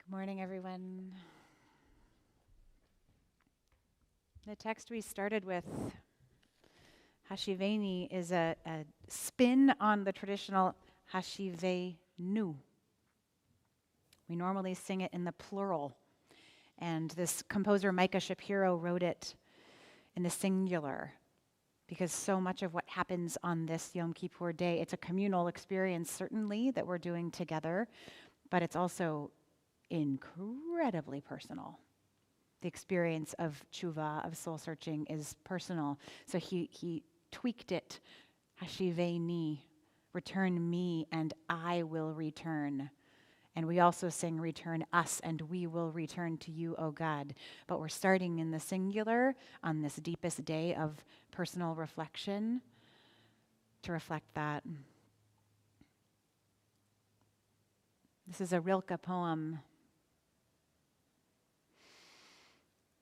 Good morning, everyone. The text we started with, Hashiveni, is a spin on the traditional Hashivenu. We normally sing it in the plural, and this composer Micah Shapiro wrote it in the singular because so much of what happens on this Yom Kippur day, it's a communal experience, certainly, that we're doing together, but it's also incredibly personal. The experience of tshuva, of soul searching, is personal. So he tweaked it. Hashiveni, return me, and I will return. And we also sing, return us, and we will return to you, O God. But we're starting in the singular on this deepest day of personal reflection to reflect that. This is a Rilke poem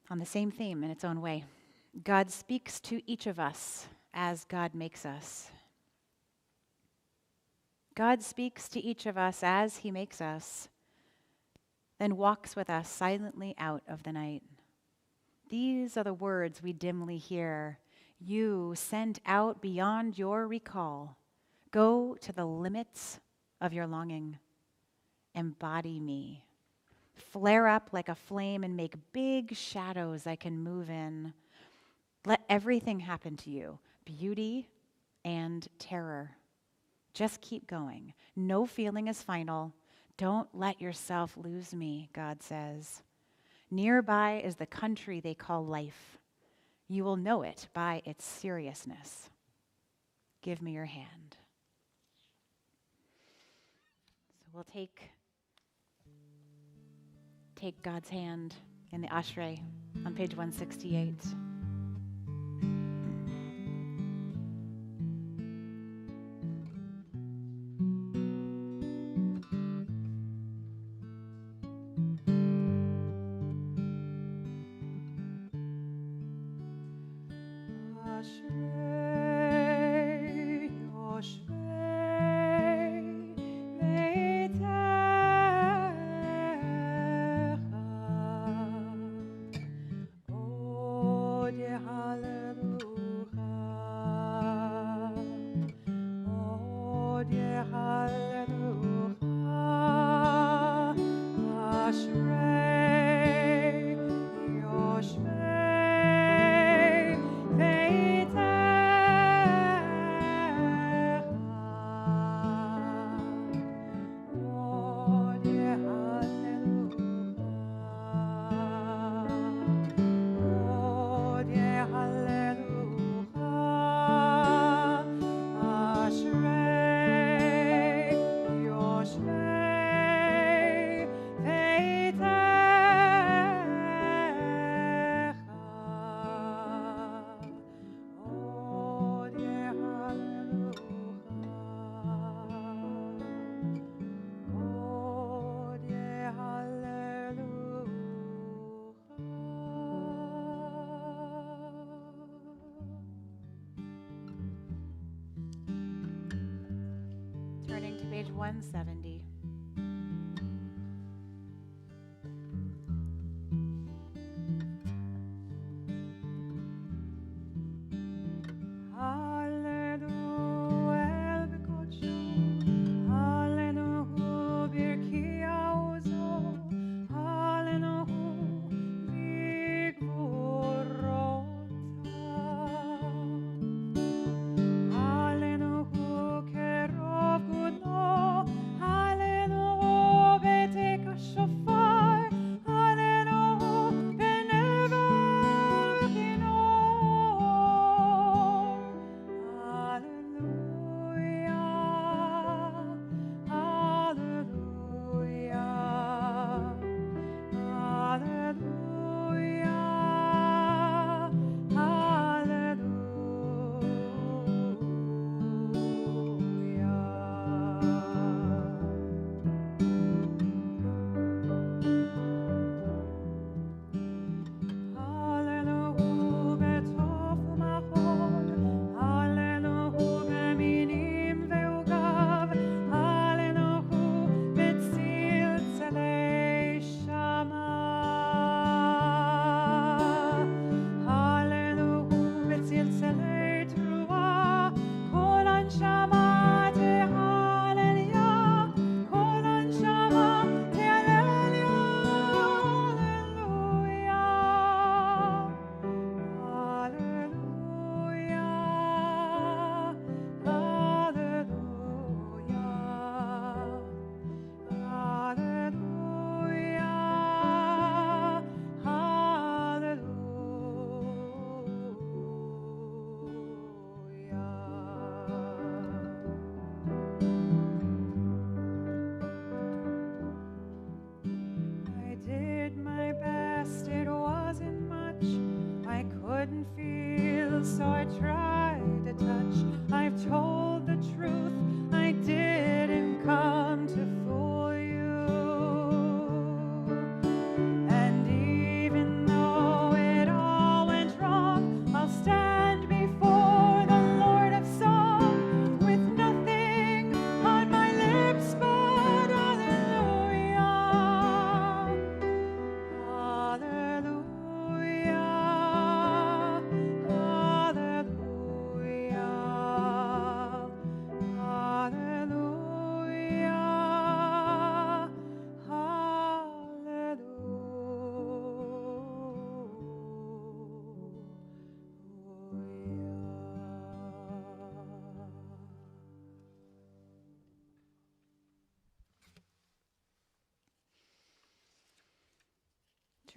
on the same theme in its own way. God speaks to each of us as God makes us. God speaks to each of us as he makes us, then walks with us silently out of the night. These are the words we dimly hear. You sent out beyond your recall. Go to the limits of your longing. Embody me. Flare up like a flame and make big shadows I can move in. Let everything happen to you, beauty and terror. Just keep going. No feeling is final. Don't let yourself lose me, God says. Nearby is the country they call life. You will know it by its seriousness. Give me your hand. So we'll take God's hand in the Ashrei on page 168. Turning to page 170.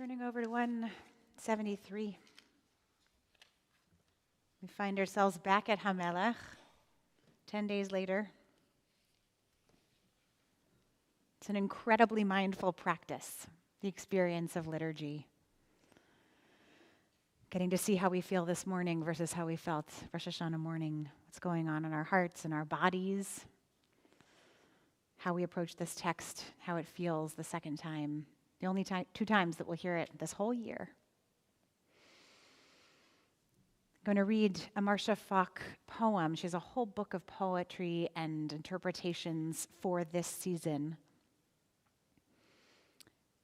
Turning over to 173. We find ourselves back at Hamelech, 10 days later. It's an incredibly mindful practice, the experience of liturgy. Getting to see how we feel this morning versus how we felt Rosh Hashanah morning, what's going on in our hearts and our bodies, how we approach this text, how it feels the second time, the only two times that we'll hear it this whole year. I'm going to read a Marcia Falk poem. She has a whole book of poetry and interpretations for this season.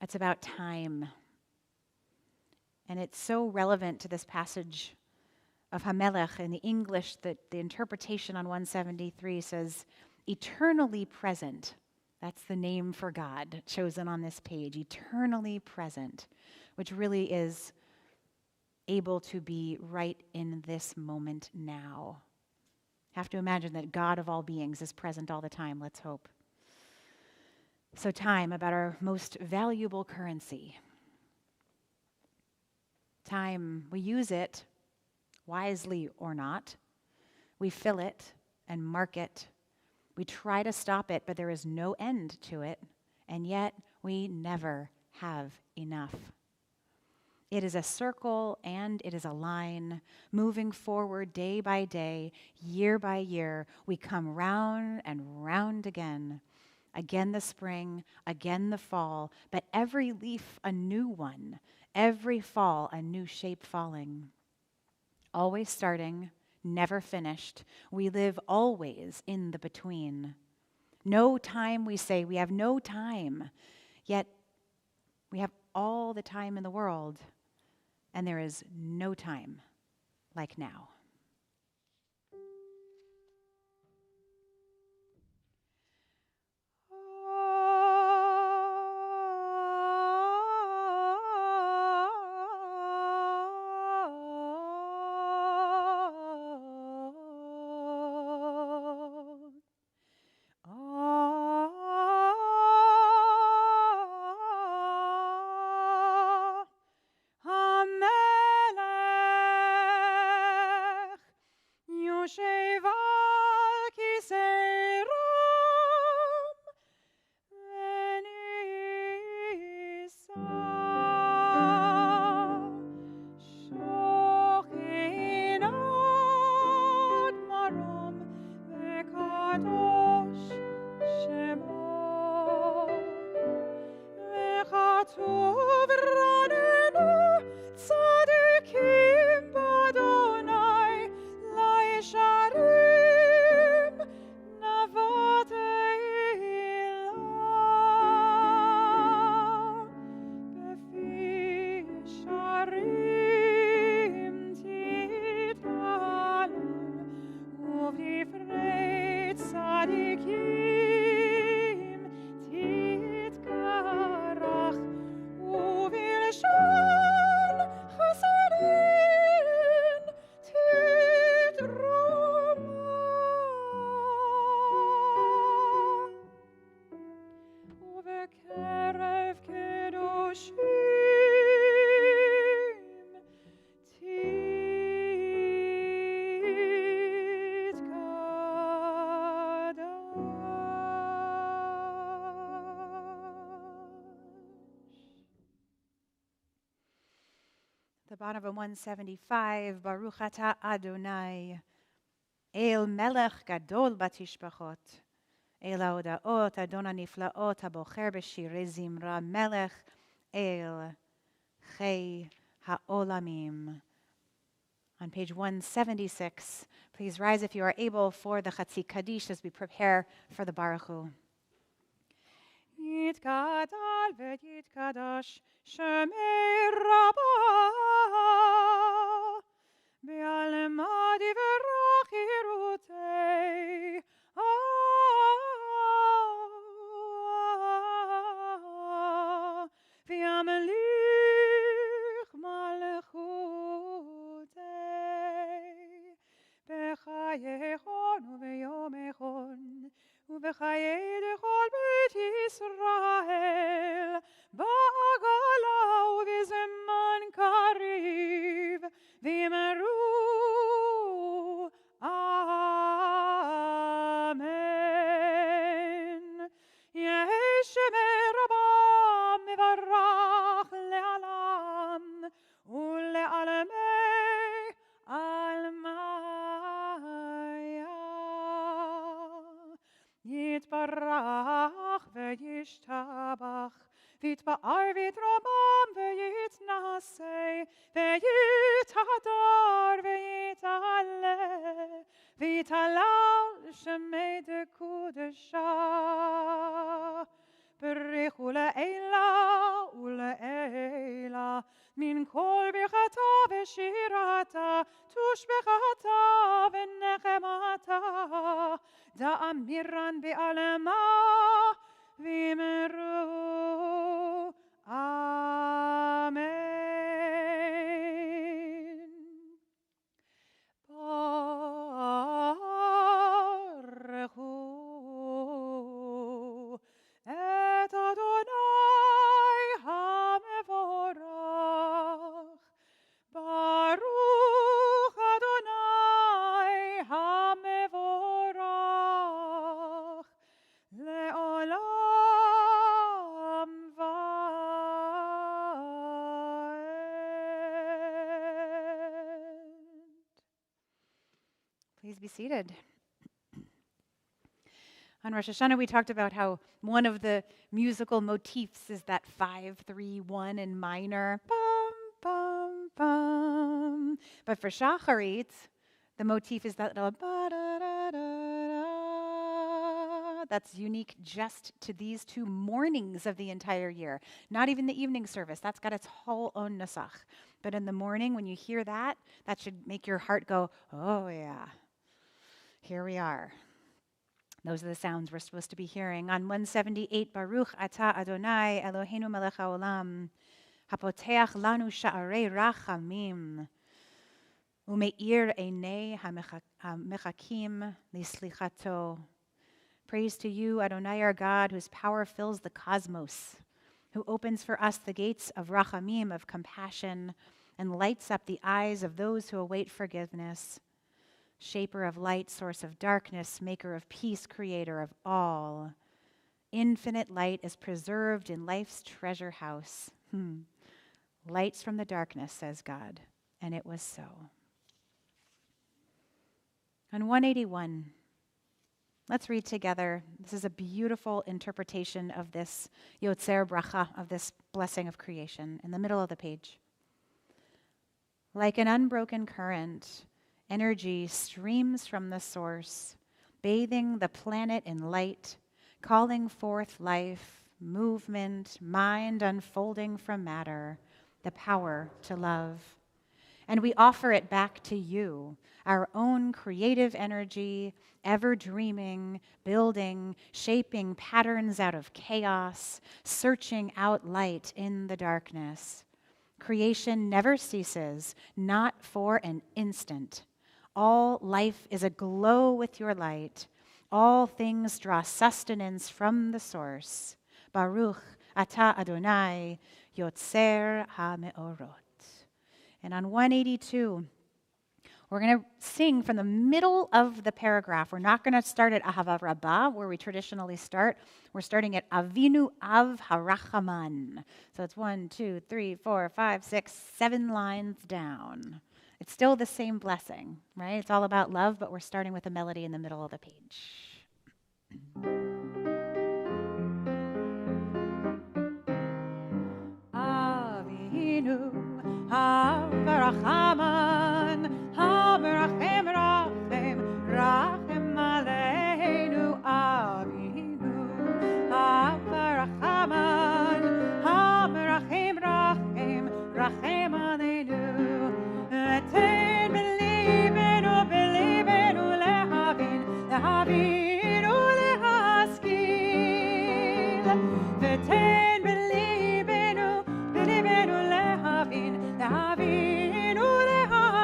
It's about time. And it's so relevant to this passage of Hamelech in the English that the interpretation on 173 says, eternally present. That's the name for God chosen on this page, eternally present, which really is able to be right in this moment now. Have to imagine that God of all beings is present all the time, let's hope. So time, about our most valuable currency. Time, we use it, wisely or not. We fill it and mark it. We try to stop it, but there is no end to it, and yet we never have enough. It is a circle and it is a line, moving forward day by day, year by year. We come round and round again. Again the spring, again the fall, but every leaf a new one, every fall a new shape falling. Always starting, never finished. We live always in the between. No time, we say, we have no time, yet we have all the time in the world, and there is no time like now. The bottom of 175, Baruch Ata Adonai, El Melech Gadol Batishbachot, El Haodaot Adon HaNiflaot HaBocher B'Shirei Zimra, Melech El Chei HaOlamim. On page 176, please rise if you are able for the Chatzi Kaddish as we prepare for the Baruch Hu. Yitkadal v'yitkadash Shemei Rabbah Be'alma divrach hirutei V'yamlich malchutei B'chayechon u'v'yomechon ובחיי לכל בית ישראל, בעגלה ובזמן ויתברך וישתבח, ויתפאר ויתרומם ויתנשא, ויתהדר ויתעלה, ויתהלל שמי דקודשה. ברכו לעילה ולעילה, מן כל ברכתה ושירתה, תושבחתה ונחמתה, דאמירן בעלמה, ואמרו אמן. ברכו את אדוני המבורך, ברוך אדוני המבורך, לעולם ועד. Please be seated. On Rosh Hashanah, we talked about how one of the musical motifs is that 5-3-1 in minor. Bum, bum, bum. But for Shacharit, the motif is that little ba-da-da-da-da. That's unique just to these two mornings of the entire year. Not even the evening service. That's got its whole own nusach. But in the morning, when you hear that, that should make your heart go, oh yeah, here we are. Those are the sounds we're supposed to be hearing. On 178, Baruch Atah Adonai Eloheinu melech haolam, hapoteach lanu sha'arei rachamim, umeir einei hamechakim lislichato. Praise to you, Adonai our God, whose power fills the cosmos, who opens for us the gates of rachamim, of compassion, and lights up the eyes of those who await forgiveness. Shaper of light, source of darkness, maker of peace, creator of all. Infinite light is preserved in life's treasure house. Lights from the darkness, says God, and it was so. On 181, let's read together. This is a beautiful interpretation of this Yotzer Bracha, of this blessing of creation, in the middle of the page. Like an unbroken current, energy streams from the source, bathing the planet in light, calling forth life, movement, mind unfolding from matter, the power to love. And we offer it back to you, our own creative energy, ever dreaming, building, shaping patterns out of chaos, searching out light in the darkness. Creation never ceases, not for an instant. All life is aglow with your light. All things draw sustenance from the source. Baruch Atah Adonai Yotzer HaMeorot. And on 182, we're going to sing from the middle of the paragraph. We're not going to start at Ahava Rabbah, where we traditionally start. We're starting at Avinu Av Harachaman. So it's 1, 2, 3, 4, 5, 6, 7 lines down. It's still the same blessing, right? It's all about love, but we're starting with a melody in the middle of the page. Avinu Havarachaman, Havarachem Rachem, Rachem Aleinu. Avinu Havarachaman, Havarachem Rachem, Rachem Aleinu. Ten believenu, believenu lehavin, lehavinu lehaskil. Ten believenu, believenu lehavin, lehavinu lehaskil.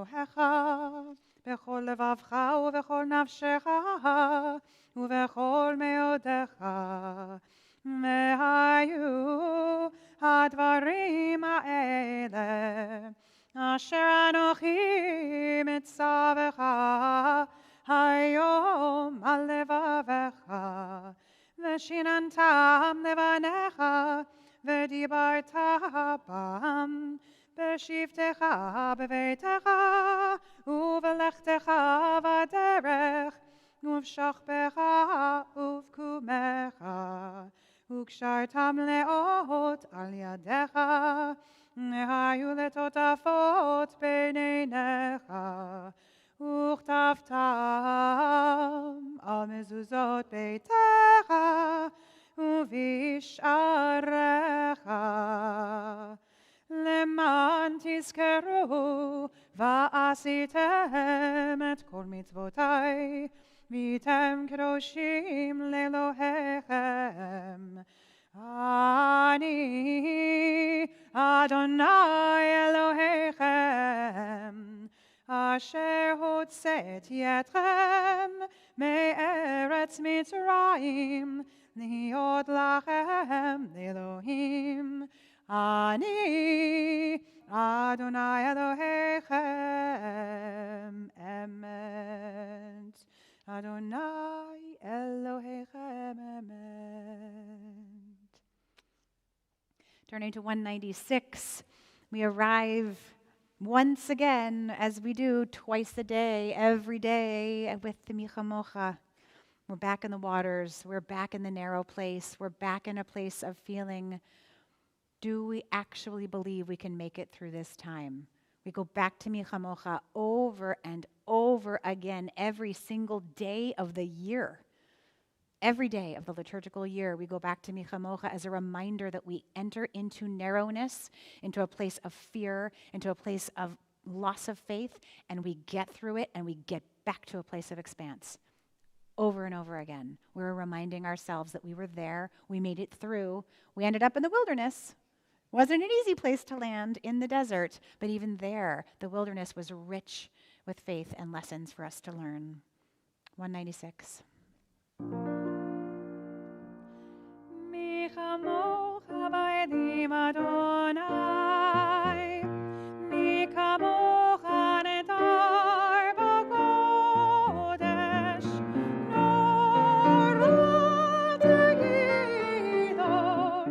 אלוהיך בכל לבבך ובכל נפשך ובכל מאודיך. והיו הדברים האלה אשר אנוכי מצווך היום על לבבך, ושיננתם לבניך ודיברת בם בשבתך בביתך ובלכתך בדרך ובשכבך ובקומך, וקשרתם לאות על ידיך, והיו לטוטפות בין עיניך, וכתבתם על מזוזות ביתך ובשעריך, למען תזכרו ועשיתם את כל מצוותי, והייתם קדושים לאלוהיכם. אני אדוני אלוהיכם, אשר הוצאתי אתכם מארץ מצרים, להיות לכם לאלוהים. אני אדוני אלוהיכם אמת. Adonai Elohechem Emet. Turning to 196, we arrive once again, as we do twice a day, every day, with the Michamocha. We're back in the waters. We're back in the narrow place. We're back in a place of feeling, do we actually believe we can make it through this time? We go back to Michamocha over and over again every single day of the year. Every day of the liturgical year, we go back to Michamocha as a reminder that we enter into narrowness, into a place of fear, into a place of loss of faith, and we get through it and we get back to a place of expanse. Over and over again, we're reminding ourselves that we were there, we made it through, we ended up in the wilderness. Wasn't an easy place to land in the desert, but even there, the wilderness was rich with faith and lessons for us to learn. 196. Mi chamocha b'edim Adonai, mi chamocha nedar b'kodesh, nor tegidot.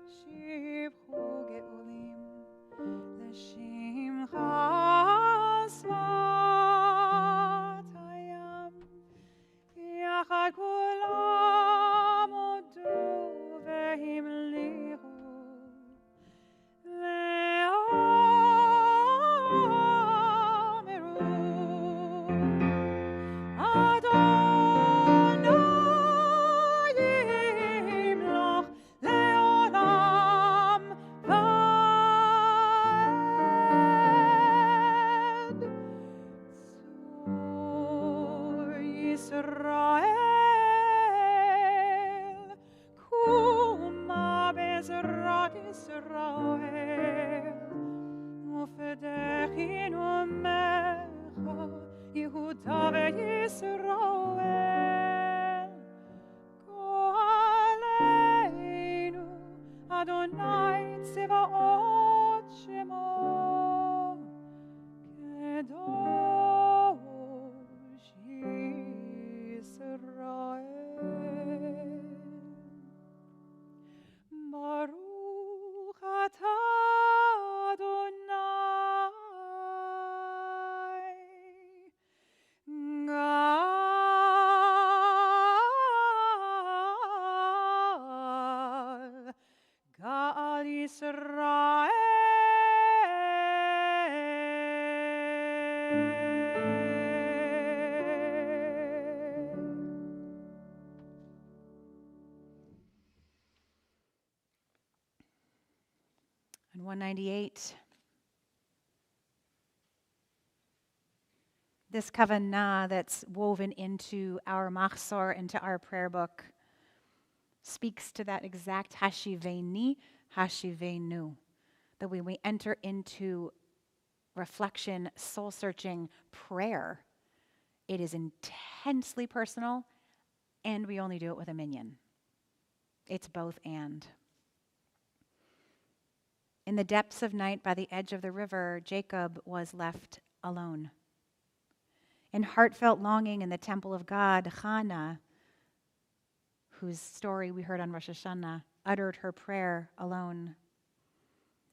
שיבחו גאולים לשמחה שפת הים, יחד כולם הודו והמליכו ואמרו אדוני ימלוך לעולם ועד. צור ישראל קומה בעזרת ישראל, ופדחין עמך יהודה וישראל. גואלנו אדוני צבאות שמו, קדוש ישראל. ברוך אתה גאל ישראל. And 198. this kavanah that's woven into our machzor, into our prayer book, speaks to that exact hashiveni, hashivenu, that when we enter into reflection, soul-searching prayer, it is intensely personal, and we only do it with a minyan. It's both and. In the depths of night by the edge of the river, Jacob was left alone. In heartfelt longing in the temple of God, Hannah, whose story we heard on Rosh Hashanah, uttered her prayer alone.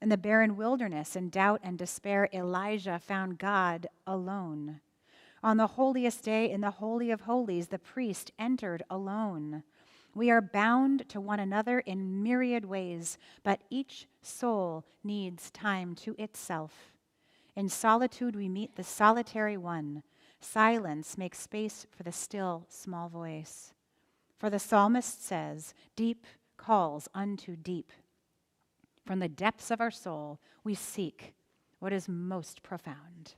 In the barren wilderness, in doubt and despair, Elijah found God alone. On the holiest day, in the Holy of Holies, the priest entered alone. We are bound to one another in myriad ways, but each soul needs time to itself. In solitude, we meet the solitary one. Silence makes space for the still, small voice. For the psalmist says, deep calls unto deep. From the depths of our soul, we seek what is most profound.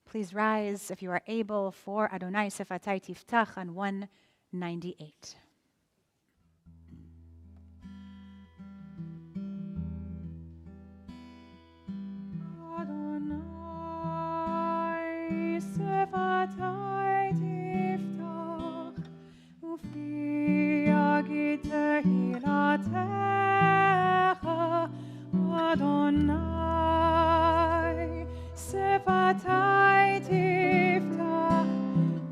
Please rise, if you are able, for Adonai Sefatai Tiftach on 198. Adonai Sefatai Tiftach Ufi Yagid Tehilatecha Adonai Sefatai Tiftach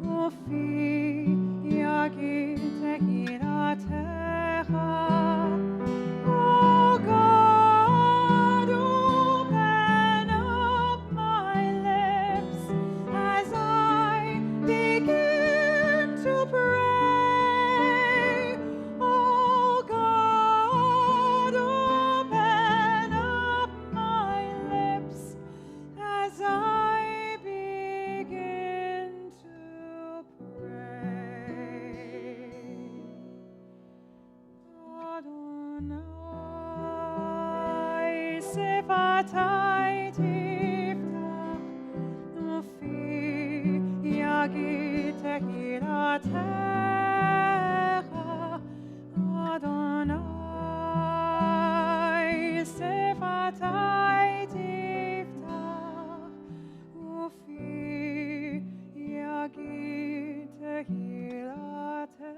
Ufi Yagid Tehilatecha. Oh God, open up my lips as I begin to pray. Oh God, open up my lips as I begin to pray. Adonai Sefatai Tiftach Ufi Yagid Tehilatecha Adonai Sefatai Tiftach Ufi Yagid Tehilatecha.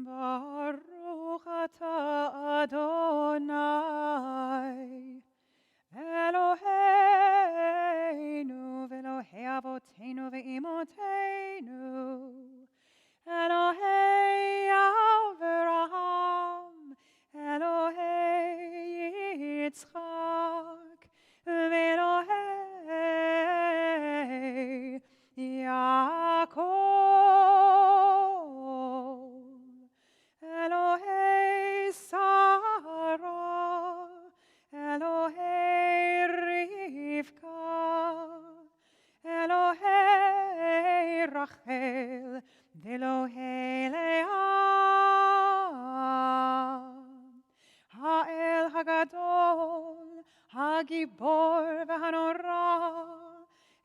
Baruch atah Adonai Eloheinu v'Elohei avoteinu ve'imotenu Elohei Avraham Elohei Yitzchak ve'Elohei Yaakov Elohei Sarah, Elohei Rivka, Elohei Rachel, Elohei Leah, Ha'el Hagadol, Hagibor v'Hanora,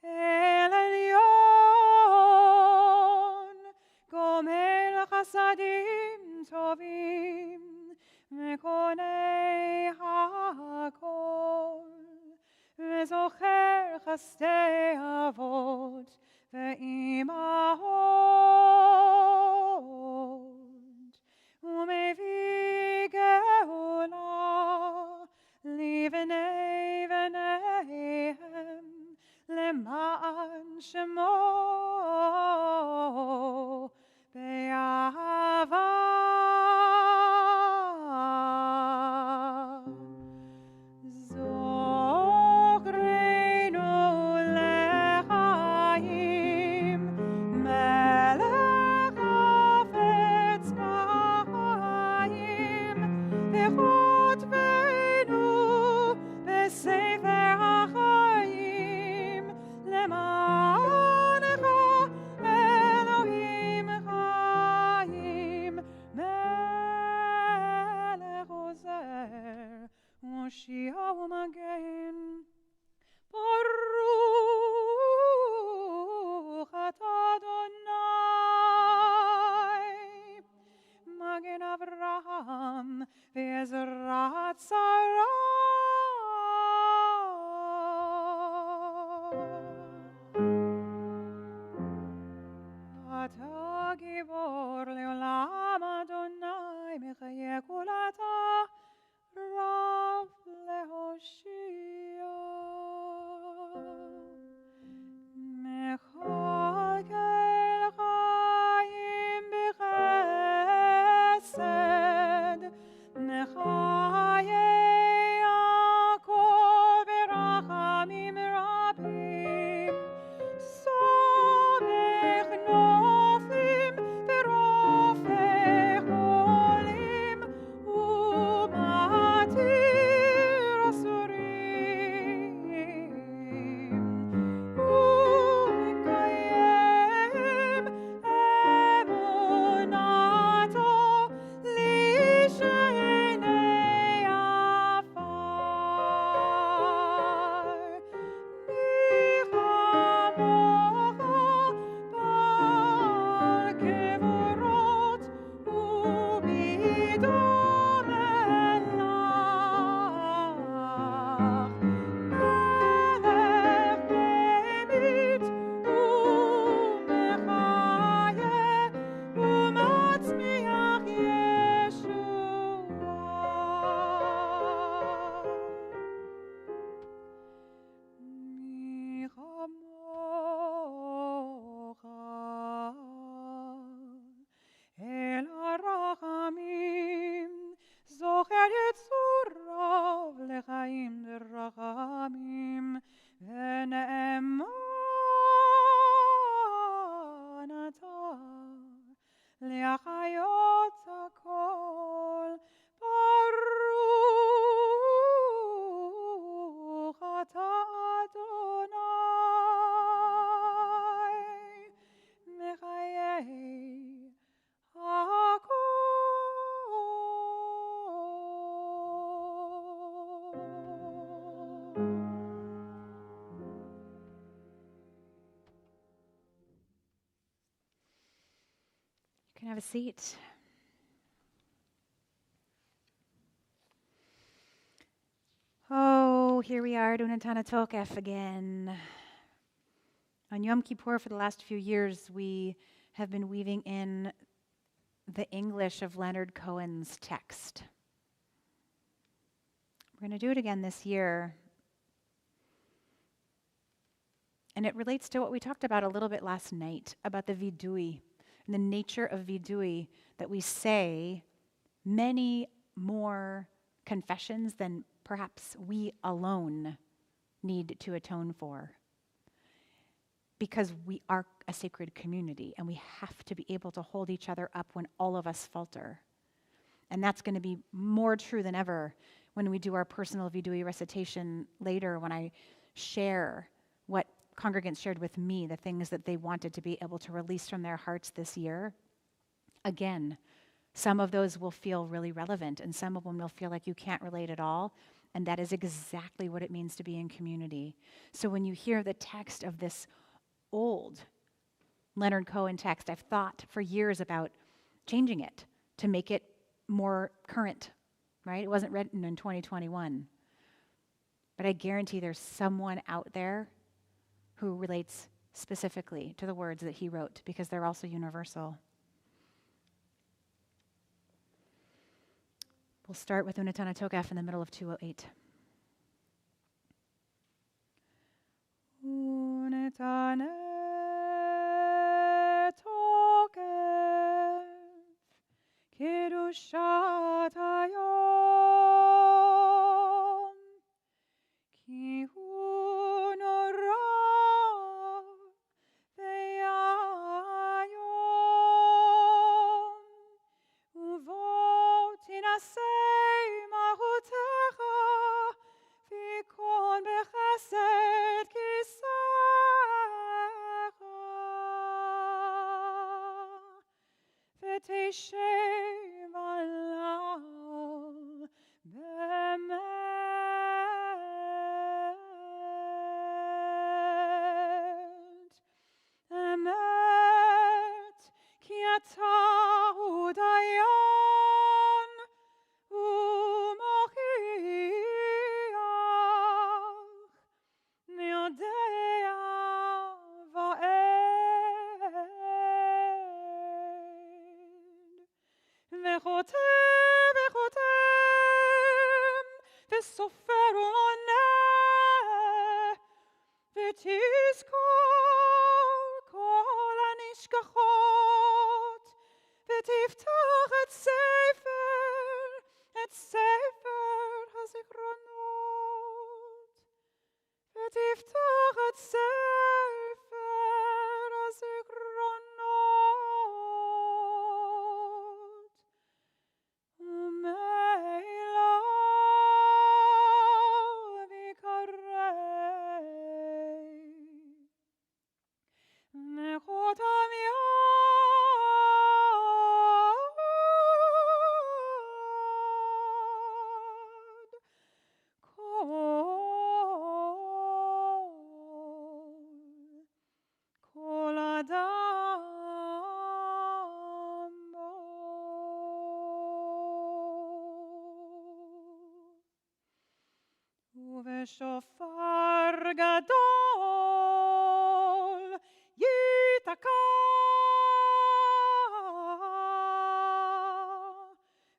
El Elyon, Gomel Chasadim Tovim, Mekonei HaKol, Vezocher Chasdei Avot, Ve'imahot, Umevi Geula, Livnei V'neihem, Leman Shemo, Be'ahava. Zochreinu lechaim, Melech hafetz b'chaim, v'chotvenu b'sefer hachayim, leman again. Baruch atah Adonai, Magen Avraham ve'ezrat Sarah. Atah gibor leolam Adonai, mechaye kol atah Rav lehoshia. Mechalkel chayim b'chesed, mechaye Yaakov berachamim rabim. Somech noflim verofech olim, umatir asurim, umekayem emunato lishenei afar. El הרחמים, זוכר יצוריו לחיים ורחמים, ונאמן אתה להחיות הכל. ברוך אתה אדוני, מחיי You can have a seat. Oh, here we are, Dunatana Tokef again. On Yom Kippur, for the last few years, we have been weaving in the English of Leonard Cohen's text. We're going to do it again this year. And it relates to what we talked about a little bit last night, about the vidui, and the nature of vidui, that we say many more confessions than perhaps we alone need to atone for. Because we are a sacred community, and we have to be able to hold each other up when all of us falter. And that's going to be more true than ever when we do our personal vidui recitation later, when I share what congregants shared with me, the things that they wanted to be able to release from their hearts this year. Again, some of those will feel really relevant, and some of them will feel like you can't relate at all. And that is exactly what it means to be in community. So when you hear the text of this old Leonard Cohen text, I've thought for years about changing it to make it more current, right? It wasn't written in 2021. But I guarantee there's someone out there who relates specifically to the words that he wrote, because they're also universal. We'll start with Unatana Tokef in the middle of 208. Unatana Tokef Kedushat Hayom Ki hu nora ve'ayom Uvo tinasei mahutecha v'kon b'chesed kisecha v'teshev al תזכור כל הנשכחות, ותפתח את ספר הזיכרונות, ותפתח את ספר הזיכרונות, ומאליו יקרא נכותם יד כל אדם בו. ובשופר גדול ייתקע,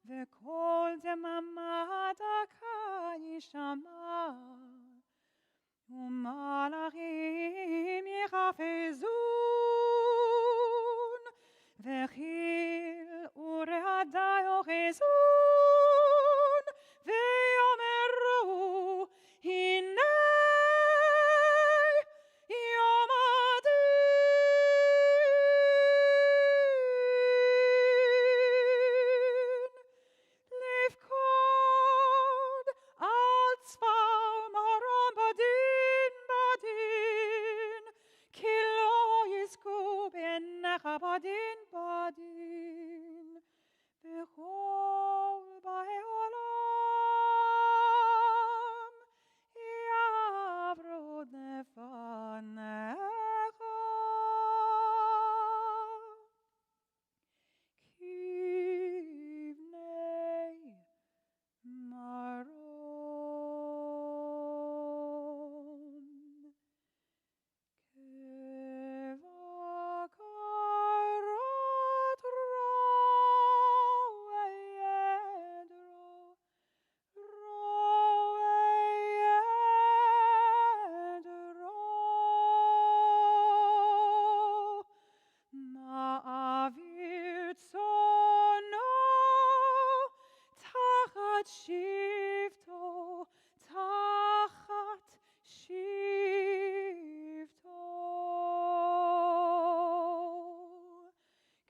וכל דממה דקה יישמע, ומלאכים יחפזון, וחיל ורעדה יאחזון, ויאמרו הנה יום הדין, לפקוד על צוואר מרום בדין, כי לא יזכו בעיניך בדין, בכל באי עולם יעברו לפניך, כבני מרום, כבקרת מעביר צאנו תחת שבטו, תחת שבטו,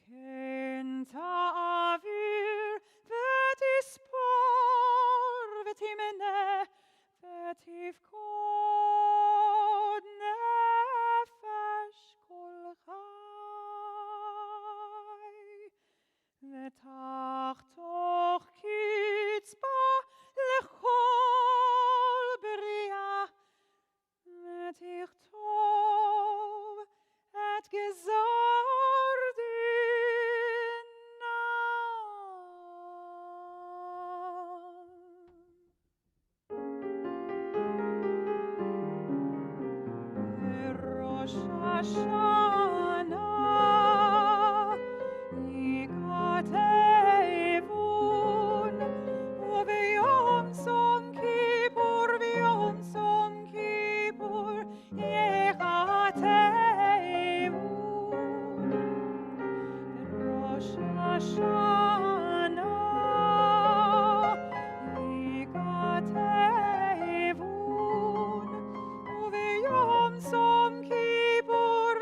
כן תעביר ותספור ותמנה ותפקוד נפש כל חי, ותחתוך קצבה לכל בריאה, ותכתוב את גזר דינם. בראש השנה ייכתבון, וביום צום כיפור ייכתבון. בראש השנה ייכתבון, וביום צום כיפור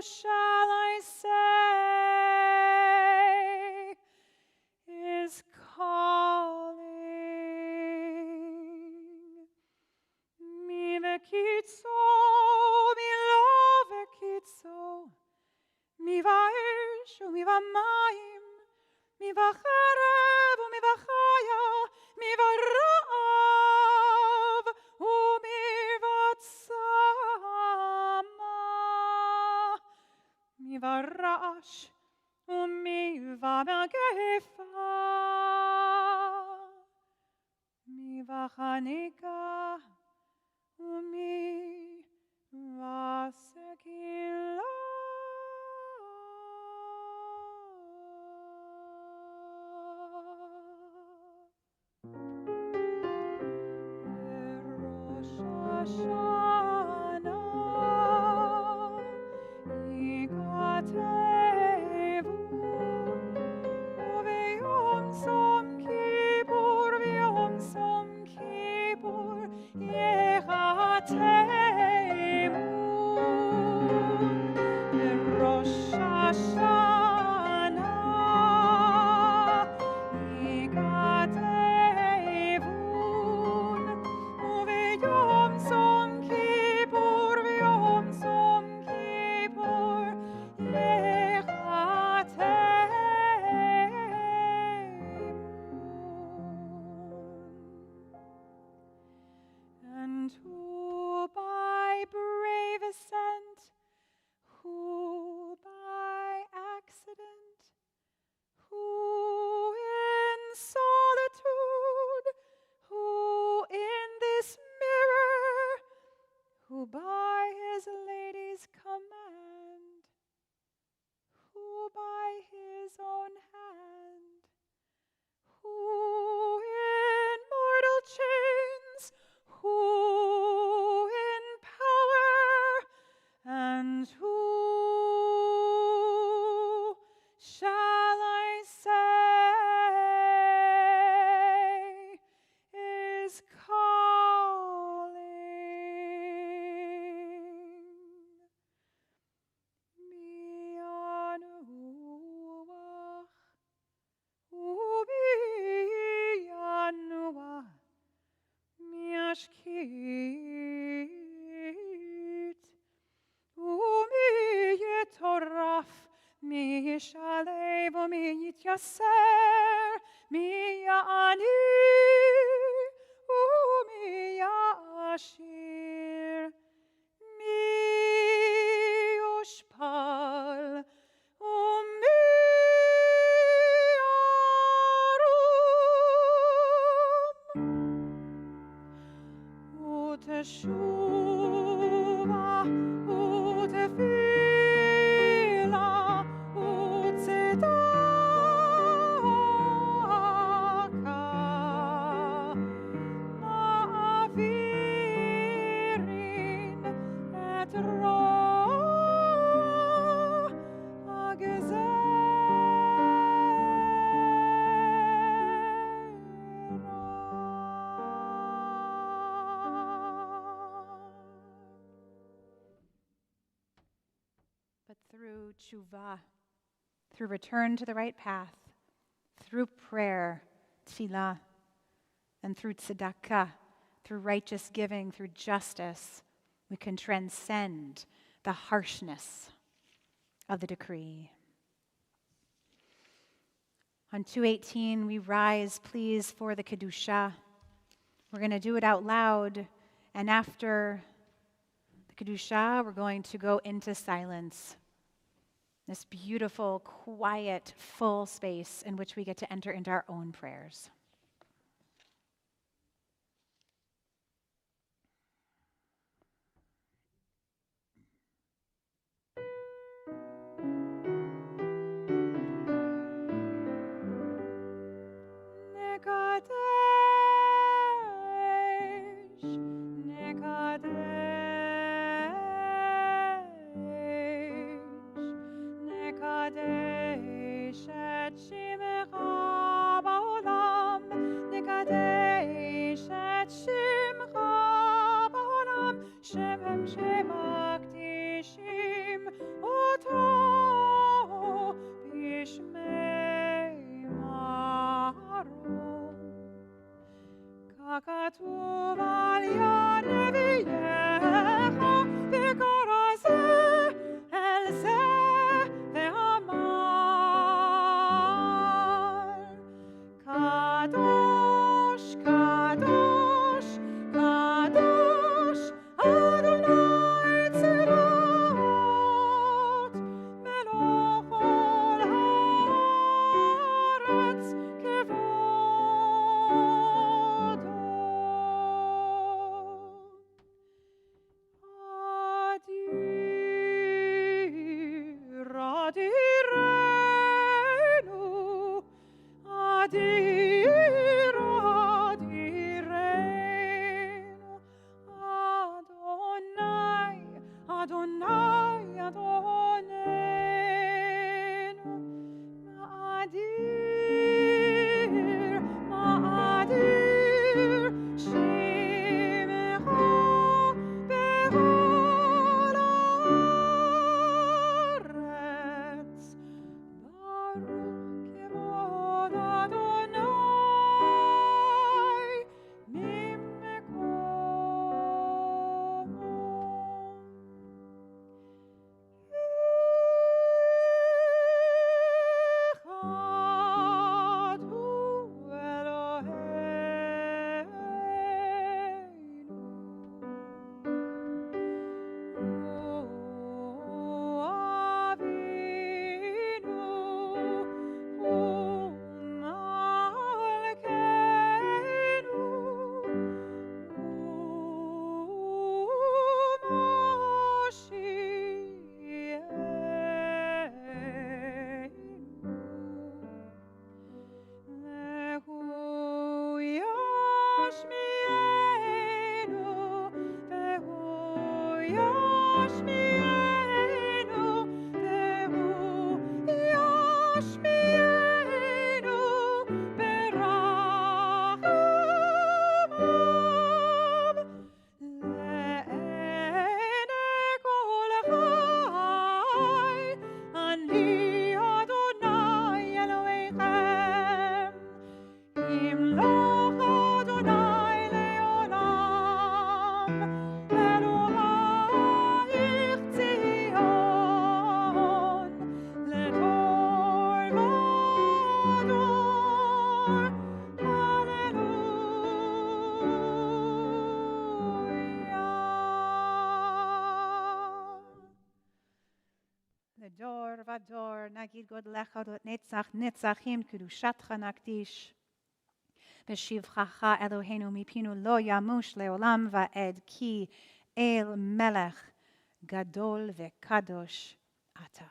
shall I say, is calling. Mi vekitso, mi lo vekitso, mi vaesh mi vamayim, mi vacherev mi vachaya, mi varav mi vatsama, mi varash mi vamagefa, mi vachanika mi vasekila. Rosh Hashanah, Yigatevu, V'yom Som Kippur, V'yom Som Kippur, Yechatevu. Rosh Hashanah, Yigatevu, V'yom Som Kippur, V'yom Som Kippur, Yechatevu. And who by brave ascent, who by accident, who in solitude, who in this mirror, who by his lady's command, who by his own hand, who in mortal chains, who in power, and who shall I say is calling? Mi anuach, ubi anuach, mi ashkit, umi yetoraf, mi yishalev, mi yityaser, mi ya'ani, umi ya'ashir, mi yushpal, umi yarum. Uteshuva, utefila, utzedaka, ma'avirin et roh But through tshuva, through return to the right path, through prayer, tefillah, and through tzedakah, through righteous giving, through justice, we can transcend the harshness of the decree. On 2:18, we rise, please, for the Kedusha. We're going to do it out loud, and after the Kedusha, we're going to go into silence. This beautiful, quiet, full space in which we get to enter into our own prayers. Nekadesh et Shimcha ba'olam, Nekadesh et Shimcha ba'olam, Shem Shem Akdishim, על זה ואמר, קדוש, קדוש, קדוש, אדוני צבאות, מלוך כל הארץ כבודו. אדיר, אדירנו, אדיר, אדירנו, אדוני, אדוני, אדוננו, מאדיר, מאדיר, שמך בכל הארץ, ברוך כבוד אדוני ממקומו. אחד הוא אלוהינו, הוא אבינו, הוא מלכנו, הוא מושיענו, והוא ישמיענו, והוא ישמיענו, והוא ישמיענו ברחמיו, לעיני כל חי, אני אדוני אלוהיכם, ימלוך אדוני לעולם, אלוהיך ציון, לדור ודור, הללויה. לדור ודור נגיד גודלך נצח נצחים, קדושתך נקדיש. בשבחך אלוהינו מפינו לא ימוש לעולם ועד, כי אל מלך גדול וקדוש אתה.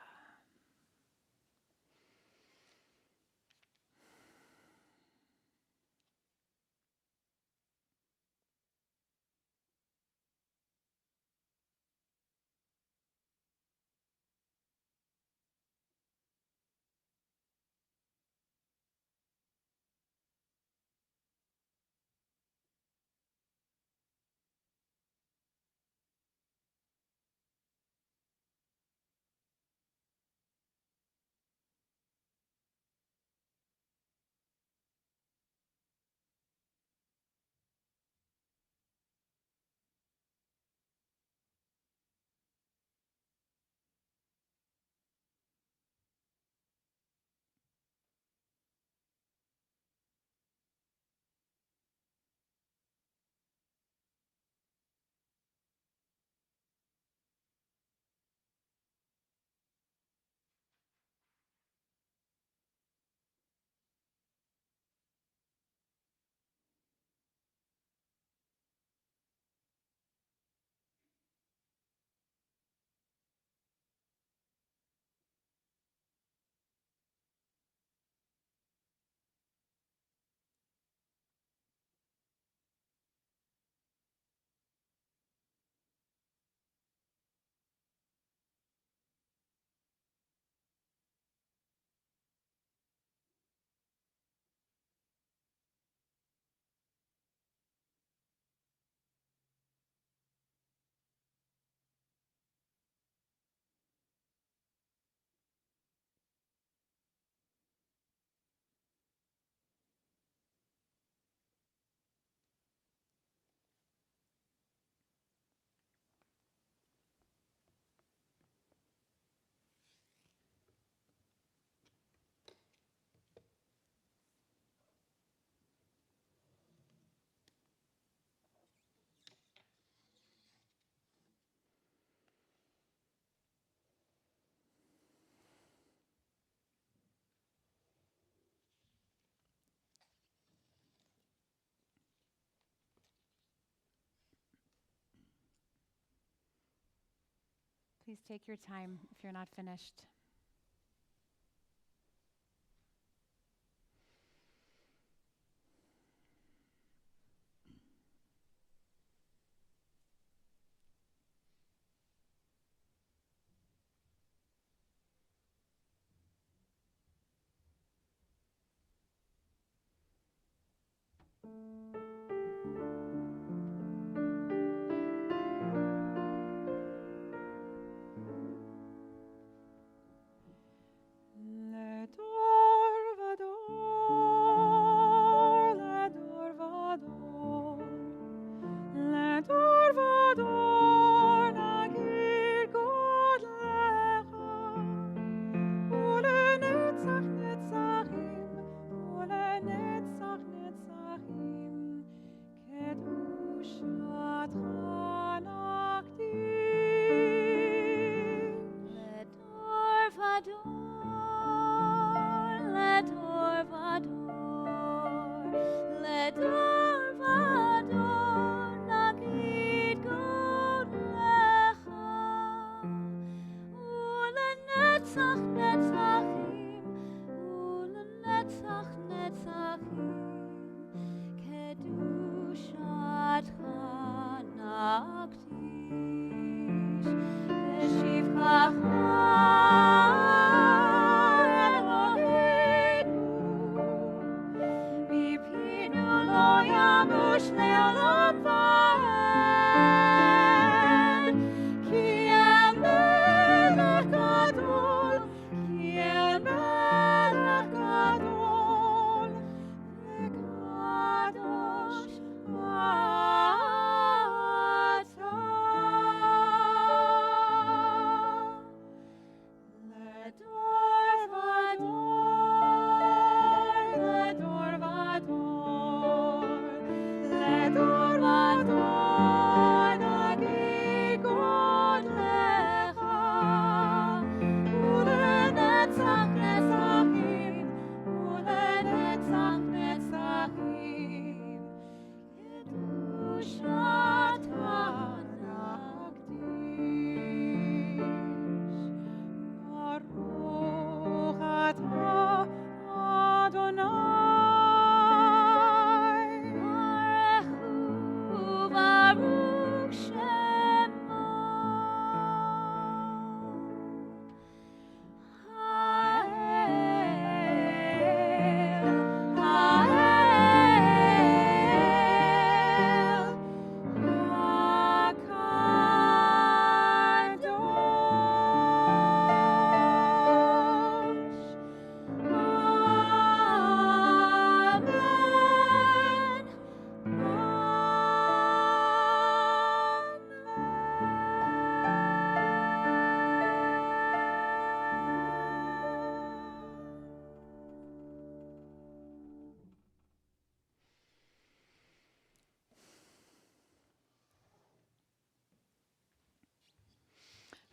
Please take your time if you're not finished.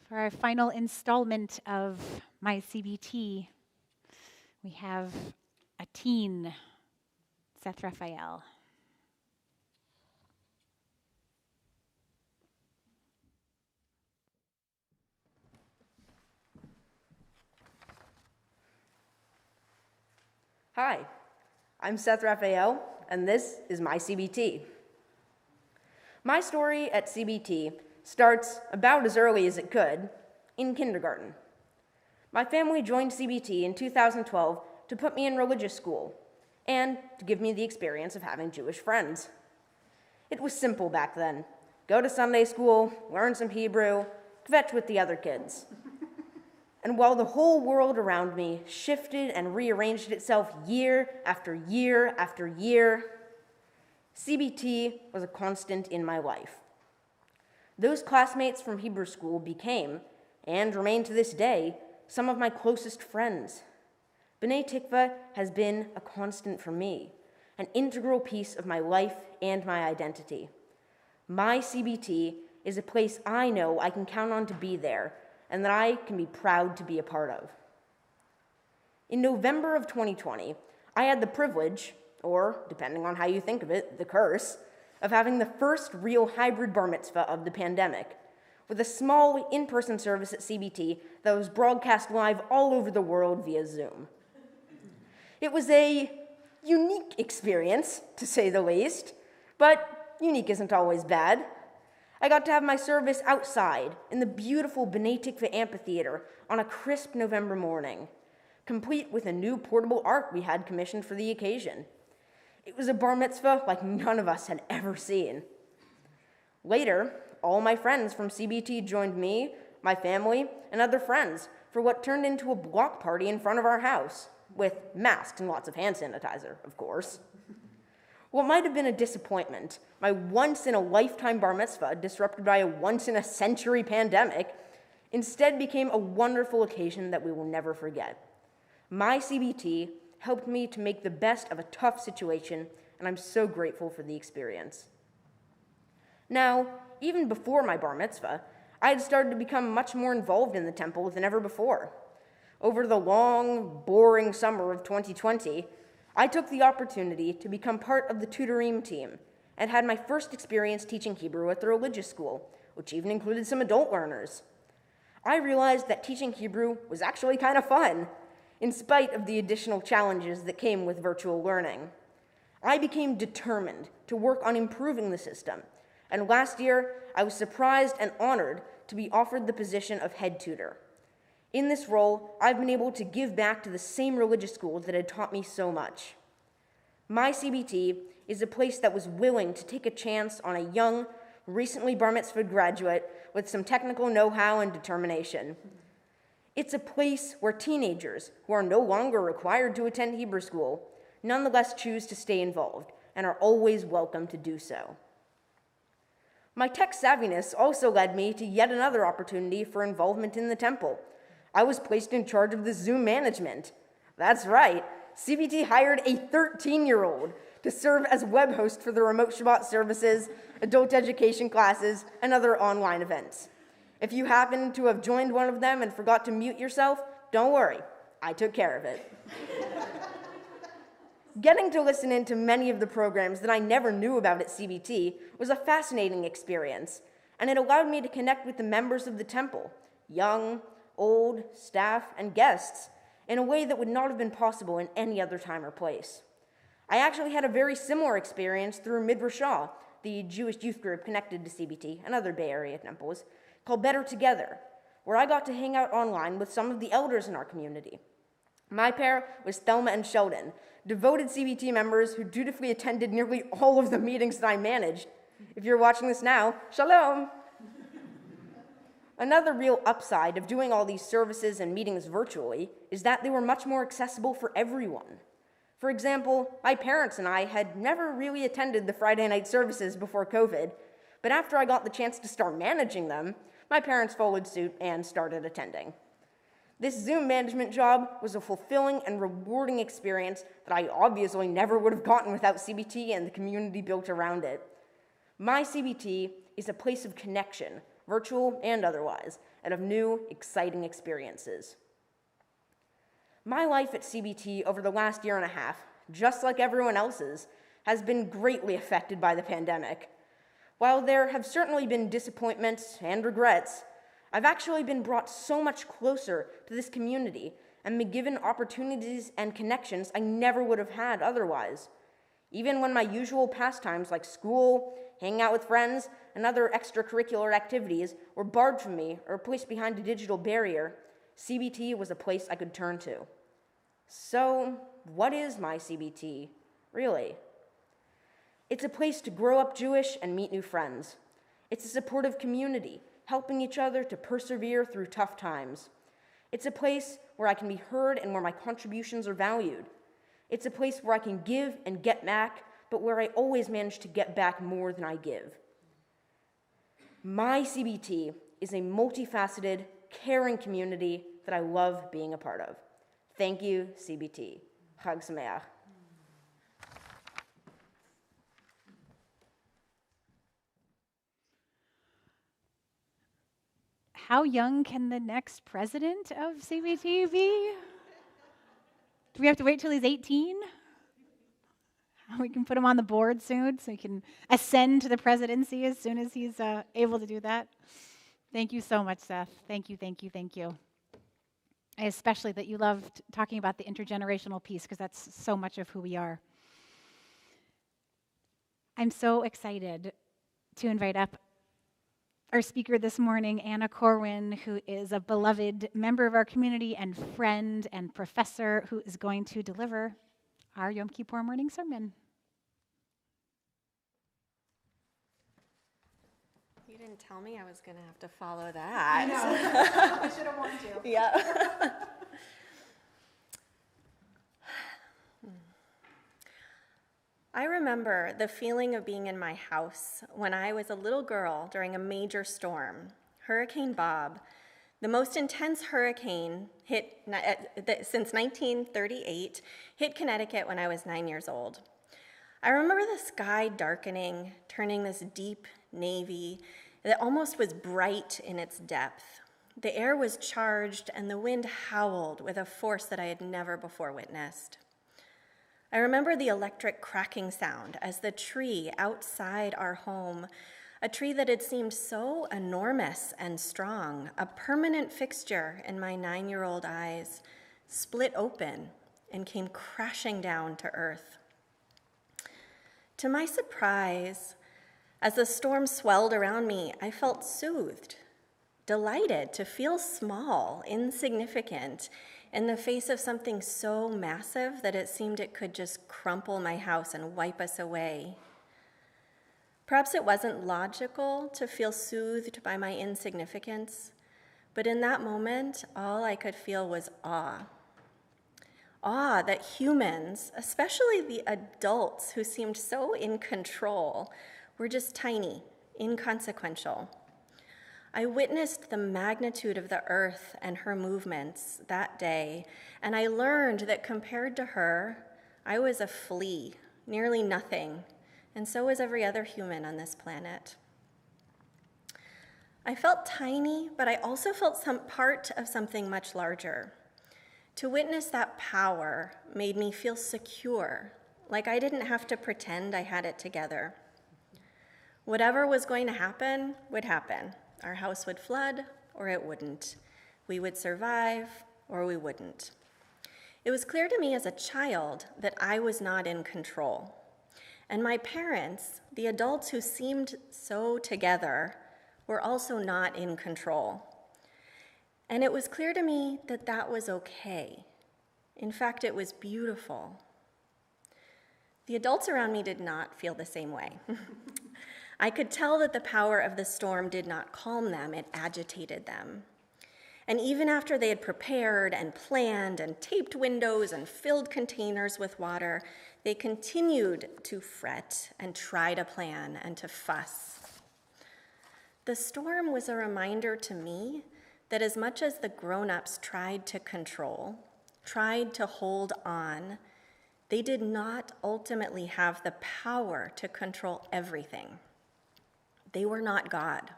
For our final installment of my CBT, we have a teen, Seth Raphael. Hi, I'm Seth Raphael, and this is my CBT. My story at CBT starts about as early as it could, in kindergarten. My family joined CBT in 2012 to put me in religious school and to give me the experience of having Jewish friends. It was simple back then. Go to Sunday school, learn some Hebrew, kvetch with the other kids. And while the whole world around me shifted and rearranged itself year after year after year, CBT was a constant in my life. Those classmates from Hebrew school became, and remain to this day, some of my closest friends. B'nai Tikva has been a constant for me, an integral piece of my life and my identity. My CBT is a place I know I can count on to be there, and that I can be proud to be a part of. In November of 2020, I had the privilege, or depending on how you think of it, the curse, of having the first real hybrid bar mitzvah of the pandemic, with a small in-person service at CBT that was broadcast live all over the world via Zoom. It was a unique experience, to say the least, but unique isn't always bad. I got to have my service outside in the beautiful B'nai Tikva amphitheater on a crisp November morning, complete with a new portable ark we had commissioned for the occasion. It was a bar mitzvah like none of us had ever seen. Later, all my friends from CBT joined me, my family, and other friends for what turned into a block party in front of our house, with masks and lots of hand sanitizer, of course. What might have been a disappointment, my once-in-a-lifetime bar mitzvah, disrupted by a once-in-a-century pandemic, instead became a wonderful occasion that we will never forget. My CBT helped me to make the best of a tough situation, and I'm so grateful for the experience. Now, even before my bar mitzvah, I had started to become much more involved in the temple than ever before. Over the long, boring summer of 2020, I took the opportunity to become part of the tutoring team and had my first experience teaching Hebrew at the religious school, which even included some adult learners. I realized that teaching Hebrew was actually kind of fun, in spite of the additional challenges that came with virtual learning. I became determined to work on improving the system, and last year, I was surprised and honored to be offered the position of head tutor. In this role, I've been able to give back to the same religious school that had taught me so much. My CBT is a place that was willing to take a chance on a young, recently bar mitzvah graduate with some technical know-how and determination. It's a place where teenagers who are no longer required to attend Hebrew school nonetheless choose to stay involved and are always welcome to do so. My tech savviness also led me to yet another opportunity for involvement in the temple. I was placed in charge of the Zoom management. That's right, CBT hired a 13-year-old to serve as web host for the remote Shabbat services, adult education classes, and other online events. If you happen to have joined one of them and forgot to mute yourself, don't worry, I took care of it. Getting to listen in to many of the programs that I never knew about at CBT was a fascinating experience, and it allowed me to connect with the members of the temple, young, old, staff, and guests, in a way that would not have been possible in any other time or place. I actually had a very similar experience through Midrashah, the Jewish youth group connected to CBT and other Bay Area temples, called Better Together, where I got to hang out online with some of the elders in our community. My pair was Thelma and Sheldon, devoted CBT members who dutifully attended nearly all of the meetings that I managed. If you're watching this now, shalom! Another real upside of doing all these services and meetings virtually is that they were much more accessible for everyone. For example, my parents and I had never really attended the Friday night services before COVID, but after I got the chance to start managing them, my parents followed suit and started attending. This Zoom management job was a fulfilling and rewarding experience that I obviously never would have gotten without CBT and the community built around it. My CBT is a place of connection, virtual and otherwise, and of new, exciting experiences. My life at CBT over the last year and a half, just like everyone else's, has been greatly affected by the pandemic. While there have certainly been disappointments and regrets, I've actually been brought so much closer to this community and been given opportunities and connections I never would have had otherwise. Even when my usual pastimes like school, hanging out with friends, and other extracurricular activities were barred from me or placed behind a digital barrier, CBT was a place I could turn to. So, what is my CBT, really? It's a place to grow up Jewish and meet new friends. It's a supportive community, helping each other to persevere through tough times. It's a place where I can be heard and where my contributions are valued. It's a place where I can give and get back, but where I always manage to get back more than I give. My CBT is a multifaceted, caring community that I love being a part of. Thank you, CBT. Chag Sameach. How young can the next president of CBT be? Do we have to wait till he's 18? We can put him on the board soon so he can ascend to the presidency as soon as he's able to do that. Thank you so much, Seth. Thank you, thank you, thank you. Especially that you loved talking about the intergenerational piece, because that's so much of who we are. I'm so excited to invite up our speaker this morning, Anna Corwin, who is a beloved member of our community and friend and professor who is going to deliver our Yom Kippur morning sermon. You didn't tell me I was going to have to follow that. I know. I should have warned you. Yeah. I remember the feeling of being in my house when I was a little girl during a major storm, Hurricane Bob, the most intense hurricane since 1938, hit Connecticut when I was 9 years old. I remember the sky darkening, turning this deep navy that almost was bright in its depth. The air was charged and the wind howled with a force that I had never before witnessed. I remember the electric cracking sound as the tree outside our home, a tree that had seemed so enormous and strong, a permanent fixture in my 9-year-old eyes, split open and came crashing down to earth. To my surprise, as the storm swelled around me, I felt soothed, delighted to feel small, insignificant, in the face of something so massive that it seemed it could just crumple my house and wipe us away. Perhaps it wasn't logical to feel soothed by my insignificance, but in that moment, all I could feel was awe. Awe that humans, especially the adults who seemed so in control, were just tiny, inconsequential. I witnessed the magnitude of the earth and her movements that day, and I learned that compared to her, I was a flea, nearly nothing, and so was every other human on this planet. I felt tiny, but I also felt some part of something much larger. To witness that power made me feel secure, like I didn't have to pretend I had it together. Whatever was going to happen would happen. Our house would flood, or it wouldn't. We would survive, or we wouldn't. It was clear to me as a child that I was not in control. And my parents, the adults who seemed so together, were also not in control. And it was clear to me that that was okay. In fact, it was beautiful. The adults around me did not feel the same way. I could tell that the power of the storm did not calm them, it agitated them. And even after they had prepared and planned and taped windows and filled containers with water, they continued to fret and try to plan and to fuss. The storm was a reminder to me that as much as the grown-ups tried to control, tried to hold on, they did not ultimately have the power to control everything. They were not God.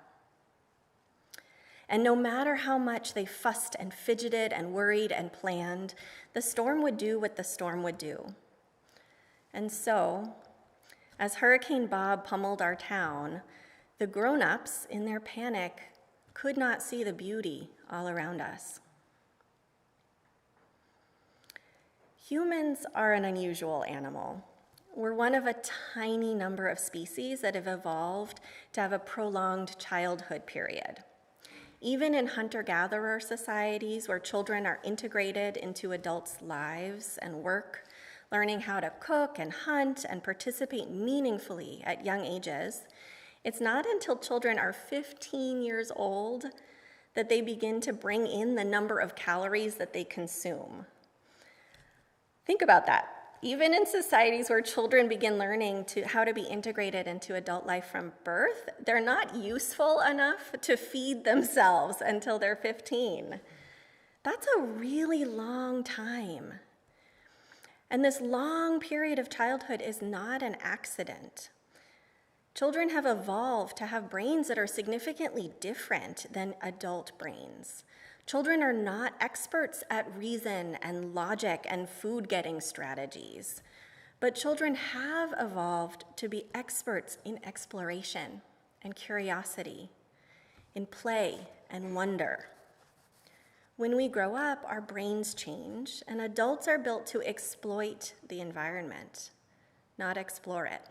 And no matter how much they fussed and fidgeted and worried and planned, the storm would do what the storm would do. And so, as Hurricane Bob pummeled our town, the grown-ups, in their panic, could not see the beauty all around us. Humans are an unusual animal. We're one of a tiny number of species that have evolved to have a prolonged childhood period. Even in hunter-gatherer societies where children are integrated into adults' lives and work, learning how to cook and hunt and participate meaningfully at young ages, it's not until children are 15 years old that they begin to bring in the number of calories that they consume. Think about that. Even in societies where children begin learning how to be integrated into adult life from birth, they're not useful enough to feed themselves until they're 15. That's a really long time. And this long period of childhood is not an accident. Children have evolved to have brains that are significantly different than adult brains. Children are not experts at reason and logic and food-getting strategies, but children have evolved to be experts in exploration and curiosity, in play and wonder. When we grow up, our brains change, and adults are built to exploit the environment, not explore it.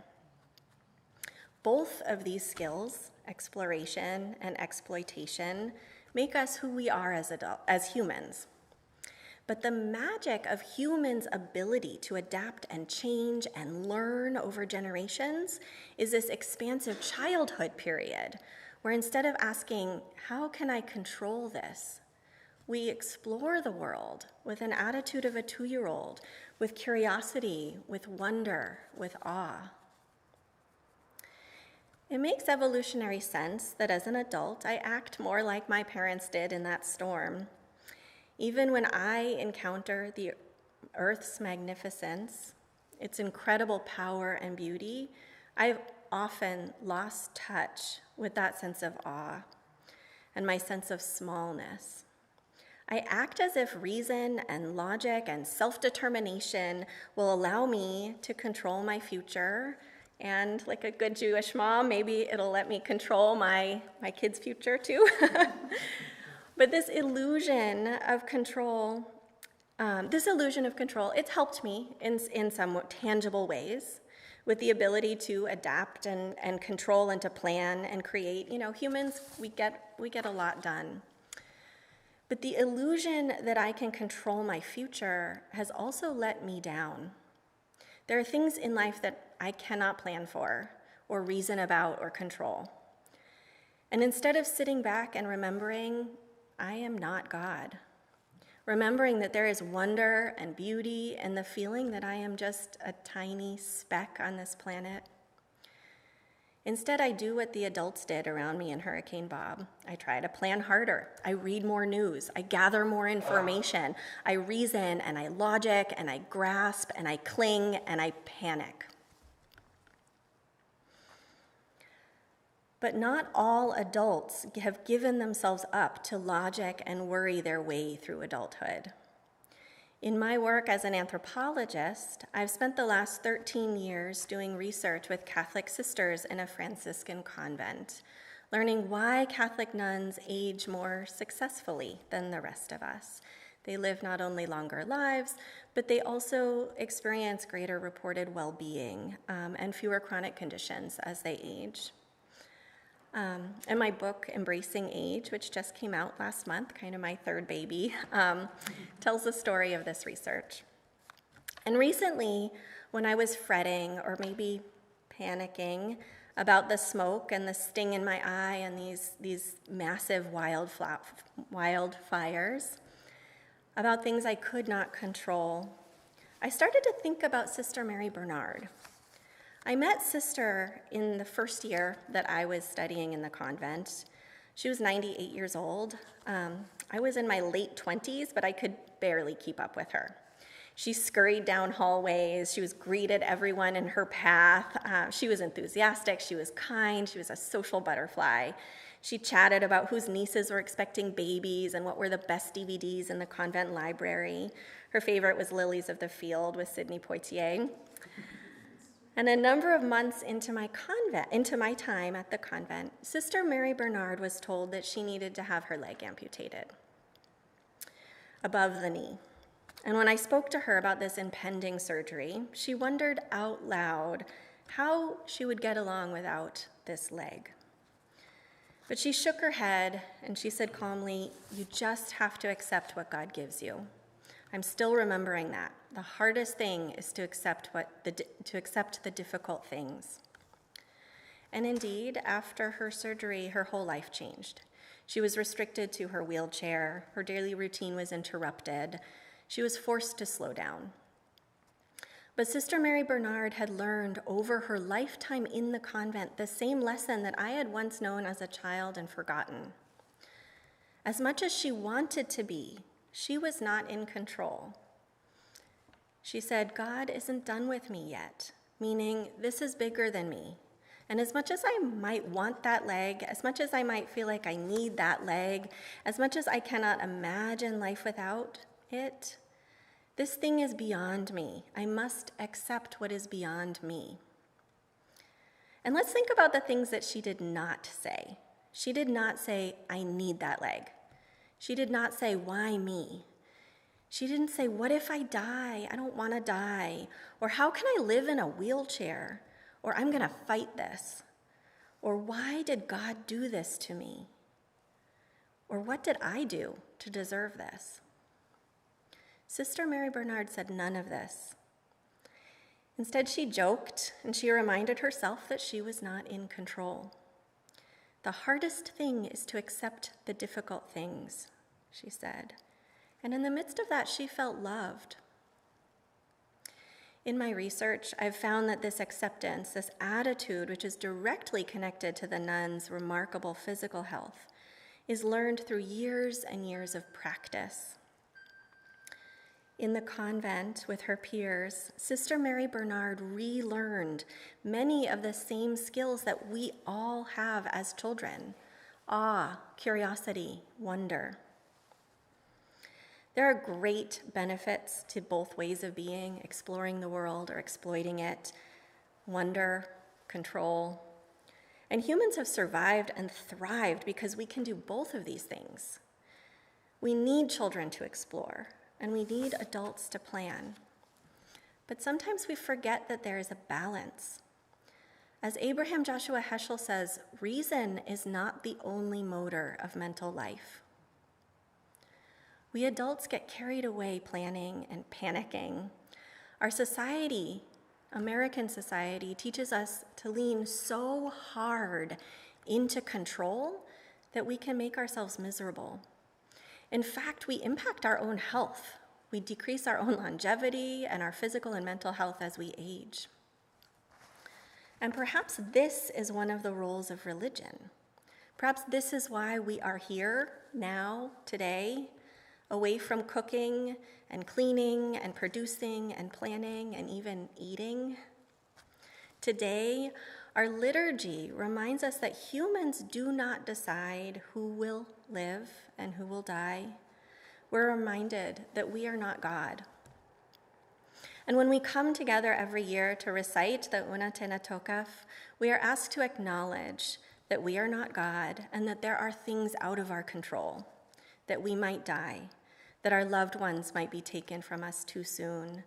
Both of these skills, exploration and exploitation, make us who we are as humans. But the magic of humans' ability to adapt and change and learn over generations is this expansive childhood period, where instead of asking, how can I control this? We explore the world with an attitude of a 2-year-old, with curiosity, with wonder, with awe. It makes evolutionary sense that as an adult, I act more like my parents did in that storm. Even when I encounter the earth's magnificence, its incredible power and beauty, I've often lost touch with that sense of awe and my sense of smallness. I act as if reason and logic and self-determination will allow me to control my future, and like a good Jewish mom, maybe it'll let me control my kids' future too. But this illusion of control, it's helped me in some tangible ways, with the ability to adapt and control and to plan and create. Humans, we get a lot done. But the illusion that I can control my future has also let me down. There are things in life that I cannot plan for, or reason about, or control. And instead of sitting back and remembering, I am not God, remembering that there is wonder and beauty and the feeling that I am just a tiny speck on this planet, instead, I do what the adults did around me in Hurricane Bob. I try to plan harder. I read more news. I gather more information. I reason and I logic and I grasp and I cling and I panic. But not all adults have given themselves up to logic and worry their way through adulthood. In my work as an anthropologist, I've spent the last 13 years doing research with Catholic sisters in a Franciscan convent, learning why Catholic nuns age more successfully than the rest of us. They live not only longer lives, but they also experience greater reported well-being and fewer chronic conditions as they age. And my book, Embracing Age, which just came out last month, kind of my third baby, tells the story of this research. And recently, when I was fretting or maybe panicking about the smoke and the sting in my eye and these massive wildfires, about things I could not control, I started to think about Sister Mary Bernard. I met Sister in the first year that I was studying in the convent. She was 98 years old. I was in my late 20s, but I could barely keep up with her. She scurried down hallways. She was greeted everyone in her path. She was enthusiastic. She was kind. She was a social butterfly. She chatted about whose nieces were expecting babies and what were the best DVDs in the convent library. Her favorite was Lilies of the Field with Sidney Poitier. And a number of months into my time at the convent, Sister Mary Bernard was told that she needed to have her leg amputated above the knee. And when I spoke to her about this impending surgery, she wondered out loud how she would get along without this leg. But she shook her head and she said calmly, "You just have to accept what God gives you." I'm still remembering that. The hardest thing is to accept the difficult things. And indeed, after her surgery, her whole life changed. She was restricted to her wheelchair. Her daily routine was interrupted. She was forced to slow down. But Sister Mary Bernard had learned over her lifetime in the convent the same lesson that I had once known as a child and forgotten. As much as she wanted to be, she was not in control. She said, "God isn't done with me yet," meaning this is bigger than me. And as much as I might want that leg, as much as I might feel like I need that leg, as much as I cannot imagine life without it, this thing is beyond me. I must accept what is beyond me. And let's think about the things that she did not say. She did not say, I need that leg. She did not say, why me? She didn't say, what if I die? I don't want to die. Or how can I live in a wheelchair? Or I'm going to fight this. Or why did God do this to me? Or what did I do to deserve this? Sister Mary Bernard said none of this. Instead, she joked and she reminded herself that she was not in control. The hardest thing is to accept the difficult things, she said. And in the midst of that, she felt loved. In my research, I've found that this acceptance, this attitude, which is directly connected to the nun's remarkable physical health, is learned through years and years of practice. In the convent with her peers, Sister Mary Bernard relearned many of the same skills that we all have as children: awe, curiosity, wonder. There are great benefits to both ways of being, exploring the world or exploiting it, wonder, control. And humans have survived and thrived because we can do both of these things. We need children to explore, and we need adults to plan. But sometimes we forget that there is a balance. As Abraham Joshua Heschel says, reason is not the only motor of mental life. We adults get carried away planning and panicking. Our society, American society, teaches us to lean so hard into control that we can make ourselves miserable. In fact, we impact our own health. We decrease our own longevity and our physical and mental health as we age. And perhaps this is one of the roles of religion. Perhaps this is why we are here now, today, away from cooking and cleaning and producing and planning and even eating. Today, our liturgy reminds us that humans do not decide who will live and who will die. We're reminded that we are not God. And when we come together every year to recite the Una Tena Tokaf, we are asked to acknowledge that we are not God and that there are things out of our control, that we might die, that our loved ones might be taken from us too soon.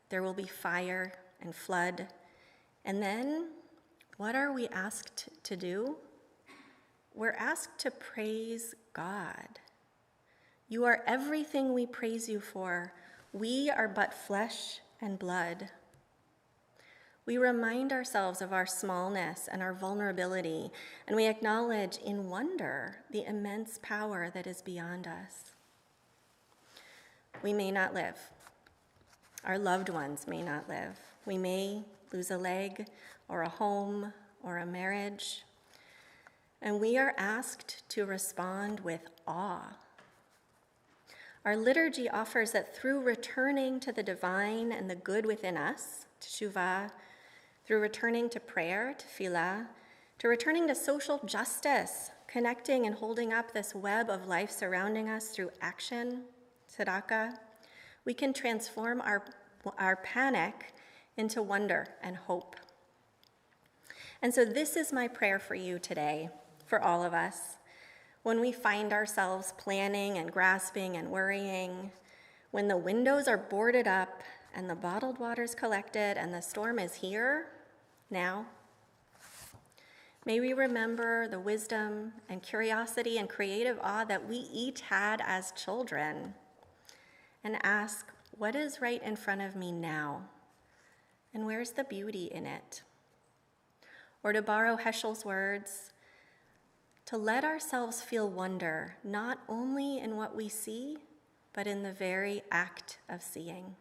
There will be fire and flood. And then, what are we asked to do? We're asked to praise God. You are everything we praise you for. We are but flesh and blood. We remind ourselves of our smallness and our vulnerability, and we acknowledge in wonder the immense power that is beyond us. We may not live. Our loved ones may not live. We may lose a leg or a home or a marriage. And we are asked to respond with awe. Our liturgy offers that through returning to the divine and the good within us, teshuvah, through returning to prayer, tefillah, to returning to social justice, connecting and holding up this web of life surrounding us through action, tzedakah, we can transform our panic into wonder and hope. And so this is my prayer for you today, for all of us. When we find ourselves planning and grasping and worrying, when the windows are boarded up and the bottled water's collected and the storm is here, now, may we remember the wisdom and curiosity and creative awe that we each had as children and ask, what is right in front of me now? And where's the beauty in it? Or to borrow Heschel's words, to let ourselves feel wonder, not only in what we see, but in the very act of seeing.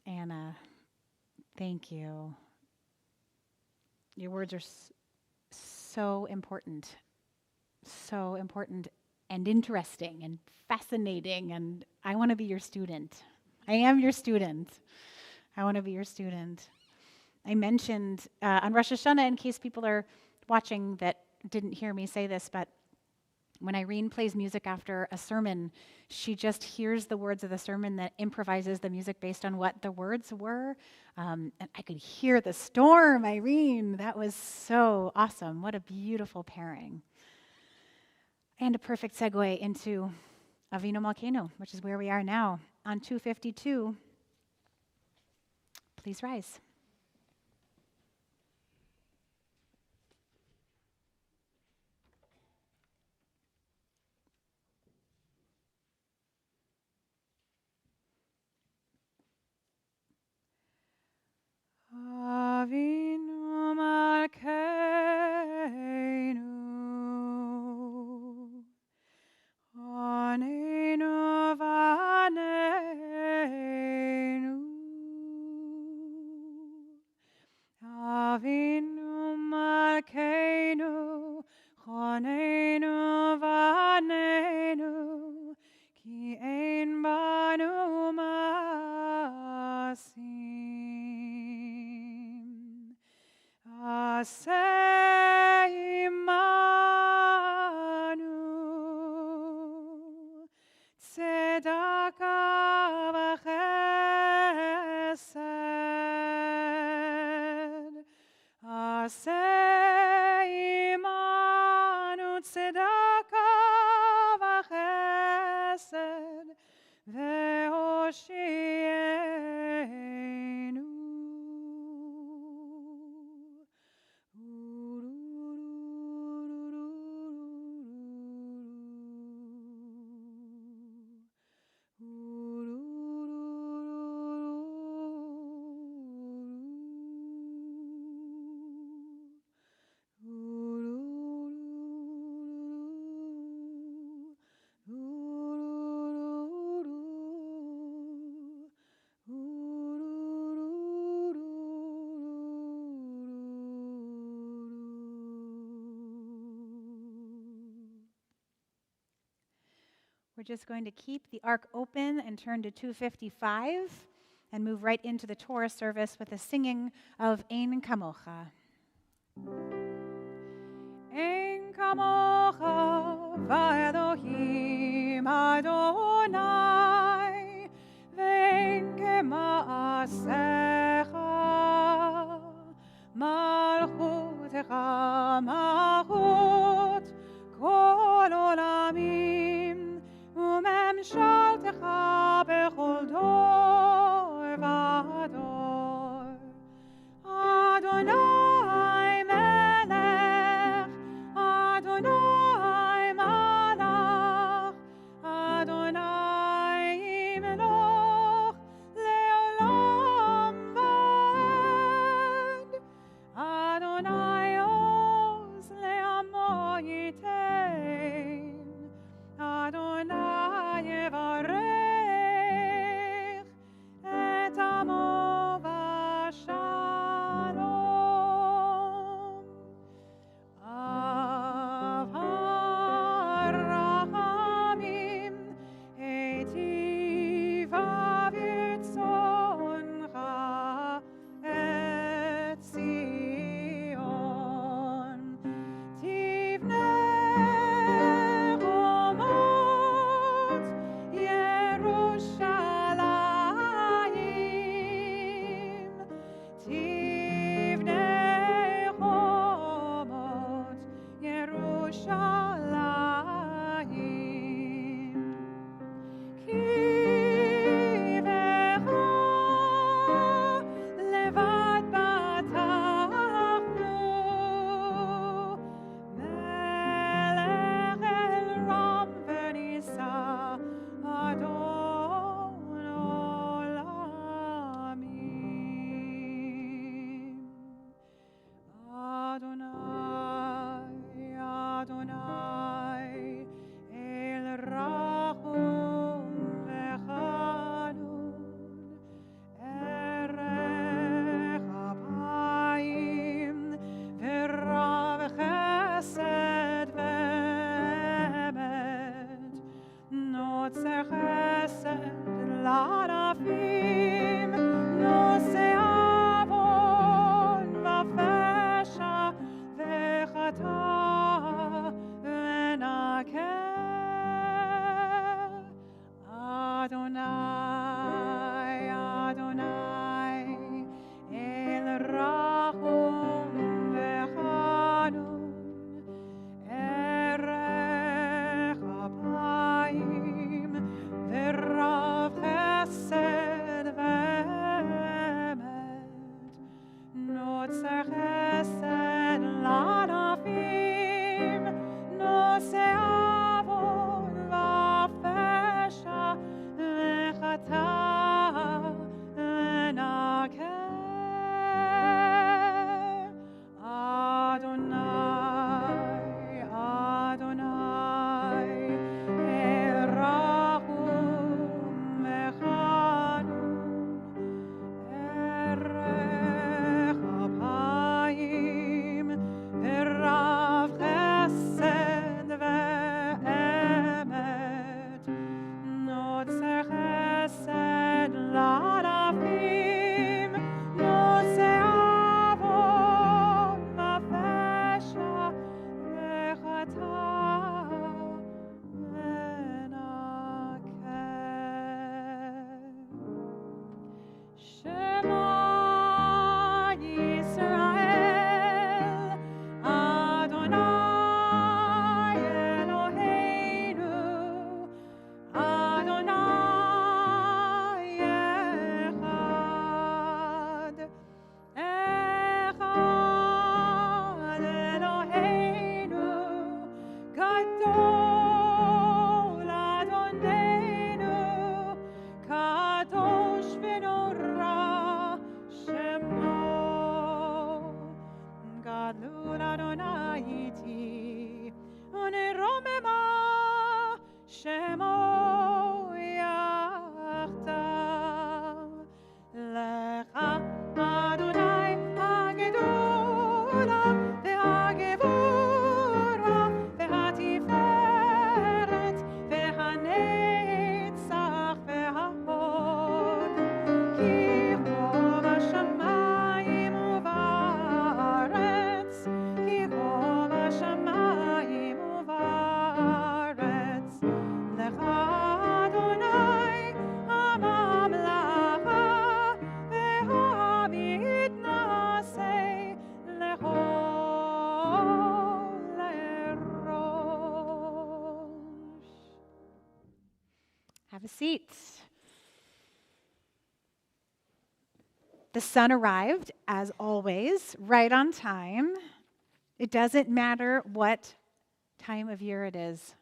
Anna, thank you. Your words are so important and interesting and fascinating, and I want to be your student. I am your student. I want to be your student. I mentioned on Rosh Hashanah, in case people are watching that didn't hear me say this, but when Irene plays music after a sermon, she just hears the words of the sermon that improvises the music based on what the words were. And I could hear the storm, Irene. That was so awesome. What a beautiful pairing. And a perfect segue into Avinu Malkeinu, which is where we are now. On 252, please rise. Avinu Malkeinu, Aneinu Vaneinu, Avinu Malkeinu, Aneinu Vaneinu, Ki ein banu masim. Aseh imanu, tzedaka v'chesed. Aseh imanu, tzedaka v'chesed, ve'oshienu. We're just going to keep the ark open and turn to 255 and move right into the Torah service with the singing of Ein Kamocha. Ein Kamocha v'Elohim Adonai ve'ein kema'asecha malchutecha malchut kol olamim וממשלתך בכל דור ודור. אדוני מלך, אדוני מלך, אדוני ימלוך לעולם ועד. אדוני עוז לעמו ייתן, Adonai Yevarech לענפים נושא עוון ופשע וחטא ונקה. אדוני, אדוני, אל רחום וחנון, ערך אפיים ורב חסד ואמת, נוצר חסד לענפים, נושא עוון ופשע וחטא ונקה. אדוני, אדוני, רחום וחנון, ערך אפיים ורב חסד ואמת, נוצר חסד לענפים, נושא עוון ופשע וחטא ונקה. שמע ישראל, אדוני אלוהינו, אדוני אחד. אחד אלוהינו, גדול אדוננו, קדוש ונורא שמו. גדול אדוני איתי, ונרוממה שמו יחדיו. לך אדוני הגדולה והגבורה והתפארת והנצח וההוד, כי רוב השמיים ובארץ, כי רוב השמיים ובארץ, לך אדוני הממלכה והמתנשא לכל ראש. Have a seat. The sun arrived, as always, right on time. It doesn't matter what time of year it is.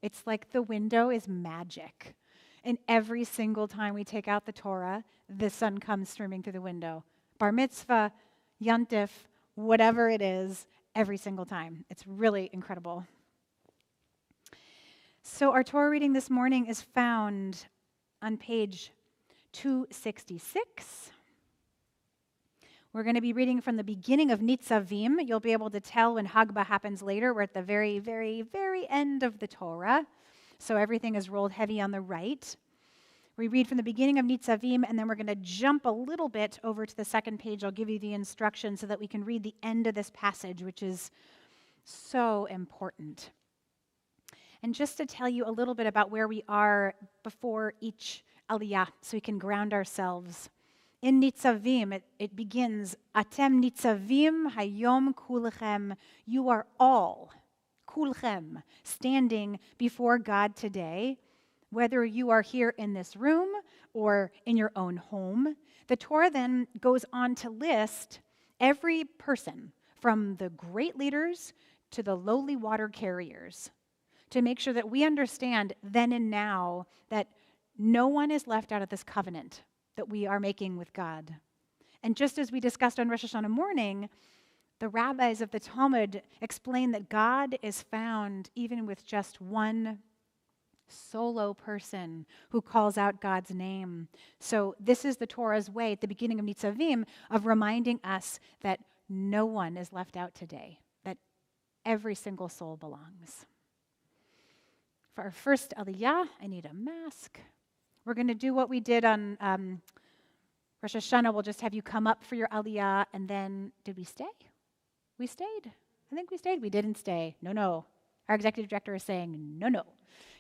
It's like the window is magic. And every single time we take out the Torah, the sun comes streaming through the window. Bar mitzvah, yontif, whatever it is, every single time. It's really incredible. So our Torah reading this morning is found on page 266. We're going to be reading from the beginning of Nitzavim. You'll be able to tell when Hagba happens later. We're at the very, very, very end of the Torah. So everything is rolled heavy on the right. We read from the beginning of Nitzavim, and then we're going to jump a little bit over to the second page. I'll give you the instructions so that we can read the end of this passage, which is so important. And just to tell you a little bit about where we are before each Aliyah, so we can ground ourselves. In Nitzavim, it begins, Atem Nitzavim Hayom Kulchem. You are all, Kulchem, standing before God today, whether you are here in this room or in your own home. The Torah then goes on to list every person, from the great leaders to the lowly water carriers, to make sure that we understand then and now that no one is left out of this covenant that we are making with God. And just as we discussed on Rosh Hashanah morning, the rabbis of the Talmud explain that God is found even with just one solo person who calls out God's name. So this is the Torah's way at the beginning of Nitzavim of reminding us that no one is left out today, that every single soul belongs. For our first Aliyah, I need a mask. We're going to do what we did on Rosh Hashanah. We'll just have you come up for your aliyah, and then, did we stay? We stayed. I think we stayed. We didn't stay. No. Our executive director is saying, no,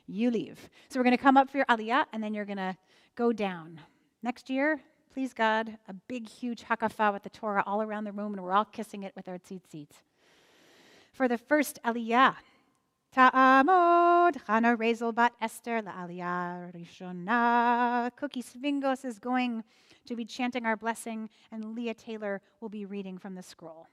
you leave. So we're going to come up for your aliyah, and then you're going to go down. Next year, please God, a big, huge hakafa with the Torah all around the room, and we're all kissing it with our tzitzit. For the first aliyah, Ta'amod Chana Rezel Bat Esther La'aliyah Rishona. Cookie Svingos is going to be chanting our blessing, and Leah Taylor will be reading from the scroll.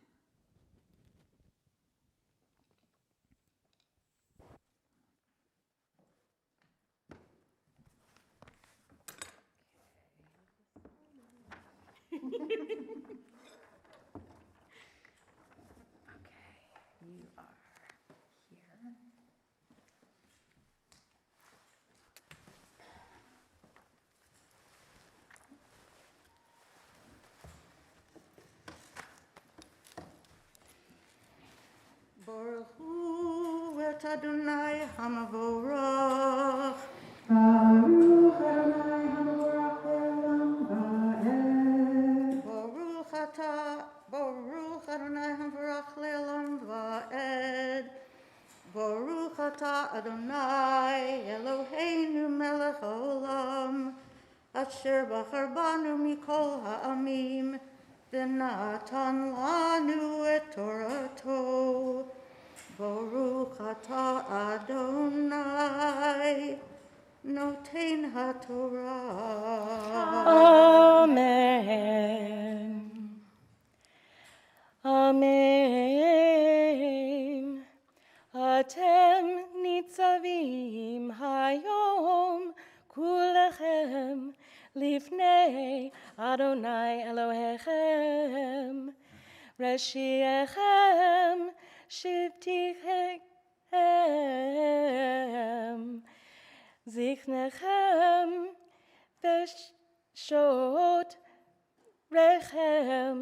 Baruch hu et Adonai hamavorach. Baruch Adonai hamavorach le'olam va'ed. Baruch Adonai hamavorach le'olam va'ed. Baruch atah Adonai Eloheinu melech haolam, asher bachar banu mikol ha'amim, v'natan lanu et Torato. Baruch atah Adonai noten haTorah. Amen. Amen. Atem nitzavim hayom kulechem lifnei Adonai Elohechem, reshiechem shivtichem, zichnechem veshot rechem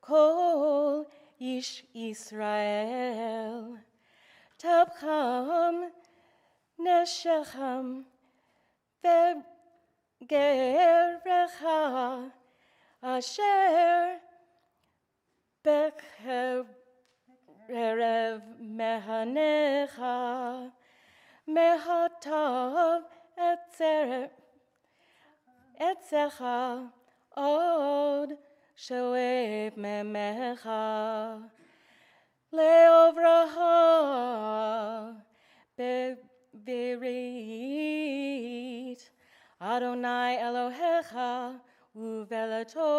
kol ish Yisrael. Tabcham neshechem vegerecha asher becherev mehanecha mehatav etzecha od shoev memecha leovraha bevirit Adonai Elohecha uvelato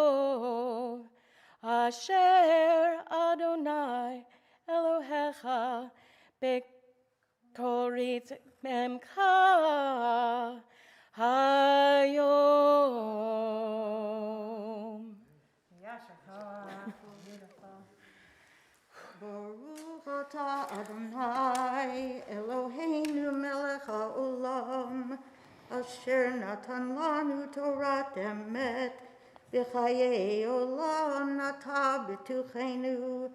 asher Adonai Elohecha bekorit memcha hayom. Baruch atah Adonai Eloheinu melech haolam, asher natan lanu Torat emet, v'chayei olam nata b'tuchenu.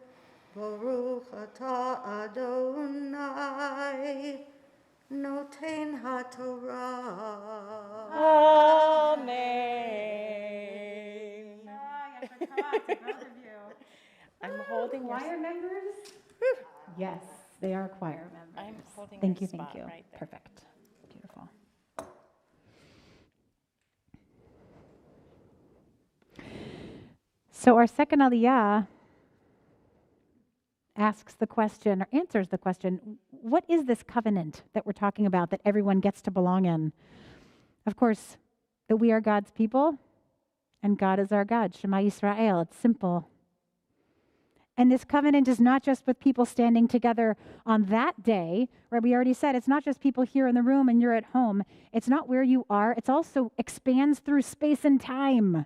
Baruch atah Adonai noten haTorah. Amen. I'm holding your Choir members? Yes, they are choir members. I'm holding Thank your you, thank spot you. right there. Perfect. Beautiful. So our second aliyah asks the question, or answers the question, what is this covenant that we're talking about that everyone gets to belong in? Of course, that we are God's people, and God is our God. Shema Yisrael, it's simple. And this covenant is not just with people standing together on that day, where we already said it's not just people here in the room and you're at home. It's not where you are. It's also expands through space and time.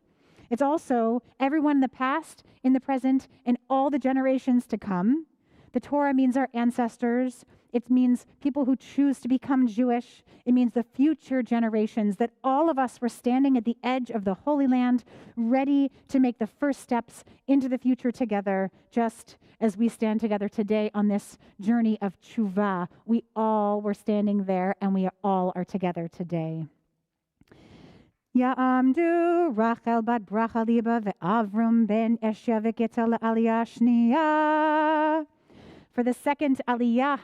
It's also everyone in the past, in the present, and all the generations to come. The Torah means our ancestors. It means people who choose to become Jewish. It means the future generations, that all of us were standing at the edge of the Holy Land, ready to make the first steps into the future together, just as we stand together today on this journey of tshuva. We all were standing there, and we all are together today. Ya'amdu Rachel bat Bracha liba ve'Avram ben Eshya ve'Geta la'aliyah shniya. For the second aliyah,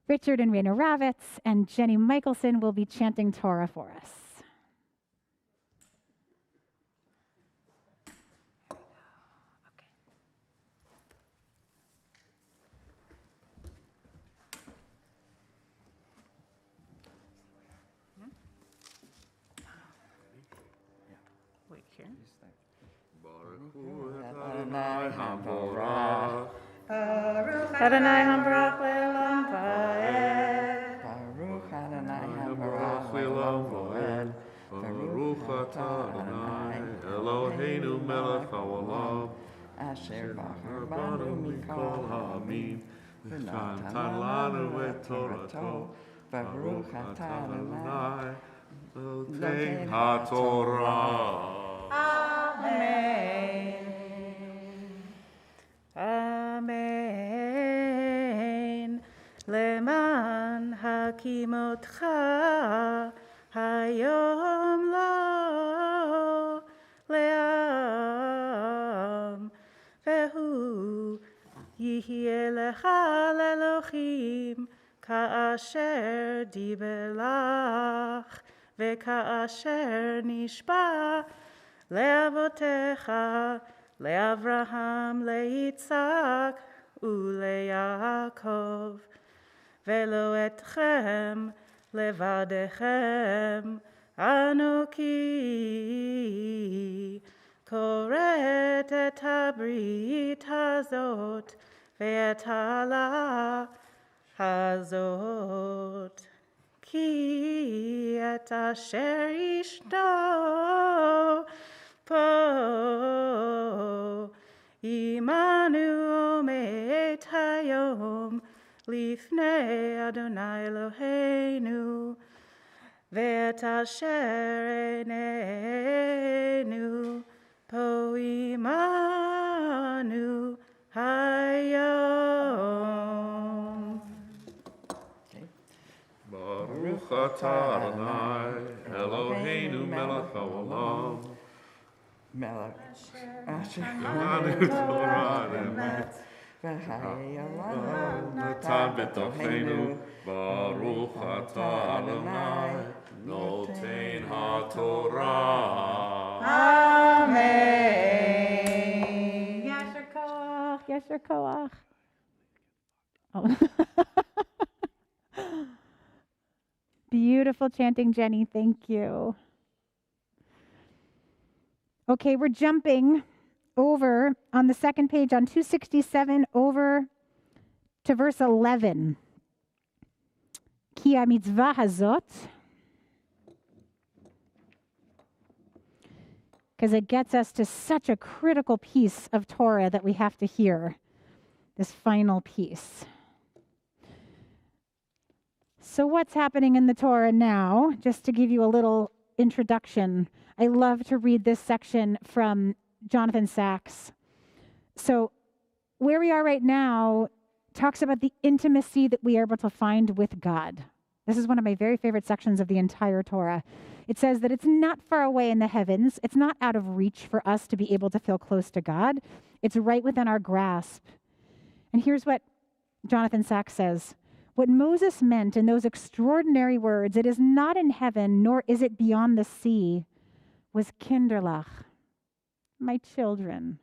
Richard and Raina Ravitz and Jenny Michelson will be chanting Torah for us. Wait here. Adonai hambrach le'olam va'ed. Baruch Adonai HaBarach Le'olam Va'ed. Baruch atah Adonai Eloheinu melech haolam asher bachar banu mikol ha'amim v'natan lanu et Torato. Baruch atah Adonai Noten HaTorah. Amen. Amen. Leman hakimotcha hayom lo le'am vehu yihye lecha le'elohim ka'asher diber lach וכאשר נשבע לאבותיך, לאברהם, ליצחק וליעקב, ולא אתכם לבדכם, אנוכי כורת את הברית הזאת ואת העלה הזאת. כי את אשר ישנו פה עמנו עומד היום לפני אדוני אלוהינו, ואת אשר עינינו פה עמנו היום. Baruch atah Adonai Eloheinu melech haolam Melech asher Lanu Torah emet v'haya olam natan b'tocheinu. Baruch atah Adonai Noten HaTorah. Amen. Yasher koach, yasher koach. Oh. Beautiful chanting, Jenny. Thank you. Okay, we're jumping over on the second page on 267 over to verse 11. Ki ha-mitzvah hazot, because it gets us to such a critical piece of Torah that we have to hear, this final piece. So what's happening in the Torah now? Just to give you a little introduction, I love to read this section from Jonathan Sacks. So where we are right now talks about the intimacy that we are able to find with God. This is one of my very favorite sections of the entire Torah. It says that it's not far away in the heavens. It's not out of reach for us to be able to feel close to God. It's right within our grasp. And here's what Jonathan Sacks says. What Moses meant in those extraordinary words, it is not in heaven, nor is it beyond the sea, was kinderlach, my children.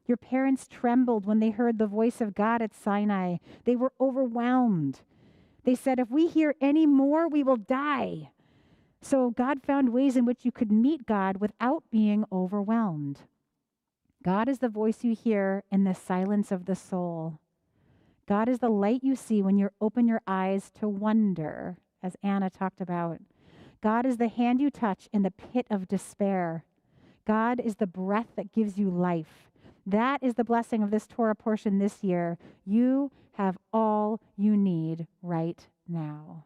Your parents trembled when they heard the voice of God at Sinai. They were overwhelmed. They said, if we hear any more, we will die. So God found ways in which you could meet God without being overwhelmed. God is the voice you hear in the silence of the soul. God is the light you see when you open your eyes to wonder, as Anna talked about. God is the hand you touch in the pit of despair. God is the breath that gives you life. That is the blessing of this Torah portion this year. You have all you need right now.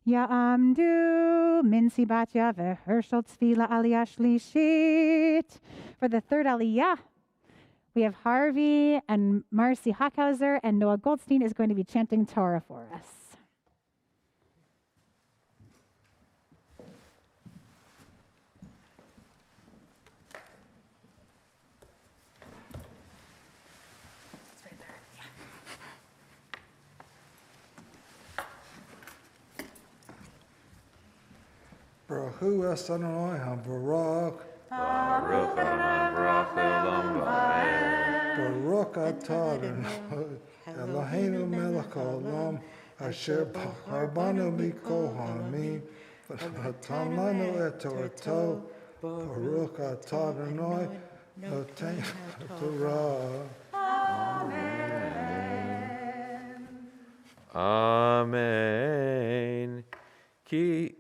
Ya'amdu min sibatya ve'hershel tzvila aliyah shlishit. For the third aliyah, we have Harvey and Marcy Hockhauser, and Noah Goldstein is going to be chanting Torah for us. Baruch es Adonai HaBarak. Baruch Adonai Baruch Le'olam Va'ed. Baruch atah Adonai Eloheinu melech haolam asher bachar banu mikol ha'amim v'natan lanu et Torato. Baruch atah Adonai noten Torah. Amen. Ki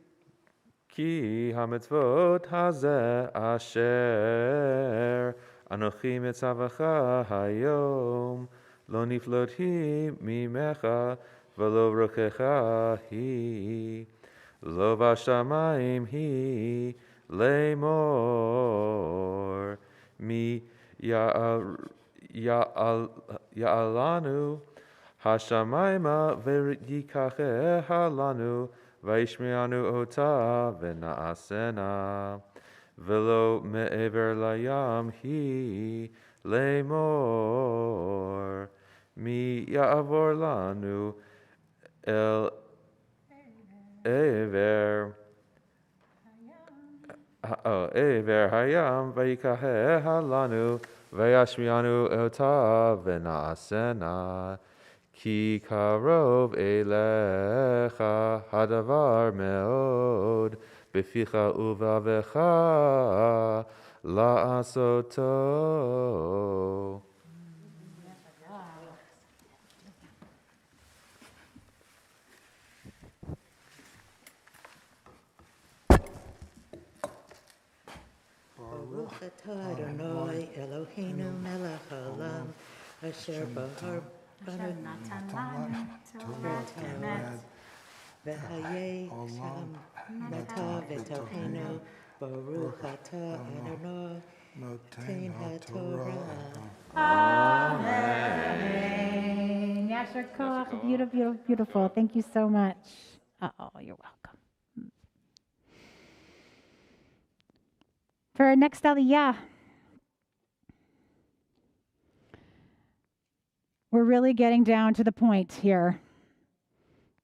hamitzvot hazeh asher anochi mitzavacha hayom lo niflot hi mimecha v'lo rokecha hi lo bashamayim hi lemor mi ya'alanu Hashamayma v'yikacheha lanu v'yishmianu ota v'na'asena v'lo me'ever layam hi lemor mi ya'avor lanu el ever hayam v'yikacheha lanu v'yashmianu ota v'na'asena Ki karov elecha hadavar meod beficha uvavecha la'asoto. Baruch atah Adonai Eloheinu melech haolam asher bahar banu Torah v'hayei sham nata v'tohenu Baruch atah Adonai noten haTorah. Amen. Yasher koach. Beautiful, beautiful, beautiful. Thank you so much. Oh, you're welcome. For our next aliyah, we're really getting down to the point here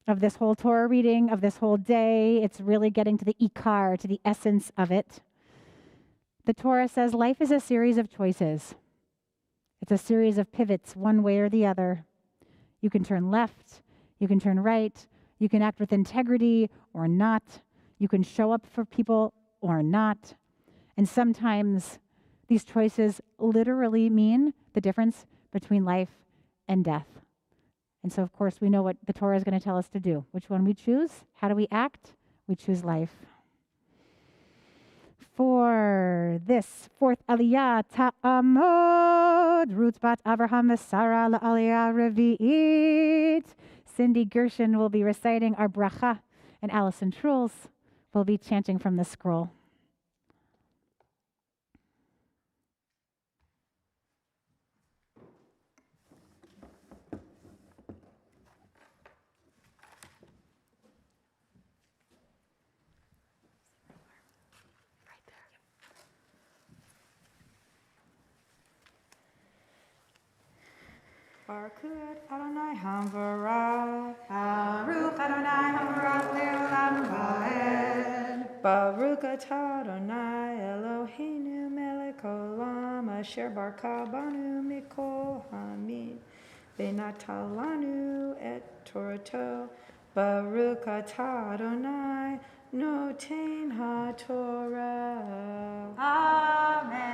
of this whole Torah reading, of this whole day. It's really getting to the ikar, to the essence of it. The Torah says life is a series of choices. It's a series of pivots, one way or the other. You can turn left, you can turn right, you can act with integrity or not. You can show up for people or not. And sometimes these choices literally mean the difference between life and death. And so, of course, we know what the Torah is going to tell us to do. Which one we choose? How do we act? We choose life. For this fourth aliyah, Ta'amod, Ruth bat Avraham Sarah la'aliyah revi'it. Cindy Gershon will be reciting our bracha, and Allison Truls will be chanting from the scroll. Baruch Adonai HaBarak, Baruch Adonai HaBarak Le'olam Va'ed. Baruch atah Adonai Eloheinu melech haolam asher barka banu mikol ha'amim v'natan lanu et Torato. Baruch atah Adonai noten haTorah. Amen.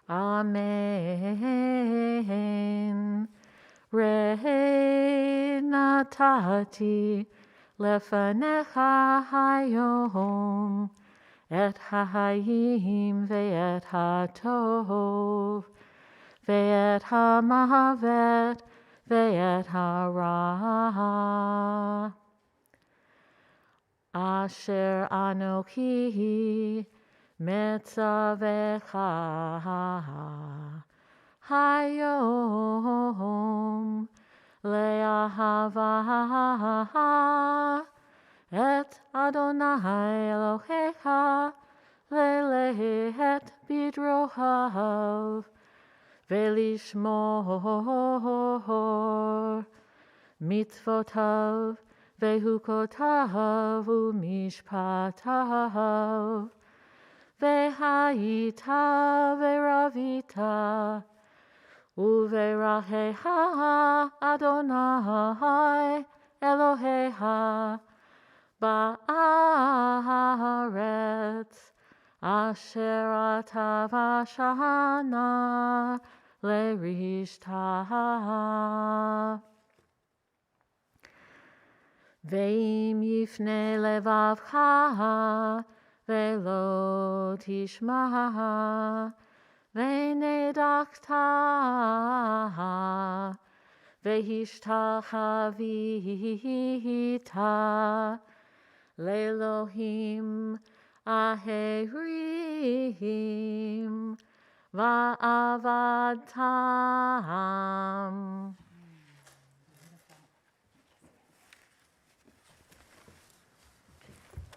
Amen. Rei natati lefanecha hayom et ha'hayim ve'et ha'tov ve'et ha'mavet ve'et ha'ra asher anochi Metzavecha hayom le'ahava et Adonai Elohecha le'lehet bidrohav ולשמור מצוותיו וחוקותיו ומשפטיו, והיית ורבית וברכך אדוני אלוהיך בארץ אשר אתה בשנה לרשתה. ואם יפנה לבבך ולא תשמע ונדחת והשתחווית לאלוהים אחרים ועבדתם.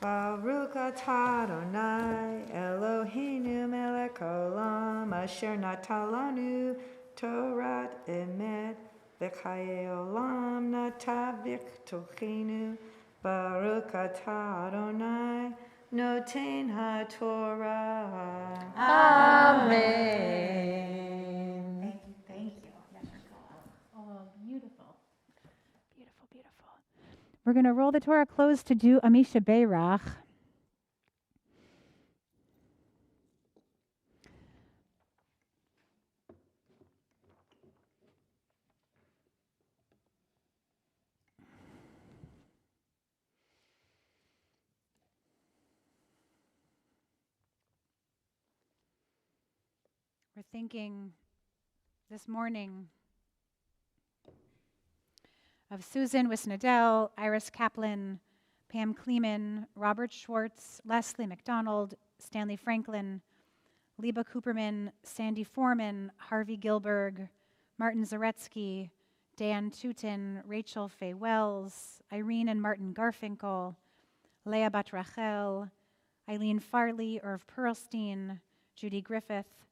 Baruch atah Adonai Eloheinu melech haolam asher natan lanu Torat emet v'chayei olam natan v'chtochenu. Baruch atah Adonai noten haTorah. Amen. Thank you. Oh, beautiful. Beautiful, beautiful. We're going to roll the Torah close to do Amisha Beirach. We're thinking this morning of Susan Wisnadell, Iris Kaplan, Pam Kleeman, Robert Schwartz, Leslie McDonald, Stanley Franklin, Liba Cooperman, Sandy Foreman, Harvey Gilberg, Martin Zaretsky, Dan Tootin, Rachel Faye Wells, Irene and Martin Garfinkel, Leah Bat Rachel, Eileen Farley, Irv Perlstein, Judy Griffith,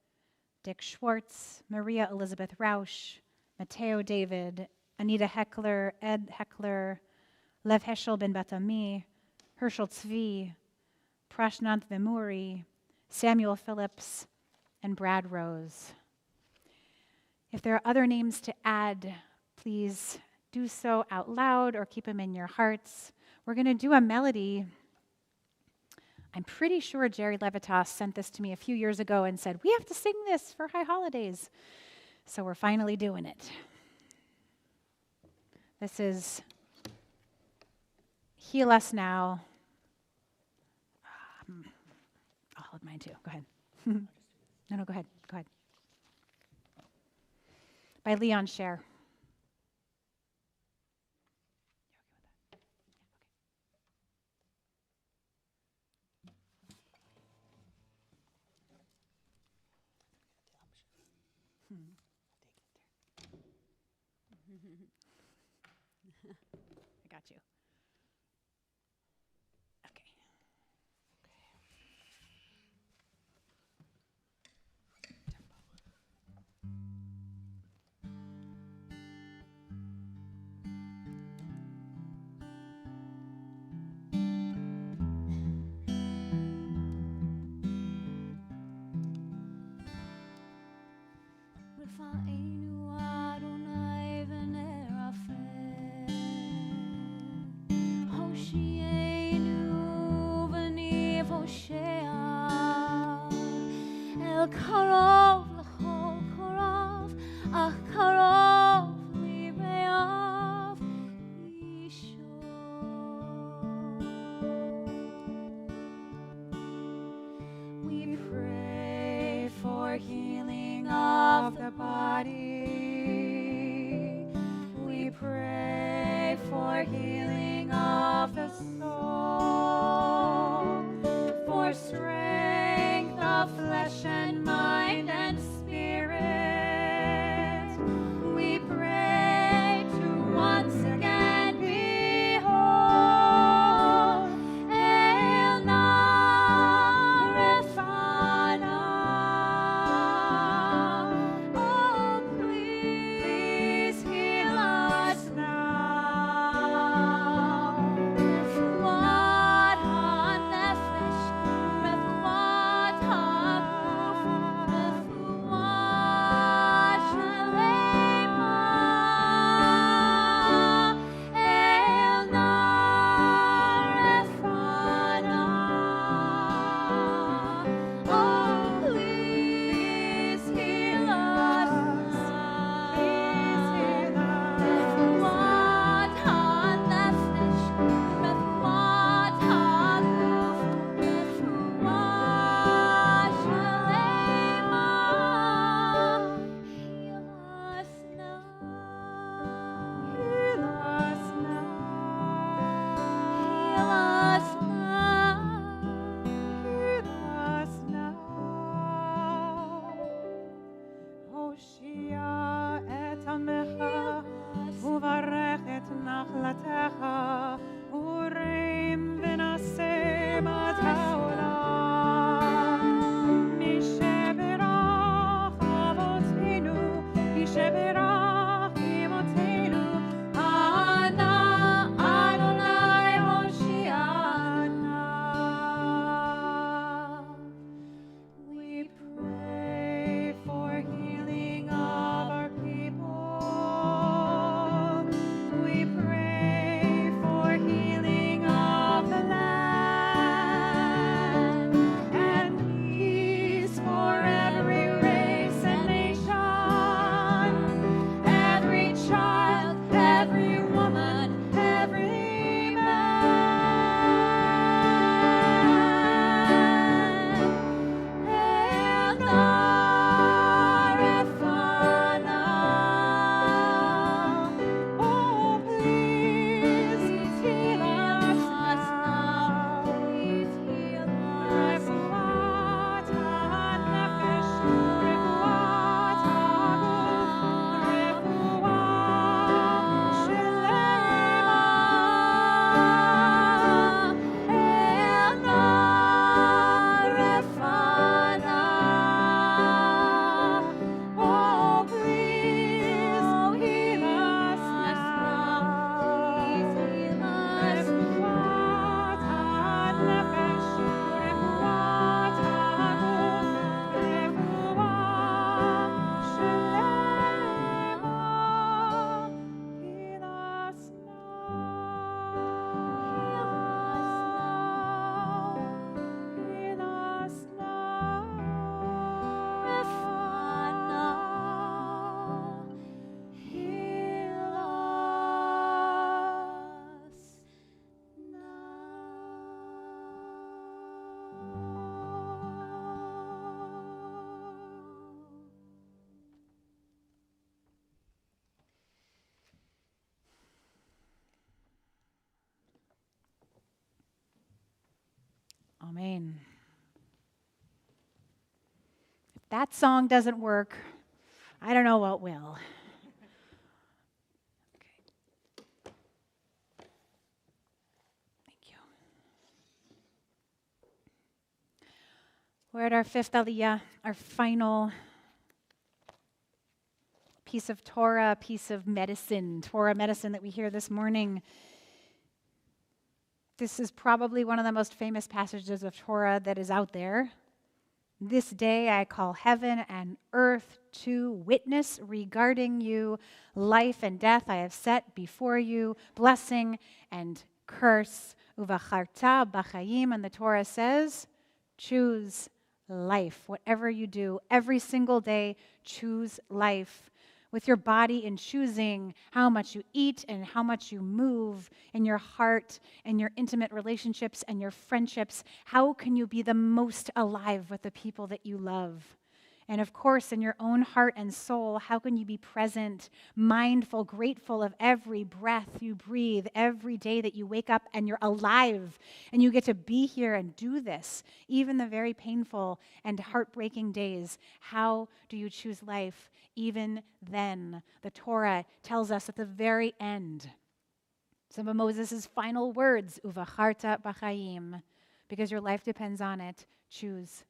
Dick Schwartz, Maria Elizabeth Rausch, Matteo David, Anita Heckler, Ed Heckler, Lev Heschel ben Batami, Herschel Tzvi, Prashnant Vemuri, Samuel Phillips, and Brad Rose. If there are other names to add, please do so out loud or keep them in your hearts. We're going to do a melody. I'm pretty sure Jerry Levitas sent this to me a few years ago and said, we have to sing this for High Holidays. So we're finally doing it. This is Heal Us Now. I'll hold mine too. Go ahead. No, go ahead. Go ahead. By Leon Scher. I got you. Okay. קרוב לכל קרוב, אך קרוב לבאב אישו. We pray for healing of the body. We pray for healing of the soul, for strength of flesh and mind and spirit. We pray to once again be whole. El Narefana, oh נחלתך ורם ונשא בת העולם. מי שברך אבותינו, מי שברך אמותינו, אנא אדוני הושיענה. We pray for healing of our people. We pray for healing of the land and peace for every race and nation, every child, every woman, every man. And Arifana, oh please heal us now. Please heal us. Refuat ha-nefesh, refuat ha-guf, refuat shelema. And Arifana, oh please heal us now. Please heal us. Refuat ha-nefesh, refuat ha-guf, refuat shelema. Heal us Amen. If that song doesn't work, I don't know what will. Okay. Thank you. We're at our fifth aliyah, our final piece of Torah, piece of medicine, Torah medicine that we hear this morning. This is probably one of the most famous passages of Torah that is out there. This day I call heaven and earth to witness regarding you. Life and death I have set before you, blessing and curse. Uvacharta b'chaim, and the Torah says, choose life. Whatever you do, every single day, choose life. With your body in choosing how much you eat and how much you move in your heart and your intimate relationships and your friendships, how can you be the most alive with the people that you love? And of course, in your own heart and soul, how can you be present, mindful, grateful of every breath you breathe, every day that you wake up and you're alive and you get to be here and do this, even the very painful and heartbreaking days? How do you choose life? Even then, the Torah tells us at the very end, some of Moses' final words, Uvacharta b'chaim, because your life depends on it, choose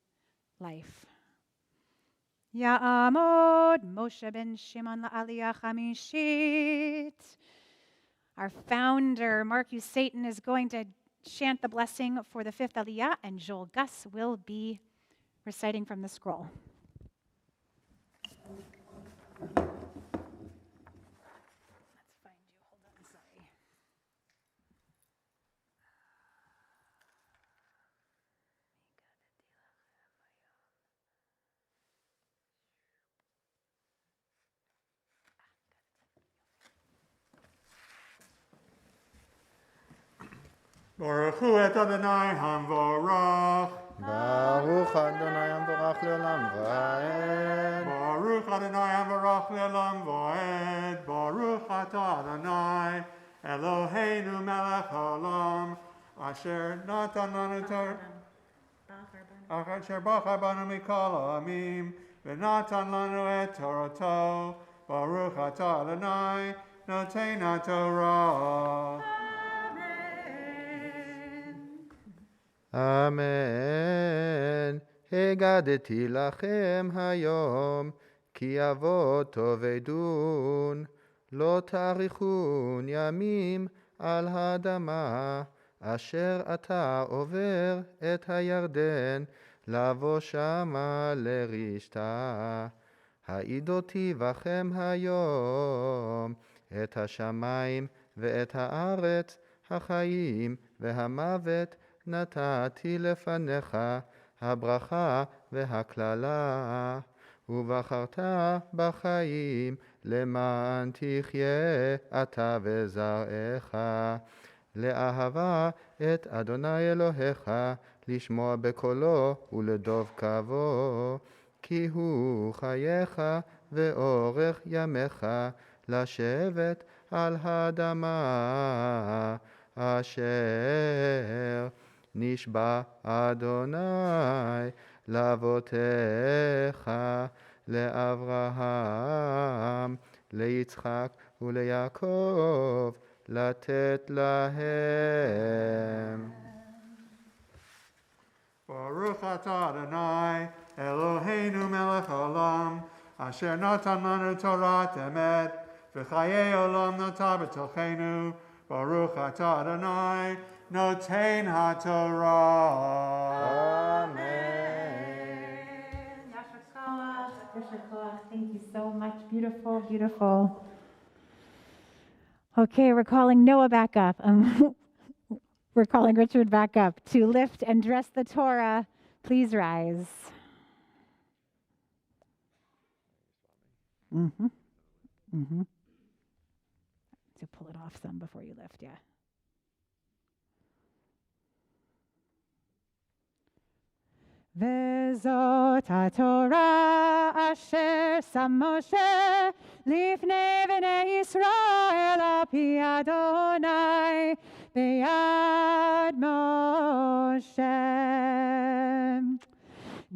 life. Ya'amod Moshe ben Shimon la'aliyah chamishit. Our founder, Marcus Satan, is going to chant the blessing for the fifth aliyah, and Joel Gus will be reciting from the scroll. Let's find you. Hold on, sorry. Baruch hu et Adonai hamvorach. Baruch Adonai Amvarach Leolam Vaed. Baruch Adonai hamvorach le'olam va'ed. Baruch atah Adonai Eloheinu melech haolam asher natan lanu Torah. Asher bachar banu mikol ha'amim v'natan lanu et Torato. Baruch atah Adonai noten HaTorah. אמן. הגדתי לכם היום, כי אבות תאבדון, לא תאריכון ימים על האדמה, אשר אתה עובר את הירדן, לבוא שמה לרשתה. העידותי בכם היום, את השמיים ואת הארץ, החיים והמוות, נתתי לפניך, הברכה והקללה, ובחרת בחיים למען תחיה אתה וזרעך, לאהבה את אדוני אלוהיך, לשמוע בקולו ולדוב קבו, כי הוא חייך ואורך ימיך, לשבת על האדמה אשר נשבע אדוני לאבותיך, לאברהם, ליצחק וליעקב, לתת להם. Baruch atah Adonai, Eloheinu melech haolam, asher natan lanu Torat emet, v'chayei olam nata b'tochenu. Baruch atah Adonai, noten HaTorah. Amen. Yasher koach. Thank you so much. Beautiful, beautiful. Okay, we're calling Noah back up. We're calling Richard back up to lift and dress the Torah. Please rise. Mm-hmm. Mm-hmm. So pull it off some before you lift, yeah. Vezot HaTorah asher sam Moshe lifnei bnei Yisrael al pi Adonai beyad Moshe.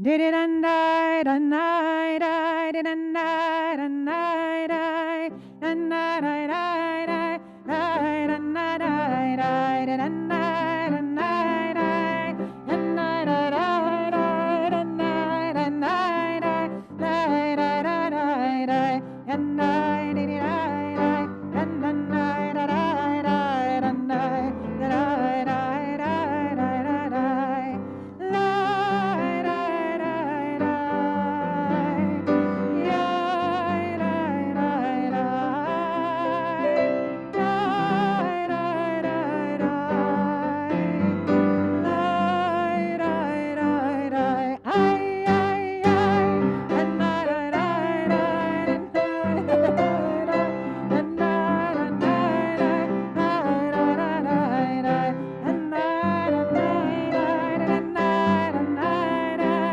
Dididandai, dandai, dai, didandai, dandai, dai, dandai, dai, dai, dai, dai, dandai, dai, dai, didandai, dandai, dai, dandai, dai, dai, dai, dandai, dandai, dai, dai, dai, dai, dai, dai, dandai, dididai, dai, dandai, dai, dai, dai, dandai, dai, dai, dai, dai, dai,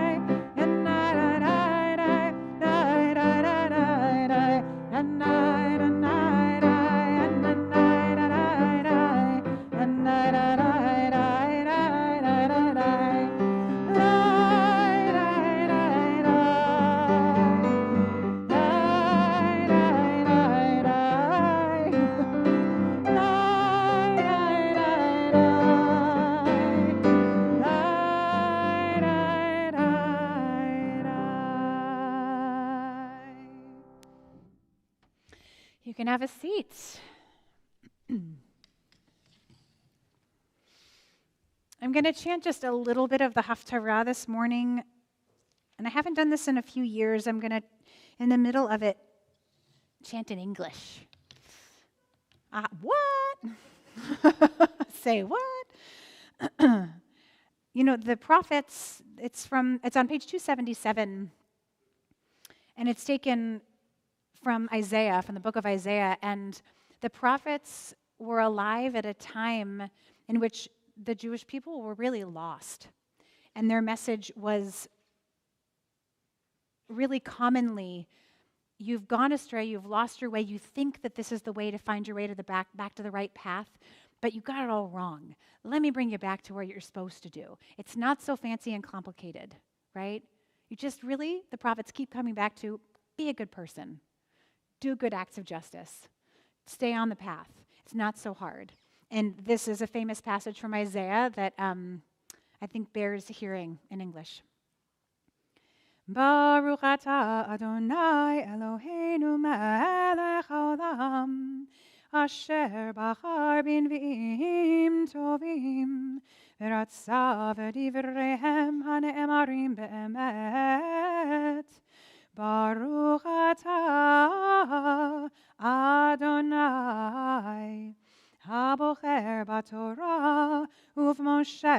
You can have a seat. I'm going to chant just a little bit of the Haftarah this morning. And I haven't done this in a few years. I'm going to, in the middle of it, chant in English. What? Say what? You know, the prophets, it's on page 277. And it's taken from Isaiah, from the book of Isaiah. And the prophets were alive at a time in which the Jewish people were really lost. And their message was really commonly, you've gone astray, you've lost your way, you think that this is the way to find your way to the back to the right path, but you got it all wrong. Let me bring you back to where you're supposed to do. It's not so fancy and complicated, right? You just really, the prophets keep coming back to, be a good person. Do good acts of justice. Stay on the path. It's not so hard. And this is a famous passage from Isaiah that I think bears hearing in English. Baruch atah Adonai Eloheinu melech haolam, asher bachar b'nvi'im tovim, v'ratza v'divreihem hane'emarim be'emet. Baruch atah Adonai, habocher b'Torah uv'Moshe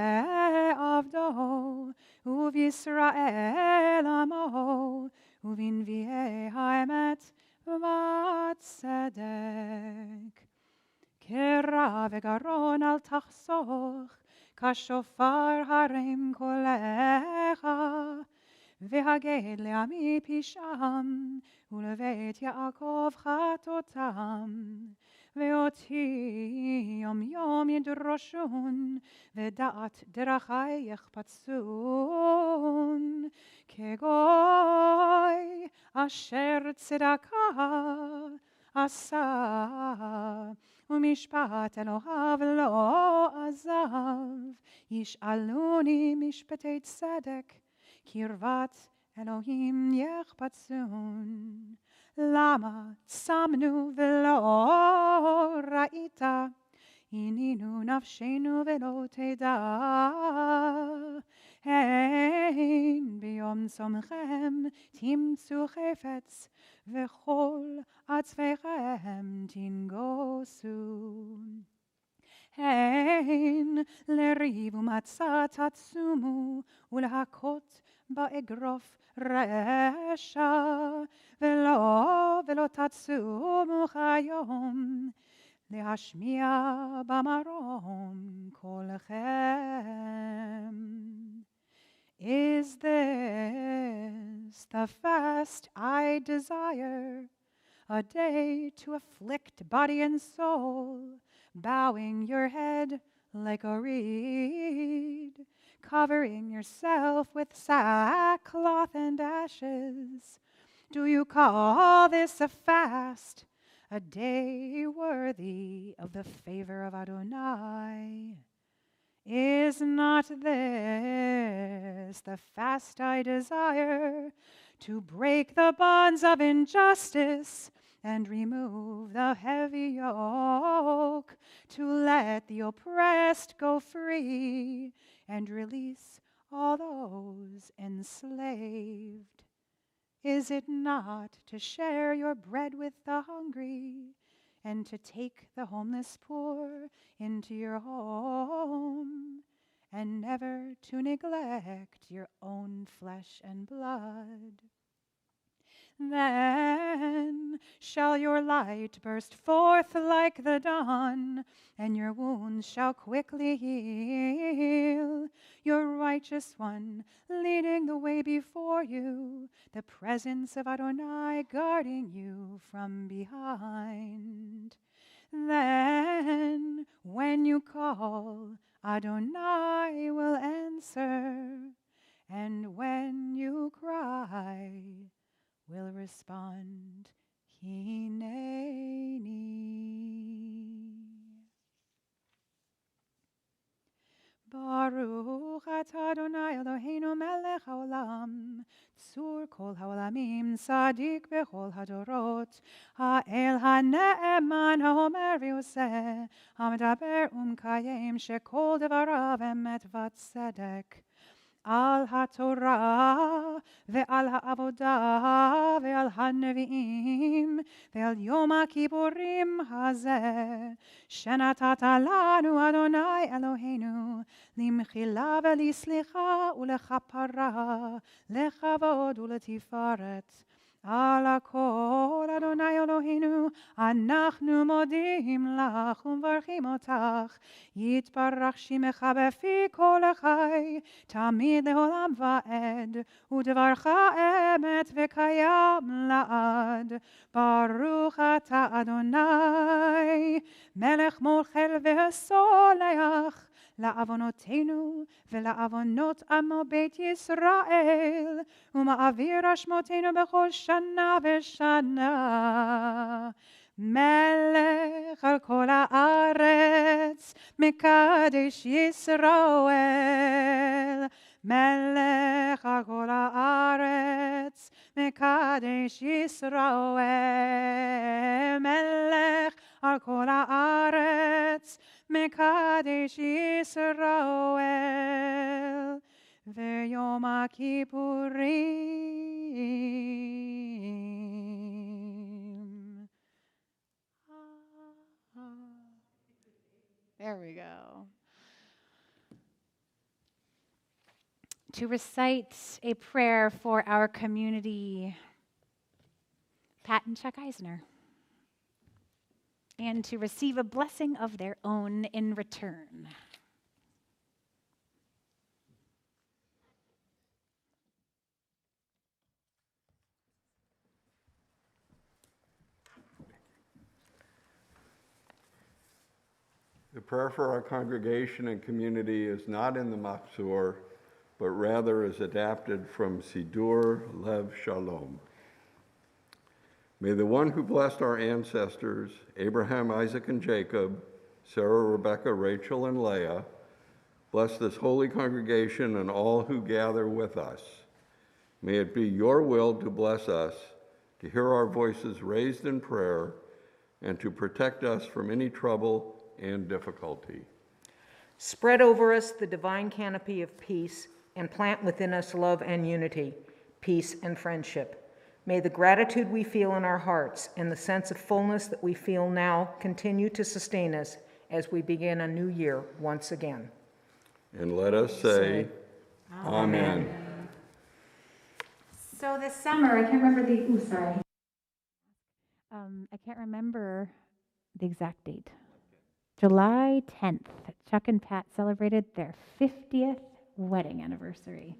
avdo, uv-Yisrael amo, uv-Invi'ei ha'emet v'tzedek. Kira v'garon al tachsoch, kashofar harem kolecha, v'haged le'ami pisham, ולבית יעקב חטאותם, ואותי יום יום ידרושון, ודעת דרכי יחפצון, כגוי אשר צדקה עשה, ומשפט אלוהיו לא עזב, ישאלוני משפטי צדק, קרבת אלוהים יחפצון. למה צמנו ולא ראית, הנינו נפשנו ולא תדע, הן ביום צומכם תמצאו חפץ, וכל עצפיכם תנגוסו. הן לריב ומצה תצומו, ולהכות באגרוף רשע, ולא תצומו כיום, להשמיע במרום קולכם. Is this the fast I desire, a day to afflict body and soul, bowing your head like a reed, covering yourself with sackcloth and ashes? Do you call this a fast, a day worthy of the favor of Adonai? Is not this the fast I desire, to break the bonds of injustice and remove the heavy yoke, to let the oppressed go free and release all those enslaved? Is it not to share your bread with the hungry and to take the homeless poor into your home, and never to neglect your own flesh and blood? Then shall your light burst forth like the dawn, and your wounds shall quickly heal. Your righteous one leading the way before you, the presence of Adonai guarding you from behind. Then when you call, Adonai will answer, and when you cry, will respond, Hineni. Baruch atah Adonai Eloheinu melech haolam, tzur kol haolamim, tzadik bechol hadorot, ha'el ha'ne'eman ha'omer v'yoseh, ha'medaber u'mkayim, shekol devarav emet v'tzedek. על התורה ועל העבודה ועל הנביאים ועל יום הכיפורים הזה, שנתת לנו אדוני אלוהינו, למחילה ולסליחה ולכפרה, לכבוד ולתפארת. על הכל אדוני אלוהינו, אנחנו מודים לך ומברכים אותך, יתברך שמך בפי כל החי, תמיד לעולם ועד, ודברך אמת וקיים לעד. ברוך אתה אדוני, מלך מוחל וסולח, לעוונותינו ולעוונות עמו בית ישראל, ומעביר אשמותינו בכל שנה ושנה. מלך על כל הארץ, מקדש ישראל. מלך על כל הארץ, מקדש ישראל. מלך על כל הארץ, מקדש ישראל. ויום הכיפורים. There we go. To recite a prayer for our community, Pat and Chuck Eisner, and to receive a blessing of their own in return. The prayer for our congregation and community is not in the Machzor, but rather is adapted from Sidur Lev Shalom. May the one who blessed our ancestors, Abraham, Isaac, and Jacob, Sarah, Rebecca, Rachel, and Leah, bless this holy congregation and all who gather with us. May it be your will to bless us, to hear our voices raised in prayer, and to protect us from any trouble and difficulty. Spread over us the divine canopy of peace and plant within us love and unity, peace and friendship. May the gratitude we feel in our hearts and the sense of fullness that we feel now continue to sustain us as we begin a new year once again. And let us say, Amen. So this summer, I can't remember I can't remember the exact date. July 10th, Chuck and Pat celebrated their 50th wedding anniversary.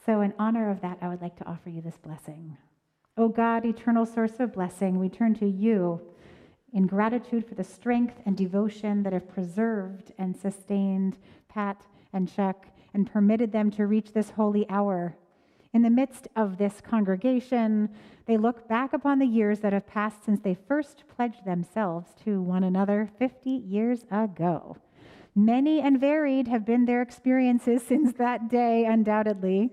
So in honor of that, I would like to offer you this blessing. O God, eternal source of blessing, we turn to you in gratitude for the strength and devotion that have preserved and sustained Pat and Chuck and permitted them to reach this holy hour. In the midst of this congregation, they look back upon the years that have passed since they first pledged themselves to one another 50 years ago. Many and varied have been their experiences since that day, undoubtedly.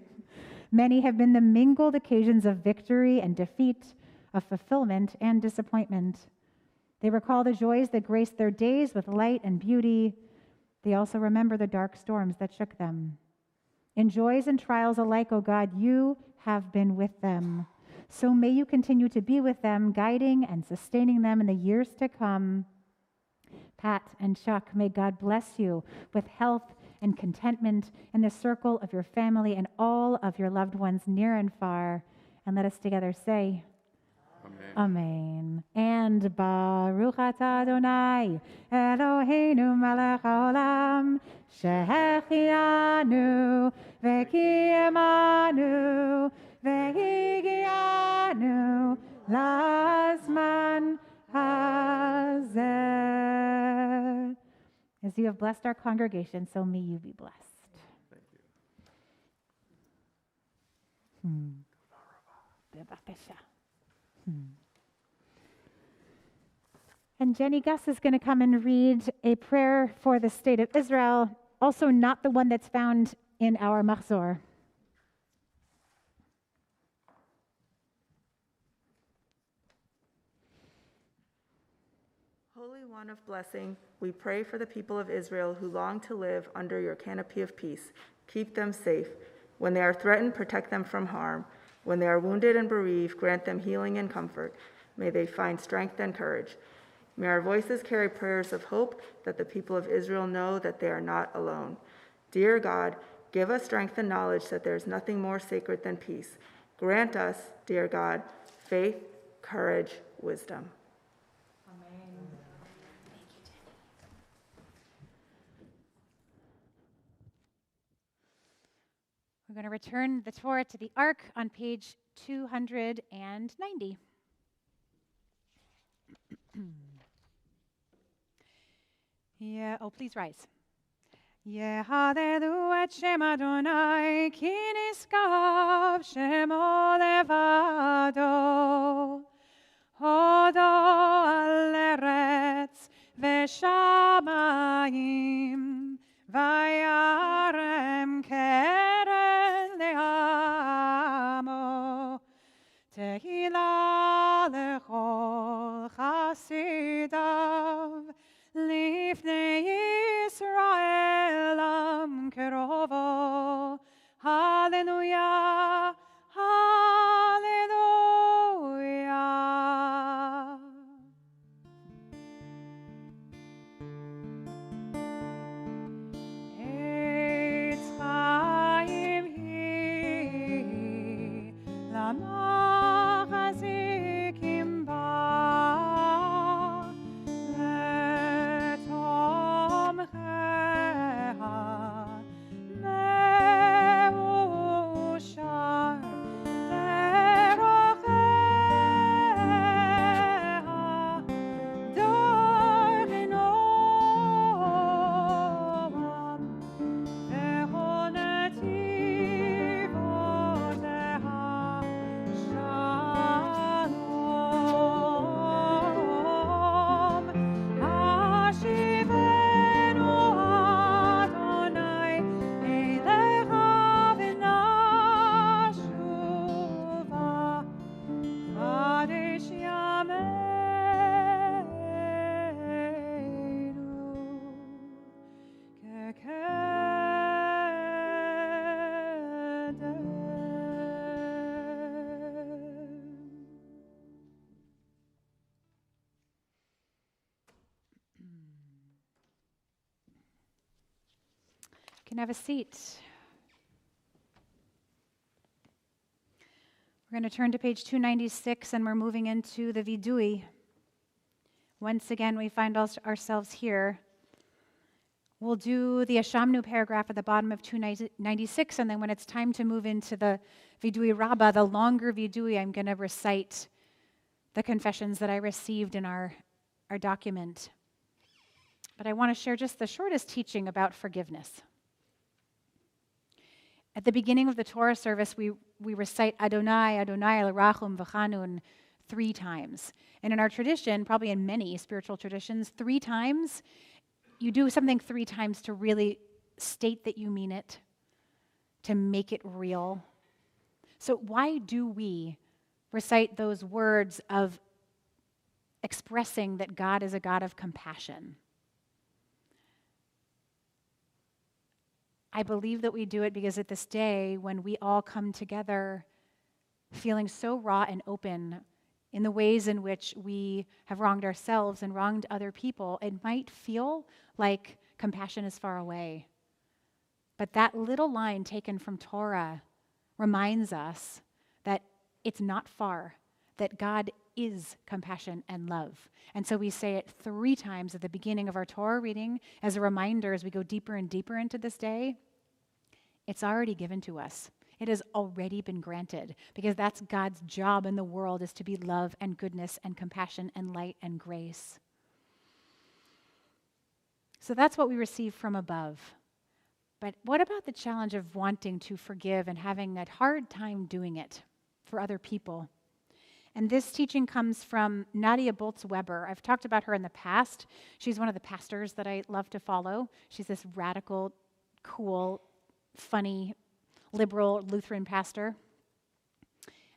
Many have been the mingled occasions of victory and defeat, of fulfillment and disappointment. They recall the joys that graced their days with light and beauty. They also remember the dark storms that shook them. In joys and trials alike, O God, you have been with them. So may you continue to be with them, guiding and sustaining them in the years to come. Pat and Chuck, may God bless you with health and contentment in the circle of your family and all of your loved ones near and far. And let us together say, Amen. And Baruch atah Adonai, Eloheinu melech haolam, shehechianu, v'kiyemanu, v'higianu, lazman hazeh. As you have blessed our congregation, so may you be blessed. Thank you. And Jenny Gus is going to come and read a prayer for the state of Israel, also not the one that's found in our Machzor. Holy One of blessing, we pray for the people of Israel who long to live under your canopy of peace. Keep them safe. When they are threatened, protect them from harm. When they are wounded and bereaved, grant them healing and comfort. May they find strength and courage. May our voices carry prayers of hope that the people of Israel know that they are not alone. Dear God, give us strength and knowledge that there is nothing more sacred than peace. Grant us, dear God, faith, courage, wisdom. We're going to return the Torah to the Ark on page 290. Yeah, oh, please rise. Yehadelu et Shem Adonai, ki niskav Shemo levado. hodol al eretz v'shamayim, vayarem keren le'amo, tehila lechol chasidav, lifnei Yisrael am kerovo. Hallelujah, hallelujah. Eitz chaim hi, lama chazikim ba, letomcheha, meushar, derocheha, dor noam, vechol netivoteha, shalom. Hashivenu Adonai elecha v'nashuva, Kadesh Yameinu kekedem. You can have a seat. We're going to turn to page 296 and we're moving into the Vidui. Once again, we find ourselves here. We'll do the Ashamnu paragraph at the bottom of 296, and then when it's time to move into the Vidui Rabbah, the longer Vidui, I'm going to recite the confessions that I received in our document. But I want to share just the shortest teaching about forgiveness. At the beginning of the Torah service, we recite Adonai, Adonai el-Rachum v'chanun 3 times. And in our tradition, probably in many spiritual traditions, 3 times, you do something 3 times to really state that you mean it, to make it real. So why do we recite those words of expressing that God is a God of compassion? I believe that we do it because at this day, when we all come together feeling so raw and open in the ways in which we have wronged ourselves and wronged other people, it might feel like compassion is far away. But that little line taken from Torah reminds us that it's not far, that God is compassion and love. And so we say it 3 times at the beginning of our Torah reading as a reminder as we go deeper and deeper into this day. It's already given to us. It has already been granted because that's God's job in the world, is to be love and goodness and compassion and light and grace. So that's what we receive from above. But what about the challenge of wanting to forgive and having a hard time doing it for other people? And this teaching comes from Nadia Boltz-Weber. I've talked about her in the past. She's one of the pastors that I love to follow. She's this radical, cool, funny, liberal Lutheran pastor.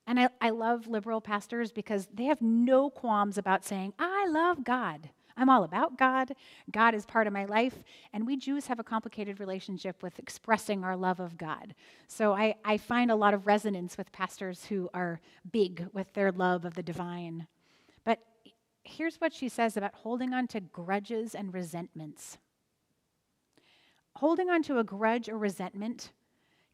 And I love liberal pastors because they have no qualms about saying, I love God. I'm all about God. God is part of my life. And we Jews have a complicated relationship with expressing our love of God. So I find a lot of resonance with pastors who are big with their love of the divine. But here's what she says about holding on to grudges and resentments. Holding on to a grudge or resentment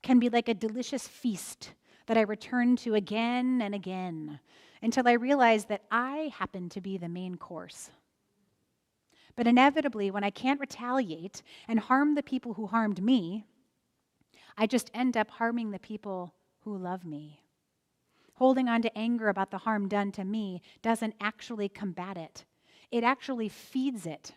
can be like a delicious feast that I return to again and again until I realize that I happen to be the main course. But inevitably, when I can't retaliate and harm the people who harmed me, I just end up harming the people who love me. Holding on to anger about the harm done to me doesn't actually combat it. It actually feeds it.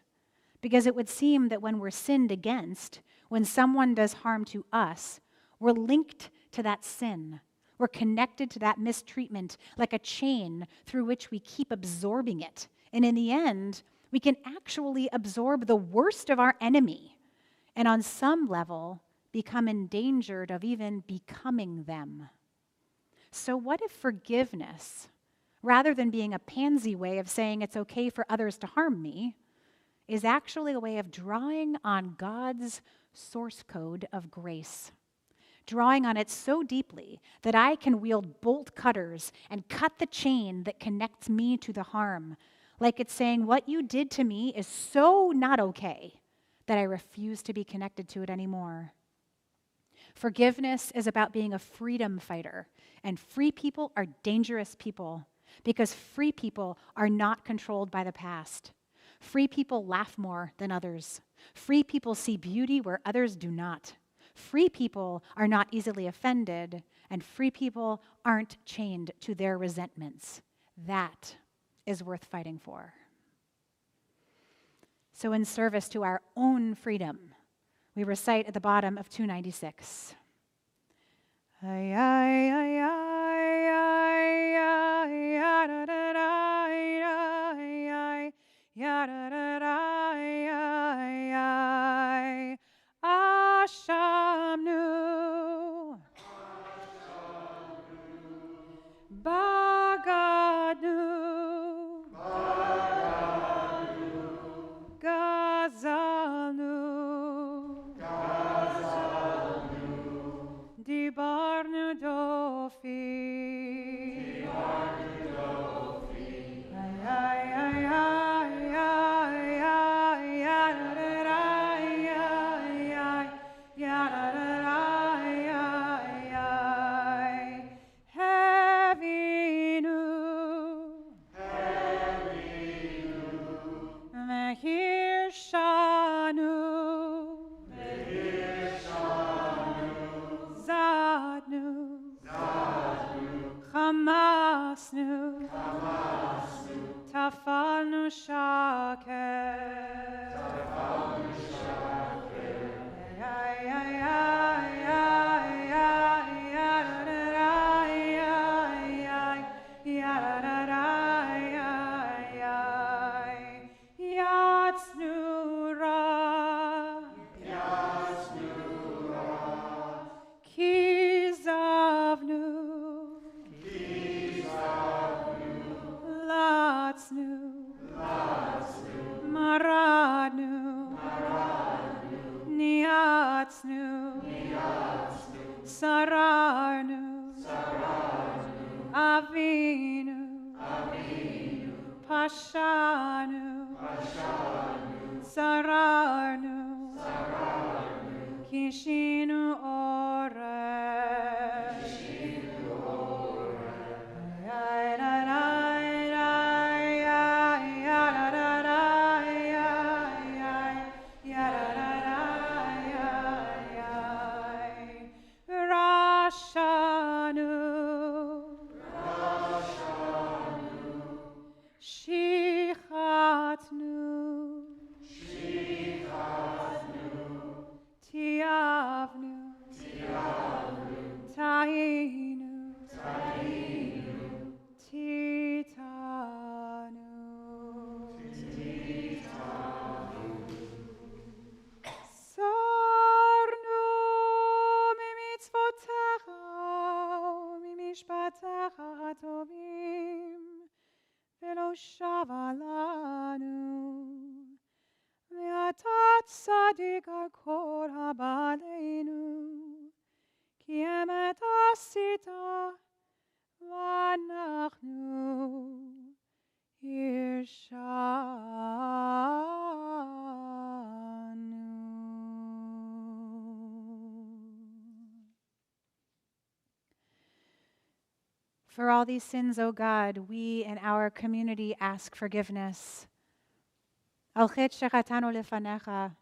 Because it would seem that when we're sinned against, when someone does harm to us, we're linked to that sin. We're connected to that mistreatment like a chain through which we keep absorbing it. And in the end, we can actually absorb the worst of our enemy and on some level become endangered of even becoming them. So what if forgiveness, rather than being a pansy way of saying it's okay for others to harm me, is actually a way of drawing on God's source code of grace? Drawing on it so deeply that I can wield bolt cutters and cut the chain that connects me to the harm. Like it's saying, what you did to me is so not okay that I refuse to be connected to it anymore. Forgiveness is about being a freedom fighter, and free people are dangerous people because free people are not controlled by the past. Free people laugh more than others. Free people see beauty where others do not. Free people are not easily offended, and free people aren't chained to their resentments. That is worth fighting for. So in service to our own freedom, we recite at the bottom of 296. Ay, ay, ay, ay, ay, ay, ay, da, da, da, ay, ay, ya, da, da, da, ay, ay, Ashamnu, Bagadnu, Gazalnu, Dibarnu Dofi, ay, ay, ay, ay, ay, ay, ya, da, da, da, ay, ay, ya, da, da, da, ay, ay, Hevinu, Mehir Shanu, Zadnu, Hamasnu, Tafalnu Shaker, ay, ay, ay, ay, ay, ya, da, da, da, ay, ay, ya, da, da, da, ay, ay, Yatsnu Ra, Kizavnu, Latsnu, Maradnu, Niatsnu, Sararnu, Avinu, Pashanu, Sararnu, Kishinu Ore, ay, da, da, ay, ay, ya, da, da, da, ay, ay, ya, da, da, da, ay, ay, Rashanu, Shichatnu, Tiavnu, Tahinu, Titanu. Sarnu mimitzvotecha, mimishpatecha hatovim, velo shava lanu, ve'ata tzadik al kol habaleinu, ki emet asita v'anachnu For all these sins, O God, we in our community ask forgiveness. Al chet shechatanu lefanecha,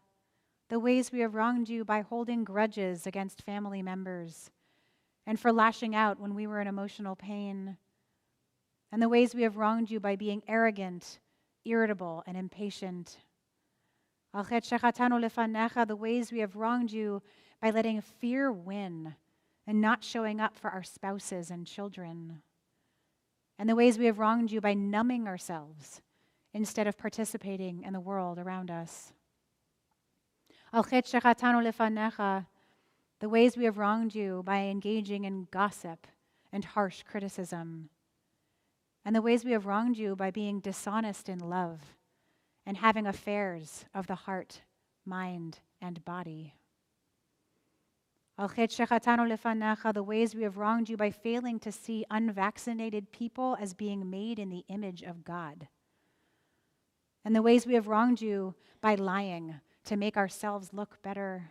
the ways we have wronged you by holding grudges against family members, and for lashing out when we were in emotional pain, and the ways we have wronged you by being arrogant, irritable, and impatient. Al chet shechatanu lefanecha, the ways we have wronged you by letting fear win and not showing up for our spouses and children, and the ways we have wronged you by numbing ourselves instead of participating in the world around us. Al chet shechatanu lefanecha, the ways we have wronged you by engaging in gossip and harsh criticism, and the ways we have wronged you by being dishonest in love and having affairs of the heart, mind, and body. Al chet shechatanu lefanecha, the ways we have wronged you by failing to see unvaccinated people as being made in the image of God, and the ways we have wronged you by lying to make ourselves look better.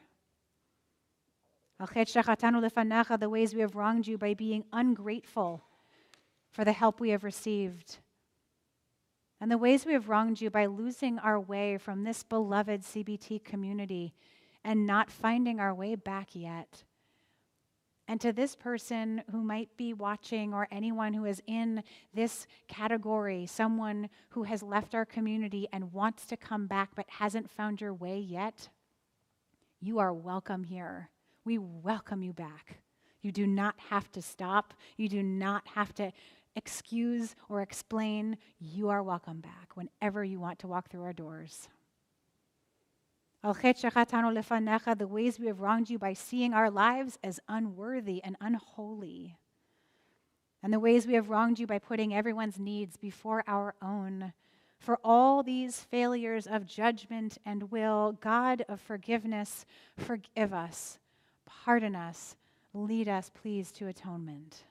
Al chet shechatanu lefanecha, the ways we have wronged you by being ungrateful for the help we have received, and the ways we have wronged you by losing our way from this beloved CBT community and not finding our way back yet. And to this person who might be watching, or anyone who is in this category, someone who has left our community and wants to come back but hasn't found your way yet, you are welcome here. We welcome you back. You do not have to stop. You do not have to excuse or explain. You are welcome back whenever you want to walk through our doors. Al chet shechatanu lefanecha, the ways we have wronged you by seeing our lives as unworthy and unholy, and the ways we have wronged you by putting everyone's needs before our own. For all these failures of judgment and will, God of forgiveness, forgive us, pardon us, lead us, please, to atonement.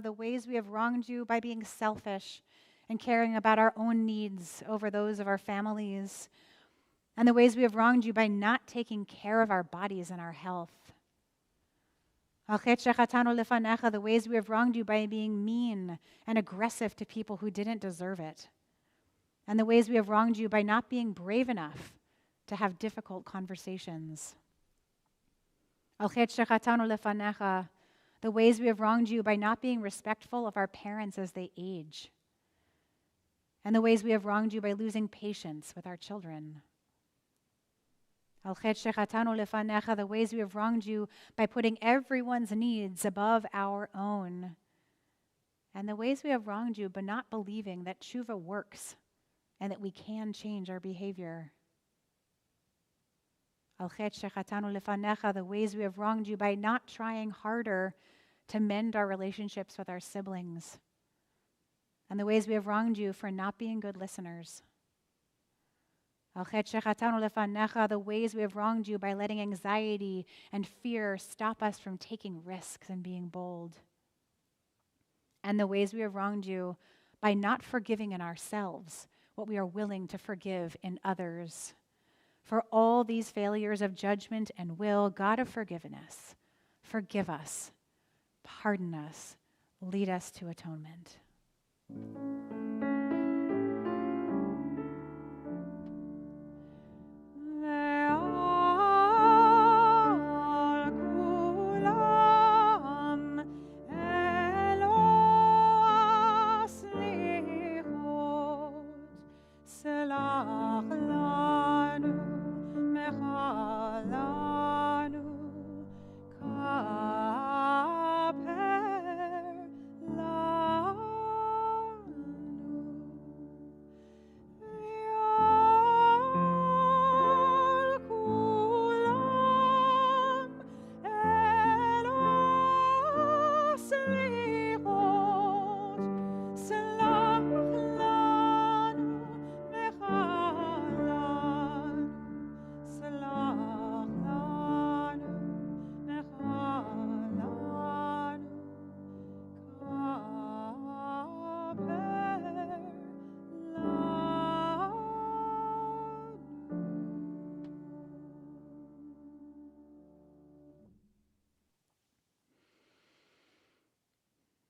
The ways we have wronged you by being selfish and caring about our own needs over those of our families, and the ways we have wronged you by not taking care of our bodies and our health. The ways we have wronged you by being mean and aggressive to people who didn't deserve it, and the ways we have wronged you by not being brave enough to have difficult conversations. The ways we have wronged you by not being respectful of our parents as they age, and the ways we have wronged you by losing patience with our children. The ways we have wronged you by putting everyone's needs above our own, and the ways we have wronged you by not believing that tshuva works and that we can change our behavior. The ways we have wronged you by not trying harder to mend our relationships with our siblings, and the ways we have wronged you for not being good listeners. The ways we have wronged you by letting anxiety and fear stop us from taking risks and being bold. And the ways we have wronged you by not forgiving in ourselves what we are willing to forgive in others. For all these failures of judgment and will, God of forgiveness, forgive us, pardon us, lead us to atonement.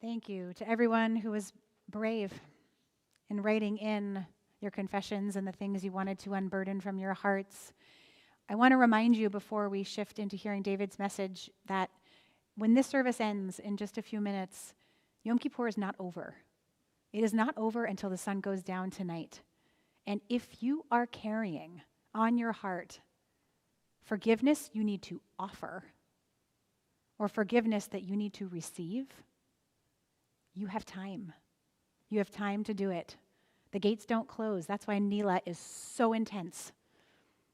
Thank you to everyone who was brave in writing in your confessions and the things you wanted to unburden from your hearts. I want to remind you before we shift into hearing David's message that when this service ends in just a few minutes, Yom Kippur is not over. It is not over until the sun goes down tonight. And if you are carrying on your heart forgiveness you need to offer, or forgiveness that you need to receive, you have time. You have time to do it. The gates don't close. That's why Nila is so intense,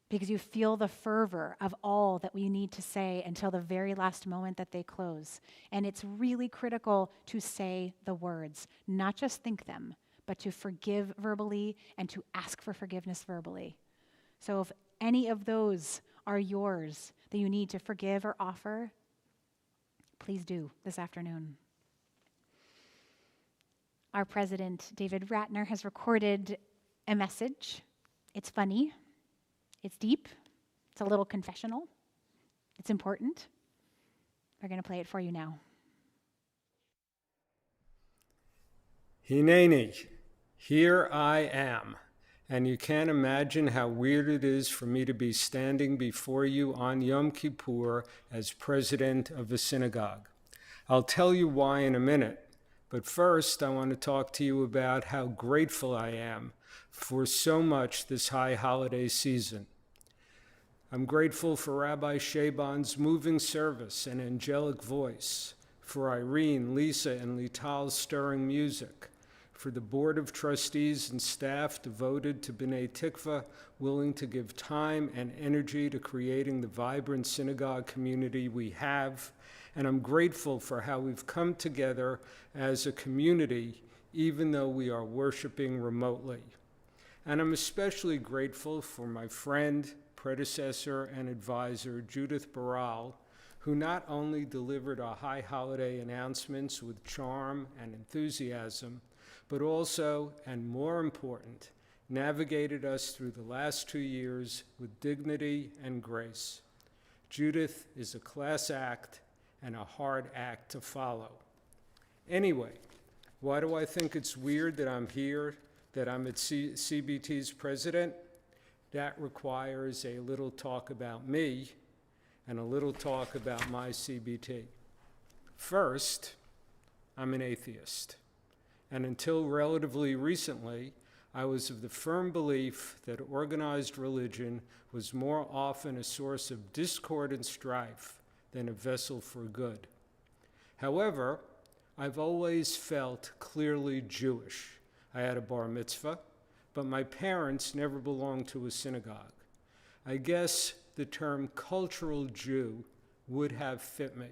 because you feel the fervor of all that we need to say until the very last moment that they close. And it's really critical to say the words, not just think them, but to forgive verbally and to ask for forgiveness verbally. So if any of those are yours that you need to forgive or offer, please do this afternoon. Our president, David Ratner, has recorded a message. It's funny. It's deep. It's a little confessional. It's important. We're going to play it for you now. Hineni, here I am, and you can't imagine how weird it is for me to be standing before you on Yom Kippur as president of a synagogue. I'll tell you why in a minute, but first I want to talk to you about how grateful I am for so much this high holiday season. I'm grateful for Rabbi Shaban's moving service and angelic voice, for Irene, Lisa, and Lital's stirring music, for the board of trustees and staff devoted to B'nai Tikva, willing to give time and energy to creating the vibrant synagogue community we have. And I'm grateful for how we've come together as a community, even though we are worshiping remotely. And I'm especially grateful for my friend, predecessor, and advisor, Judith Baral, who not only delivered our high holiday announcements with charm and enthusiasm, but also, and more important, navigated us through the last 2 years with dignity and grace. Judith is a class act and a hard act to follow. Anyway, why do I think it's weird that I'm here, that I'm at CBT's president? That requires a little talk about me and a little talk about my CBT. First, I'm an atheist. And until relatively recently, I was of the firm belief that organized religion was more often a source of discord and strife than a vessel for good. However, I've always felt clearly Jewish. I had a bar mitzvah, but my parents never belonged to a synagogue. I guess the term cultural Jew would have fit me.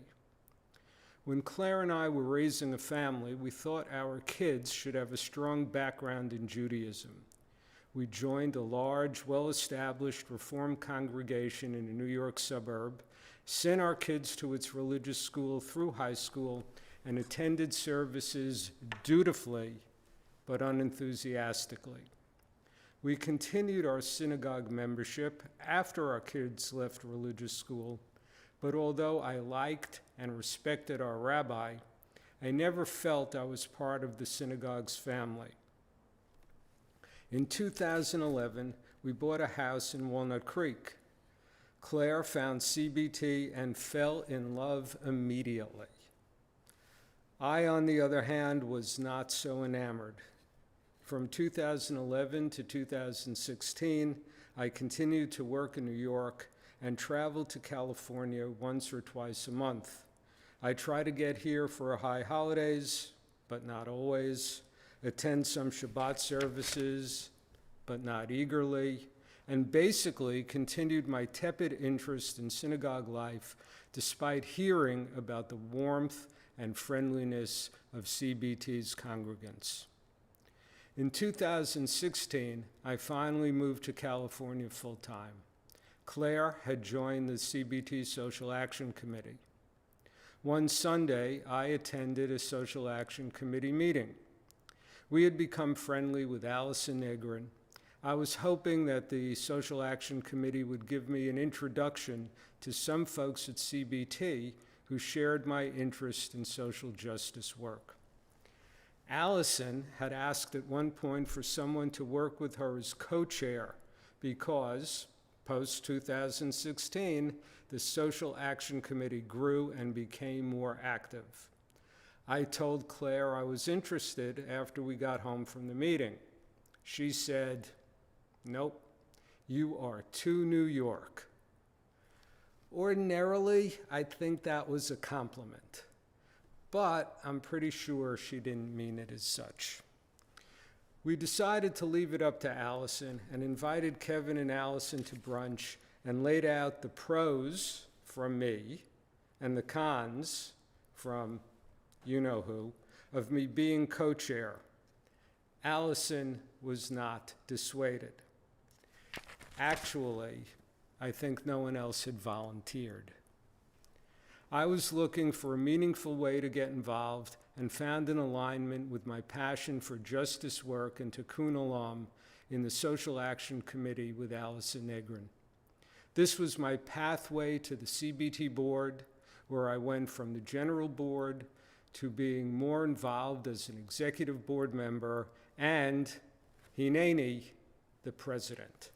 When Claire and I were raising a family, we thought our kids should have a strong background in Judaism. We joined a large, well-established Reform congregation in a New York suburb, sent our kids to its religious school through high school, and attended services dutifully but unenthusiastically. We continued our synagogue membership after our kids left religious school, but although I liked and respected our rabbi, I never felt I was part of the synagogue's family. In 2011, we bought a house in Walnut Creek. Claire found CBT and fell in love immediately. I, on the other hand, was not so enamored. From 2011 to 2016, I continued to work in New York and traveled to California once or twice a month. I try to get here for high holidays, but not always, attend some Shabbat services, but not eagerly, and basically continued my tepid interest in synagogue life despite hearing about the warmth and friendliness of CBT's congregants. In 2016, I finally moved to California full-time. Claire had joined the CBT Social Action Committee. One Sunday, I attended a Social Action Committee meeting. We had become friendly with Allison Negrin. I was hoping that the Social Action Committee would give me an introduction to some folks at CBT who shared my interest in social justice work. Allison had asked at one point for someone to work with her as co-chair because, post-2016, the Social Action Committee grew and became more active. I told Claire I was interested after we got home from the meeting. She said, "Nope, you are too New York." Ordinarily, I'd think that was a compliment, but I'm pretty sure she didn't mean it as such. We decided to leave it up to Allison and invited Kevin and Allison to brunch and laid out the pros from me and the cons from you-know-who of me being co-chair. Allison was not dissuaded. Actually, I think no one else had volunteered. I was looking for a meaningful way to get involved and found an alignment with my passion for justice work and tikkun olam in the Social Action Committee with Allison Negrin. This was my pathway to the CBT board, where I went from the general board to being more involved as an executive board member and, hineni, the president.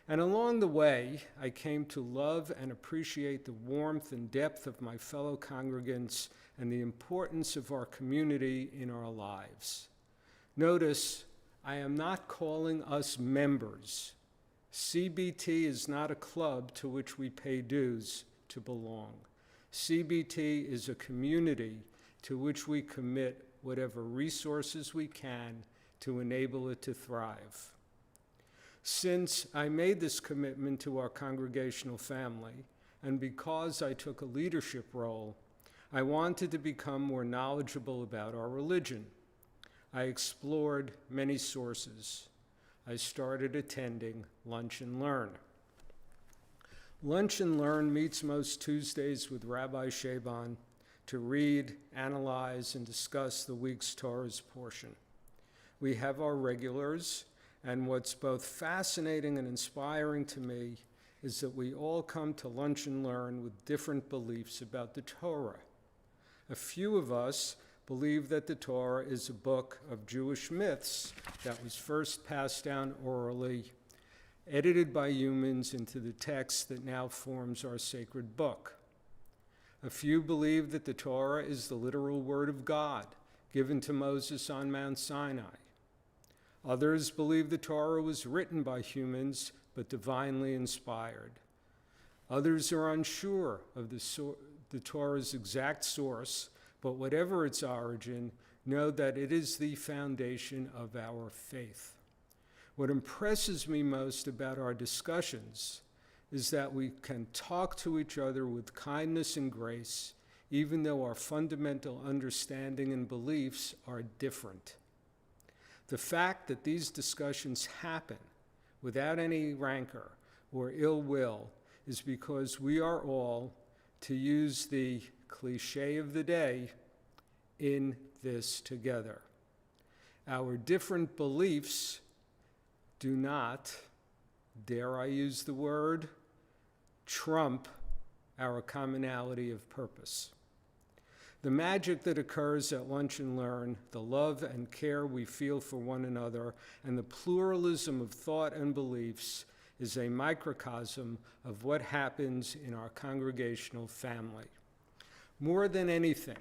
And along the way, I came to love and appreciate the warmth and depth of my fellow congregants and the importance of our community in our lives. Notice, I am not calling us members. CBT is not a club to which we pay dues to belong. CBT is a community to which we commit whatever resources we can to enable it to thrive. Since I made this commitment to our congregational family, and because I took a leadership role, I wanted to become more knowledgeable about our religion. I explored many sources. I started attending Lunch and Learn. Lunch and Learn meets most Tuesdays with Rabbi Shaban to read, analyze, and discuss the week's Torah's portion. We have our regulars, and what's both fascinating and inspiring to me is that we all come to Lunch and Learn with different beliefs about the Torah. A few of us believe that the Torah is a book of Jewish myths that was first passed down orally, edited by humans into the text that now forms our sacred book. A few believe that the Torah is the literal word of God, given to Moses on Mount Sinai. Others believe the Torah was written by humans, but divinely inspired. Others are unsure of the Torah's exact source, but whatever its origin, know that it is the foundation of our faith. What impresses me most about our discussions is that we can talk to each other with kindness and grace, even though our fundamental understanding and beliefs are different. The fact that these discussions happen without any rancor or ill will is because we are all, to use the cliche of the day, in this together. Our different beliefs do not, dare I use the word, trump our commonality of purpose. The magic that occurs at Lunch and Learn, the love and care we feel for one another, and the pluralism of thought and beliefs is a microcosm of what happens in our congregational family. More than anything,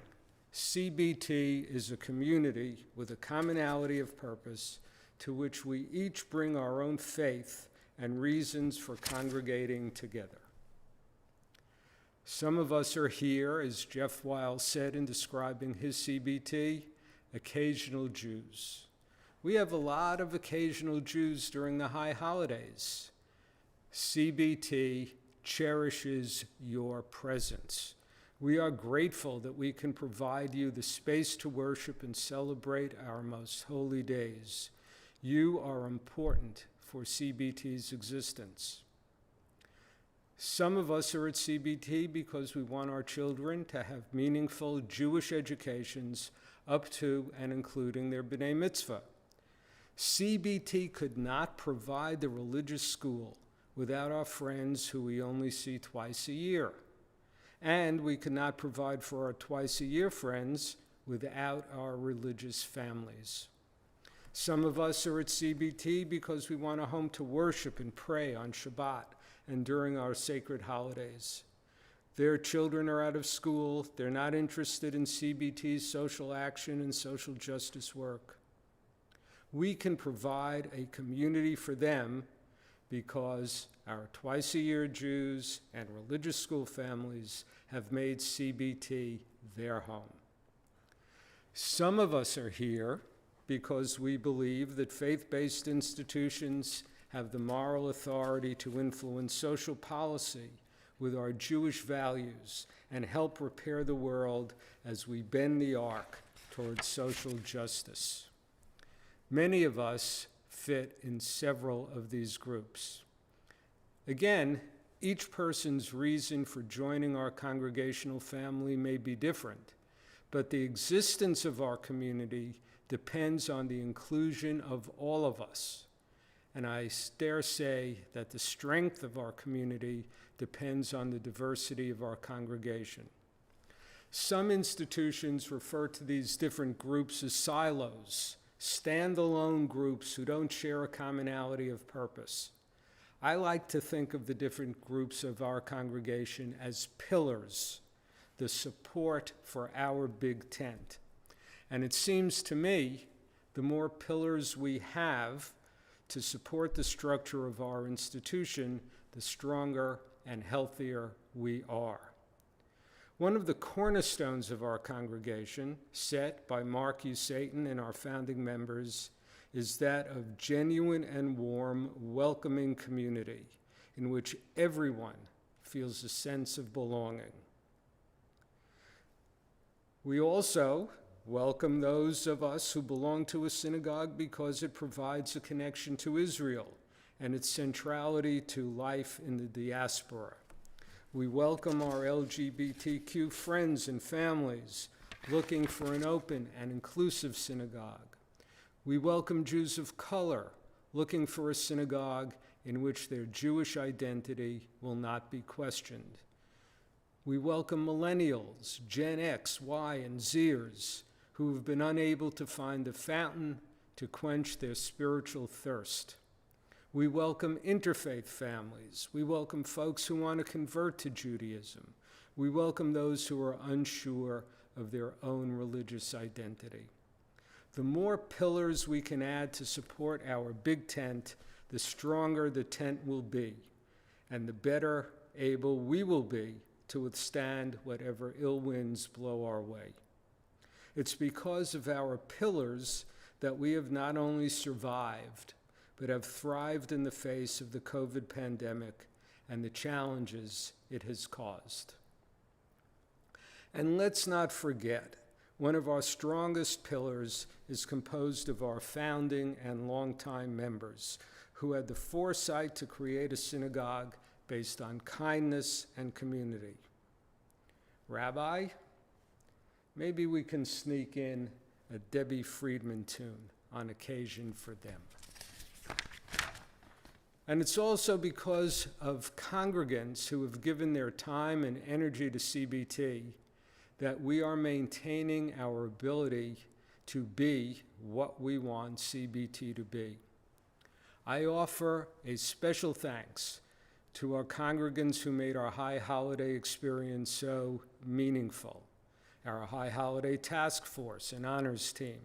CBT is a community with a commonality of purpose to which we each bring our own faith and reasons for congregating together. Some of us are here, as Jeff Wiles said in describing his CBT, occasional Jews. We have a lot of occasional Jews during the high holidays. CBT cherishes your presence. We are grateful that we can provide you the space to worship and celebrate our most holy days. You are important for CBT's existence. Some of us are at CBT because we want our children to have meaningful Jewish educations up to and including their B'nai Mitzvah. CBT could not provide the religious school without our friends who we only see twice a year. And we could not provide for our twice-a-year friends without our religious families. Some of us are at CBT because we want a home to worship and pray on Shabbat and during our sacred holidays. Their children are out of school. They're not interested in CBT's social action and social justice work. We can provide a community for them because our twice-a-year Jews and religious school families have made CBT their home. Some of us are here because we believe that faith-based institutions have the moral authority to influence social policy with our Jewish values and help repair the world as we bend the arc towards social justice. Many of us fit in several of these groups. Again, each person's reason for joining our congregational family may be different, but the existence of our community depends on the inclusion of all of us. And I dare say that the strength of our community depends on the diversity of our congregation. Some institutions refer to these different groups as silos, standalone groups who don't share a commonality of purpose. I like to think of the different groups of our congregation as pillars, the support for our big tent. And it seems to me the more pillars we have to support the structure of our institution, the stronger and healthier we are. One of the cornerstones of our congregation, set by Mark U. Satan and our founding members, is that of genuine and warm, welcoming community in which everyone feels a sense of belonging. We also welcome those of us who belong to a synagogue because it provides a connection to Israel and its centrality to life in the diaspora. We welcome our LGBTQ friends and families looking for an open and inclusive synagogue. We welcome Jews of color looking for a synagogue in which their Jewish identity will not be questioned. We welcome millennials, Gen X, Y, and Zers who have been unable to find the fountain to quench their spiritual thirst. We welcome interfaith families. We welcome folks who want to convert to Judaism. We welcome those who are unsure of their own religious identity. The more pillars we can add to support our big tent, the stronger the tent will be, and the better able we will be to withstand whatever ill winds blow our way. It's because of our pillars that we have not only survived, but have thrived in the face of the COVID pandemic and the challenges it has caused. And let's not forget, one of our strongest pillars is composed of our founding and longtime members who had the foresight to create a synagogue based on kindness and community. Rabbi, maybe we can sneak in a Debbie Friedman tune on occasion for them. And it's also because of congregants who have given their time and energy to CBT that we are maintaining our ability to be what we want CBT to be. I offer a special thanks to our congregants who made our High Holiday experience so meaningful. Our High Holiday Task Force and Honors Team,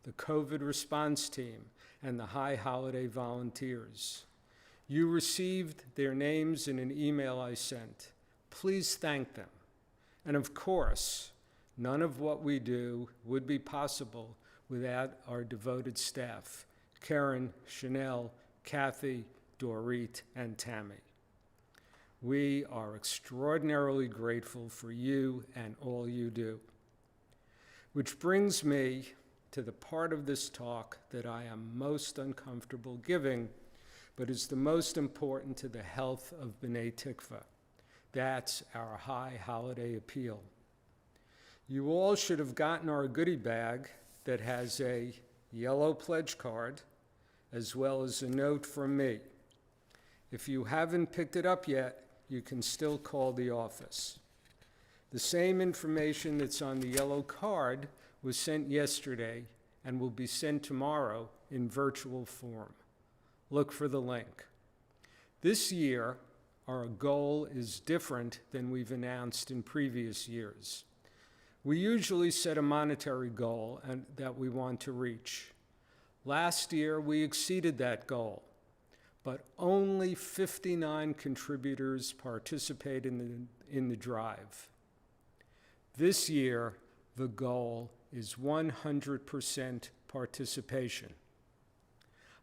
the COVID Response Team, and the High Holiday Volunteers. You received their names in an email I sent. Please thank them. And of course, none of what we do would be possible without our devoted staff, Karen, Chanel, Kathy, Dorit, and Tammy. We are extraordinarily grateful for you and all you do. Which brings me to the part of this talk that I am most uncomfortable giving, but is the most important to the health of B'nai Tikva. That's our High Holiday Appeal. You all should have gotten our goodie bag that has a yellow pledge card as well as a note from me. If you haven't picked it up yet, you can still call the office. The same information that's on the yellow card was sent yesterday and will be sent tomorrow in virtual form. Look for the link. This year, our goal is different than we've announced in previous years. We usually set a monetary goal that we want to reach. Last year, we exceeded that goal, but only 59 contributors participated in the drive. This year, the goal is 100% participation.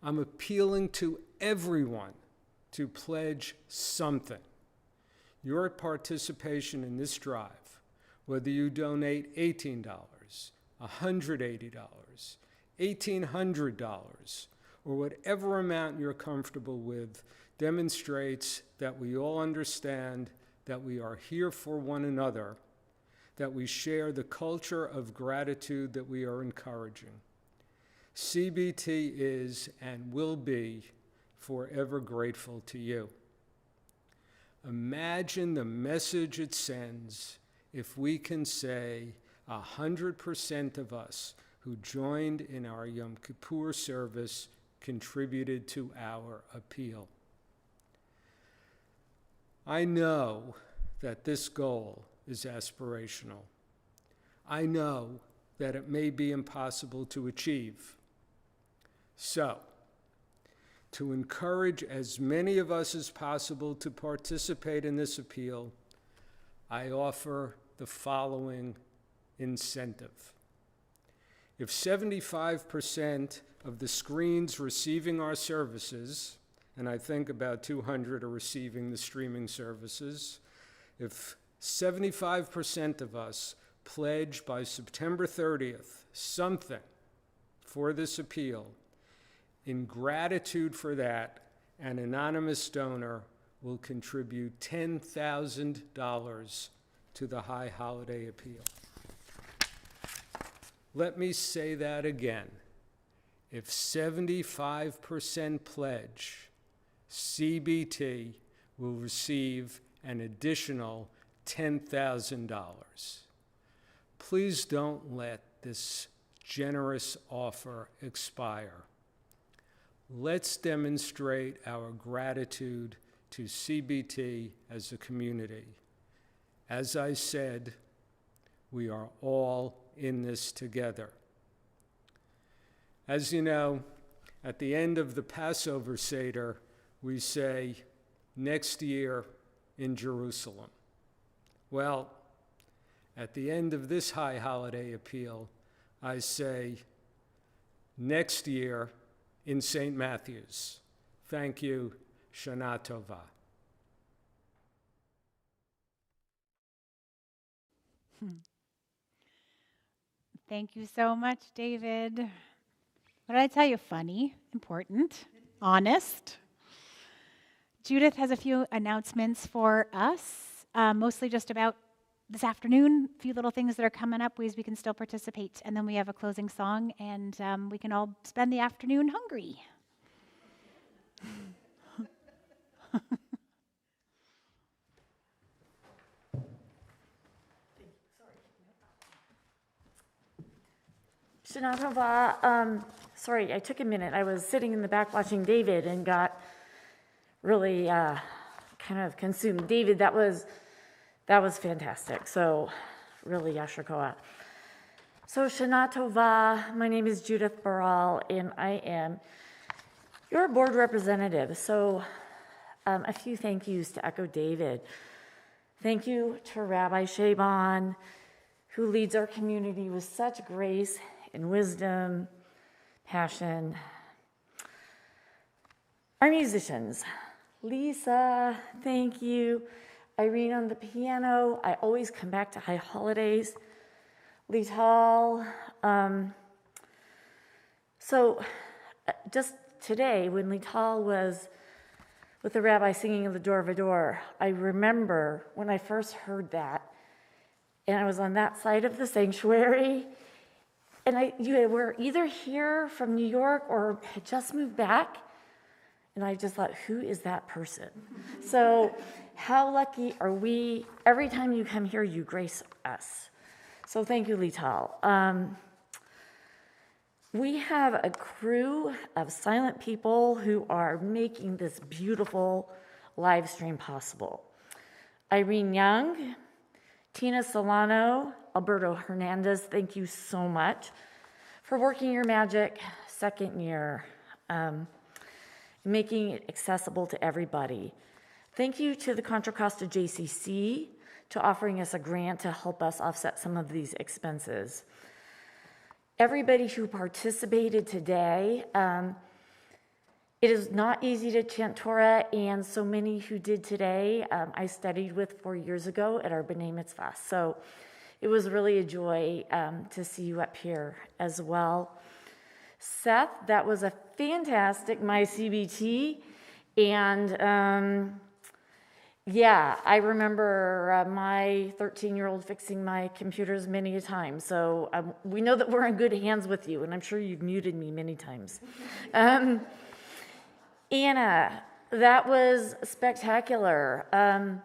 I'm appealing to everyone to pledge something. Your participation in this drive, whether you donate $18, $180, $1,800, or whatever amount you're comfortable with, demonstrates that we all understand that we are here for one another, that we share the culture of gratitude that we are encouraging. CBT is and will be forever grateful to you. Imagine the message it sends if we can say 100% of us who joined in our Yom Kippur service contributed to our appeal. I know that this goal is aspirational. I know that it may be impossible to achieve. So, to encourage as many of us as possible to participate in this appeal, I offer the following incentive. If 75% of the screens receiving our services, and I think about 200 are receiving the streaming services, if 75% of us pledge by September 30th something for this appeal, in gratitude for that, an anonymous donor will contribute $10,000 to the High Holiday Appeal. Let me say that again. If 75% pledge, CBT will receive an additional $10,000. Please don't let this generous offer expire. Let's demonstrate our gratitude to CBT as a community. As I said, we are all in this together. As you know, at the end of the Passover Seder, we say, next year in Jerusalem. Well, at the end of this High Holiday Appeal, I say, next year in St. Matthew's. Thank you. Shana Tova. Thank you so much, David. What did I tell you? Funny, important, honest. Judith has a few announcements for us, mostly just about this afternoon, a few little things that are coming up, ways we can still participate. And then we have a closing song, and we can all spend the afternoon hungry. Shana Tova, sorry, I took a minute. I was sitting in the back watching David and got really kind of consumed. David, that was fantastic. So really, Yasher Koach. So Shana Tova, my name is Judith Baral, and I am your board representative. So a few thank yous to echo David. Thank you to Rabbi Shaban, who leads our community with such grace and wisdom, passion. Our musicians, Lisa, thank you. Irene on the piano. I always come back to High Holidays. Lital. So just today, when Lital was with the rabbi singing in the Dor Vador, I remember when I first heard that, and I was on that side of the sanctuary, and you were either here from New York or had just moved back, and I just thought, who is that person? So how lucky are we? Every time you come here, you grace us. So thank you, Lital. We have a crew of silent people who are making this beautiful live stream possible. Irene Young, Tina Solano, Alberto Hernandez, thank you so much for working your magic second year, making it accessible to everybody. Thank you to the Contra Costa JCC to offering us a grant to help us offset some of these expenses. Everybody who participated today, it is not easy to chant Torah, and so many who did today, I studied with 4 years ago at our B'nai Mitzvah. So it was really a joy to see you up here as well. Seth, that was a fantastic My CBT, and yeah, I remember my 13-year-old fixing my computers many a time. So we know that we're in good hands with you, and I'm sure you've muted me many times. Anna, that was spectacular.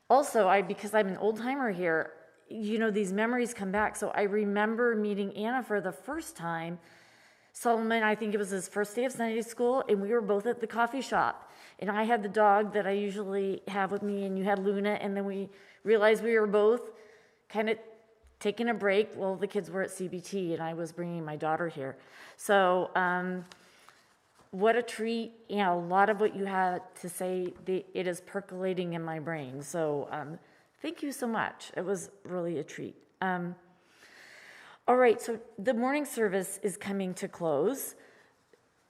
Also, because I'm an old-timer here, you know, these memories come back. So I remember meeting Anna for the first time. Solomon, I think it was his first day of Sunday school, and we were both at the coffee shop. And I had the dog that I usually have with me, and you had Luna, and then we realized we were both kind of taking a break while the kids were at CBT, and I was bringing my daughter here. So what a treat. You know, a lot of what you had to say, it is percolating in my brain. So thank you so much. It was really a treat. All right, so the morning service is coming to close.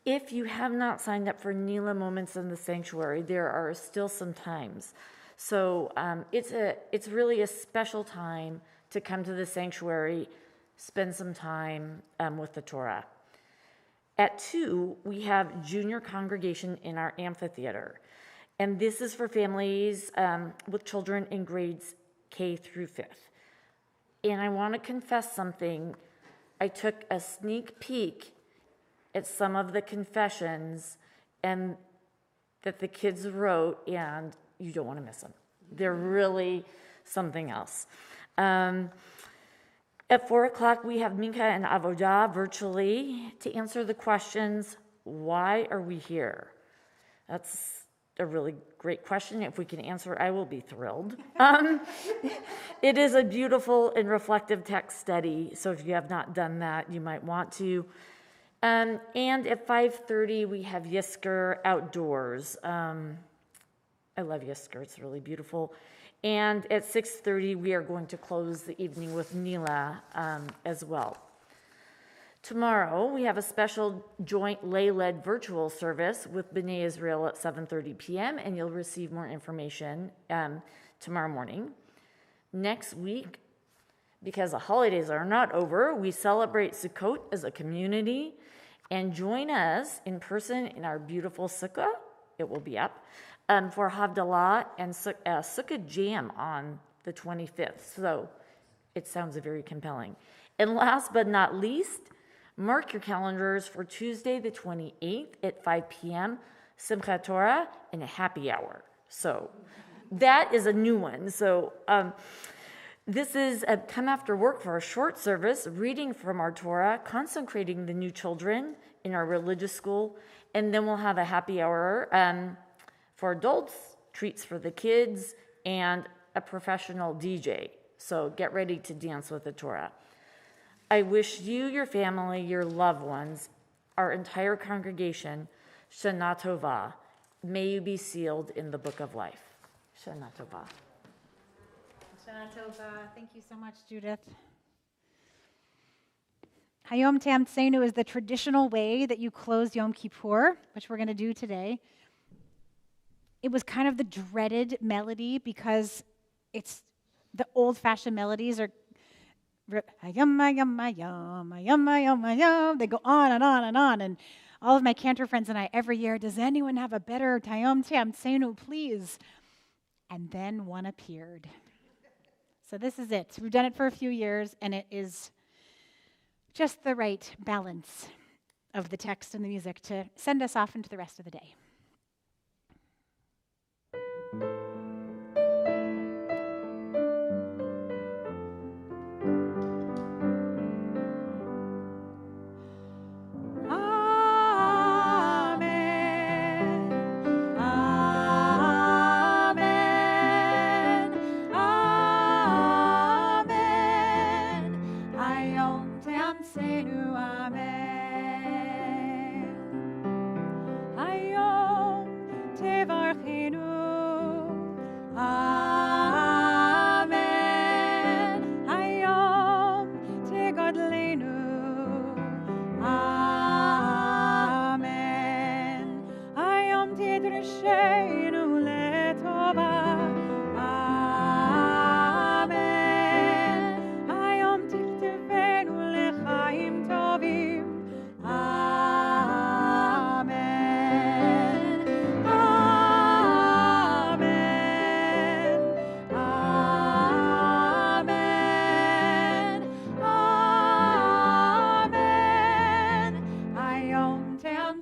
If you have not signed up for Nila Moments in the Sanctuary, there are still some times. So it's really a special time to come to the sanctuary, spend some time with the Torah. At 2, we have junior congregation in our amphitheater. And this is for families with children in grades K through 5th. And I want to confess something. I took a sneak peek at some of the confessions and that the kids wrote, and you don't want to miss them. They're really something else. At 4 o'clock, we have Minka and Avodah virtually to answer the questions, why are we here? That's a really great question. If we can answer, I will be thrilled. It is a beautiful and reflective text study, so if you have not done that, you might want to. And at 5:30, we have Yisker outdoors. I love Yisker. It's really beautiful. And at 6:30, we are going to close the evening with Nila as well. Tomorrow, we have a special joint lay-led virtual service with B'nai Israel at 7:30 p.m., and you'll receive more information tomorrow morning. Next week, because the holidays are not over, we celebrate Sukkot as a community. And join us in person in our beautiful sukkah. It will be up for Havdalah and sukkah jam on the 25th. So it sounds very compelling. And last but not least, mark your calendars for Tuesday the 28th at 5 p.m., Simchat Torah and a happy hour. So that is a new one. So this is a come after work for a short service, reading from our Torah, consecrating the new children in our religious school, and then we'll have a happy hour for adults, treats for the kids, and a professional DJ. So get ready to dance with the Torah. I wish you, your family, your loved ones, our entire congregation, Shana Tova. May you be sealed in the book of life. Shana Tova. Shana Tova. Thank you so much, Judith. Hayom Tamtzenu is the traditional way that you close Yom Kippur, which we're going to do today. It was kind of the dreaded melody because it's the old-fashioned melodies are Hayom, Hayom, Hayom, Hayom, Hayom, Hayom. They go on and on and on. And all of my cantor friends and I every year, does anyone have a better Hayom Tamtzenu, please? And then one appeared. So this is it. We've done it for a few years, and it is just the right balance of the text and the music to send us off into the rest of the day.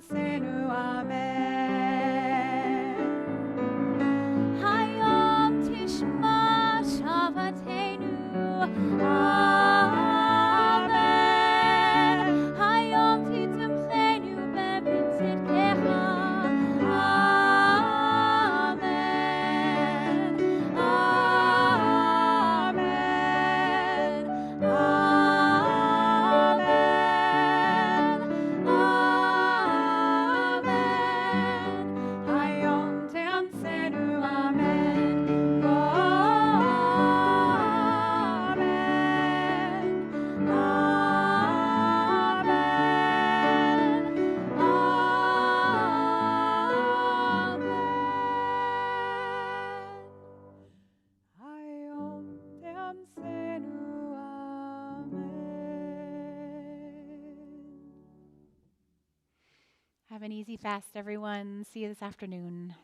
te'amsenu, amen. Hayom tishma shavatenu, amen. Hayom titamchenu b'mitzidkecha, amen. Amen. Amen. Amen. Hayom te'amsenu, amen. Amen. Amen. Amen. Hayom te'amsenu, amen. Have an easy fast, everyone. See you this afternoon.